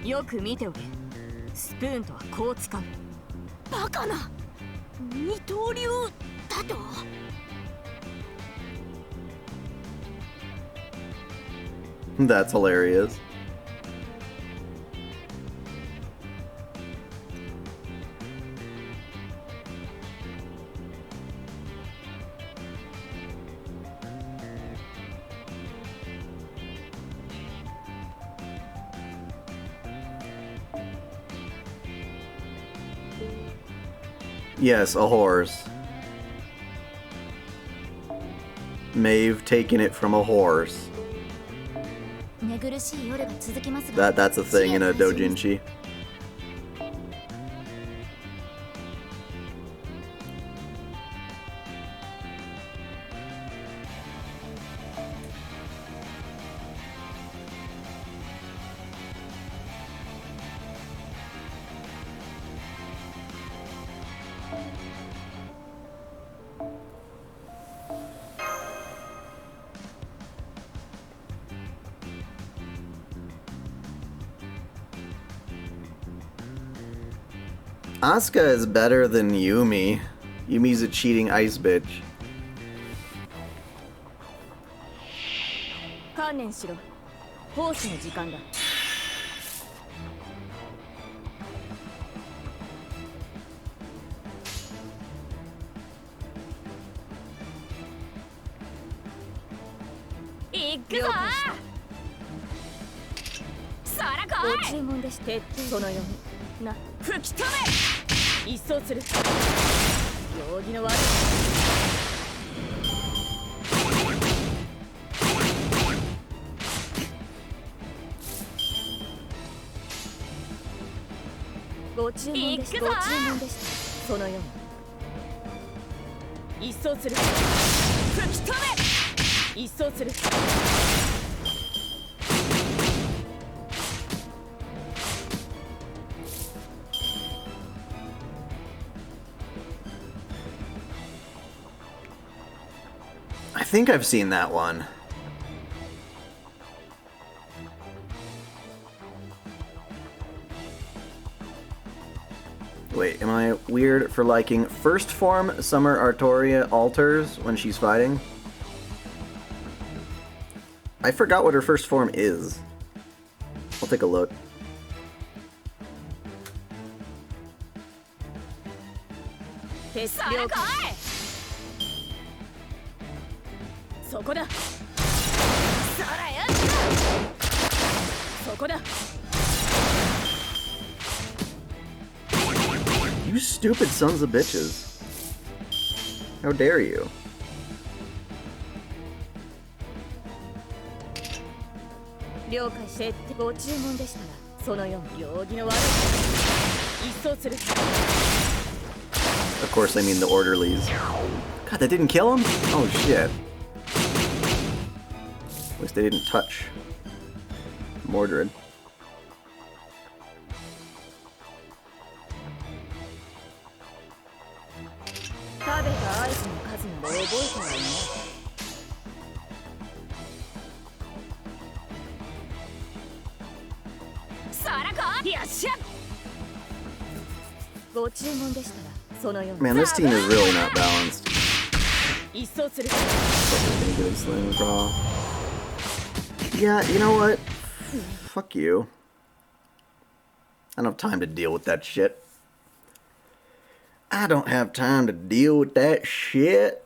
よく見ておけスプーンとはこう使うバカな二刀流だと That's hilarious. Yes, a horse. Maeve taking it from a horse. 寝苦しい夜が続きます That's a thing in a doujinshi. Asuka is better than Yumi. Yumi's a cheating ice bitch. 観念しろ奉仕の時間だ行くぞそら来いご注文でしてそのようにな吹き止め一掃する行儀の悪いご注文でしたご注文でしたそのように一掃する吹き止め一掃する I think I've seen that one. Wait, am I weird for liking first form Summer Artoria alters when she's fighting? I forgot what her first form is. I'll take a look. You stupid sons of bitches. How dare you? Of course, I mean the orderlies. God, that didn't kill him? Oh shit. At least they didn't touch Mordred. よっしゃご注文でしたらそのように Man, this team is really not balanced. 一掃する Fucking good sling crawl. Yeah, you know what? Fuck you. I don't have time to deal with that shit. I don't have time to deal with that shit.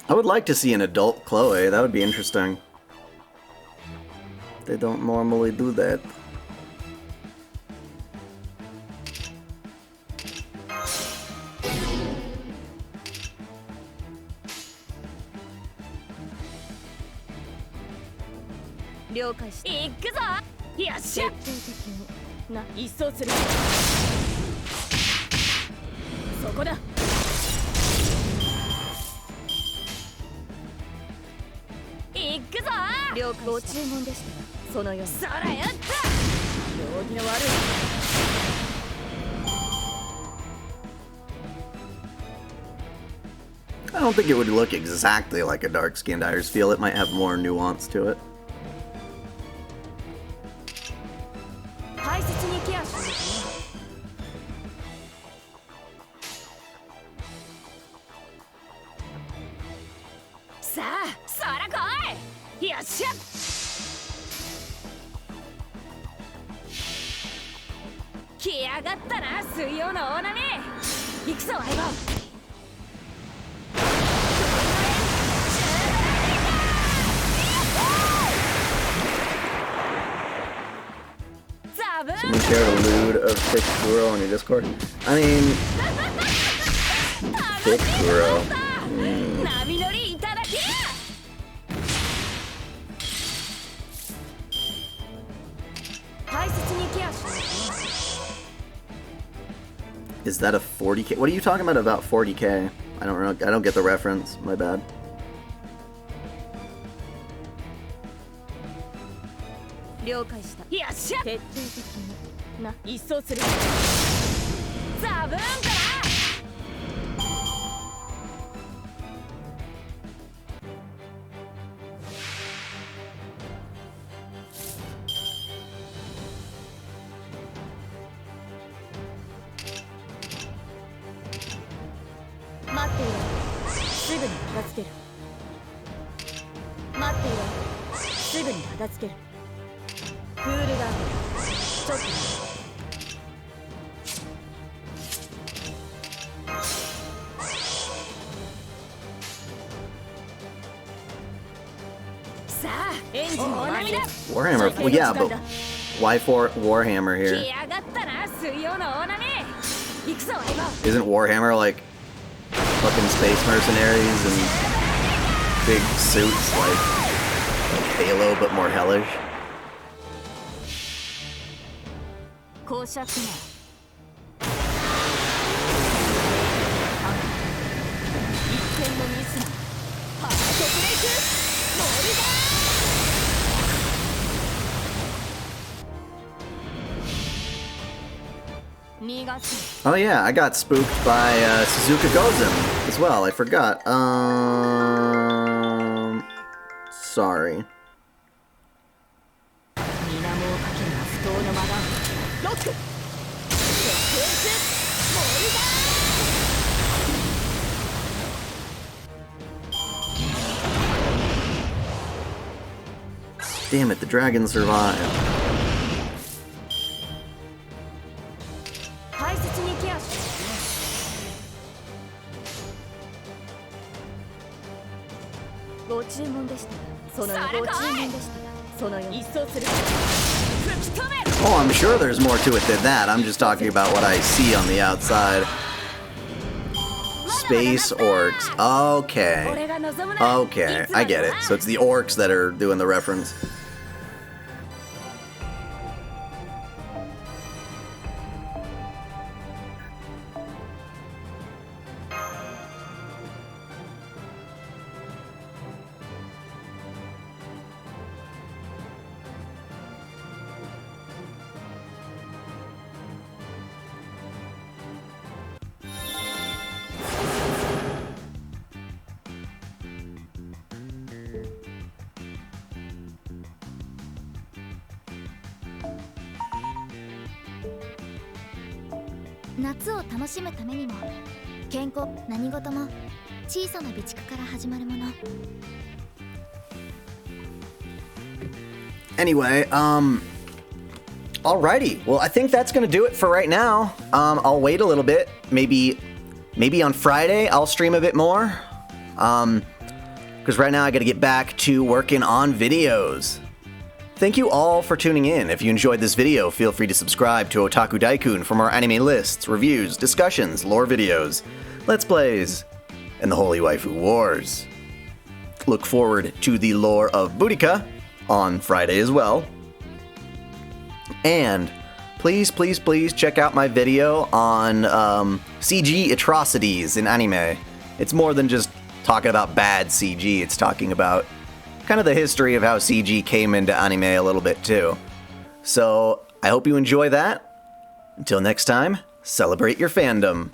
I would like to see an adult Chloe. That would be interesting. They don't normally do that. Liu kai shita. 行くぞよっしゃ徹底的にな一掃するそこだ行くぞ了解ご注文でしたらそのようにそらやった容疑の悪い I don't think it would look exactly like a dark-skinned Irish feel. It might have more nuance to it. 大切にケアしますねさあそら来いよっしゃ来やがったな水曜の大波行くぞ相棒Someone shared a lewd of Thick Guro on your Discord. I mean, Thick Guro. Is that a 40k? What are you talking about 40k? I don't know. I don't get the reference. My bad. 了解したよっしゃ徹底的にな一掃するザブーンだ待っていろすぐに片付ける待っていろすぐに片付けるクールダウンちょっとさあエンジンの波だ Warhammer. Well, yeah, but why for Warhammer 来 here? やがったな水曜の大波行くぞ相棒 Isn't Warhammer like fucking space mercenaries and big suits like Halo but more hellish? 公爵な一点のミスなハートブレイク森だ Oh yeah, I got spooked by Suzuka Gozen as well. I forgot. Sorry. Damn it, the dragon survived. Oh, I'm sure there's more to it than that. I'm just talking about what I see on the outside. Space orcs. Okay. Okay, I get it. So it's the orcs that are doing the reference. 夏を楽しむためにも健康何事も小さな備蓄から始まるもの。 Anyway, alrighty. Well, I think that's gonna do it for right now. I'll wait a little bit. Maybe on Friday I'll stream a bit more. Because right now I gotta get back to working on videos. Thank you all for tuning in. If you enjoyed this video, feel free to subscribe to OtakuDaiKun for more anime lists, reviews, discussions, lore videos, let's plays, and the Holy Waifu Wars. Look forward to the lore of Boudica on Friday as well. And please, please, please check out my video on CG atrocities in anime. It's more than just talking about bad CG, it's talking about kind of the history of how CG came into anime a little bit too. So I hope you enjoy that. Until next time, celebrate your fandom.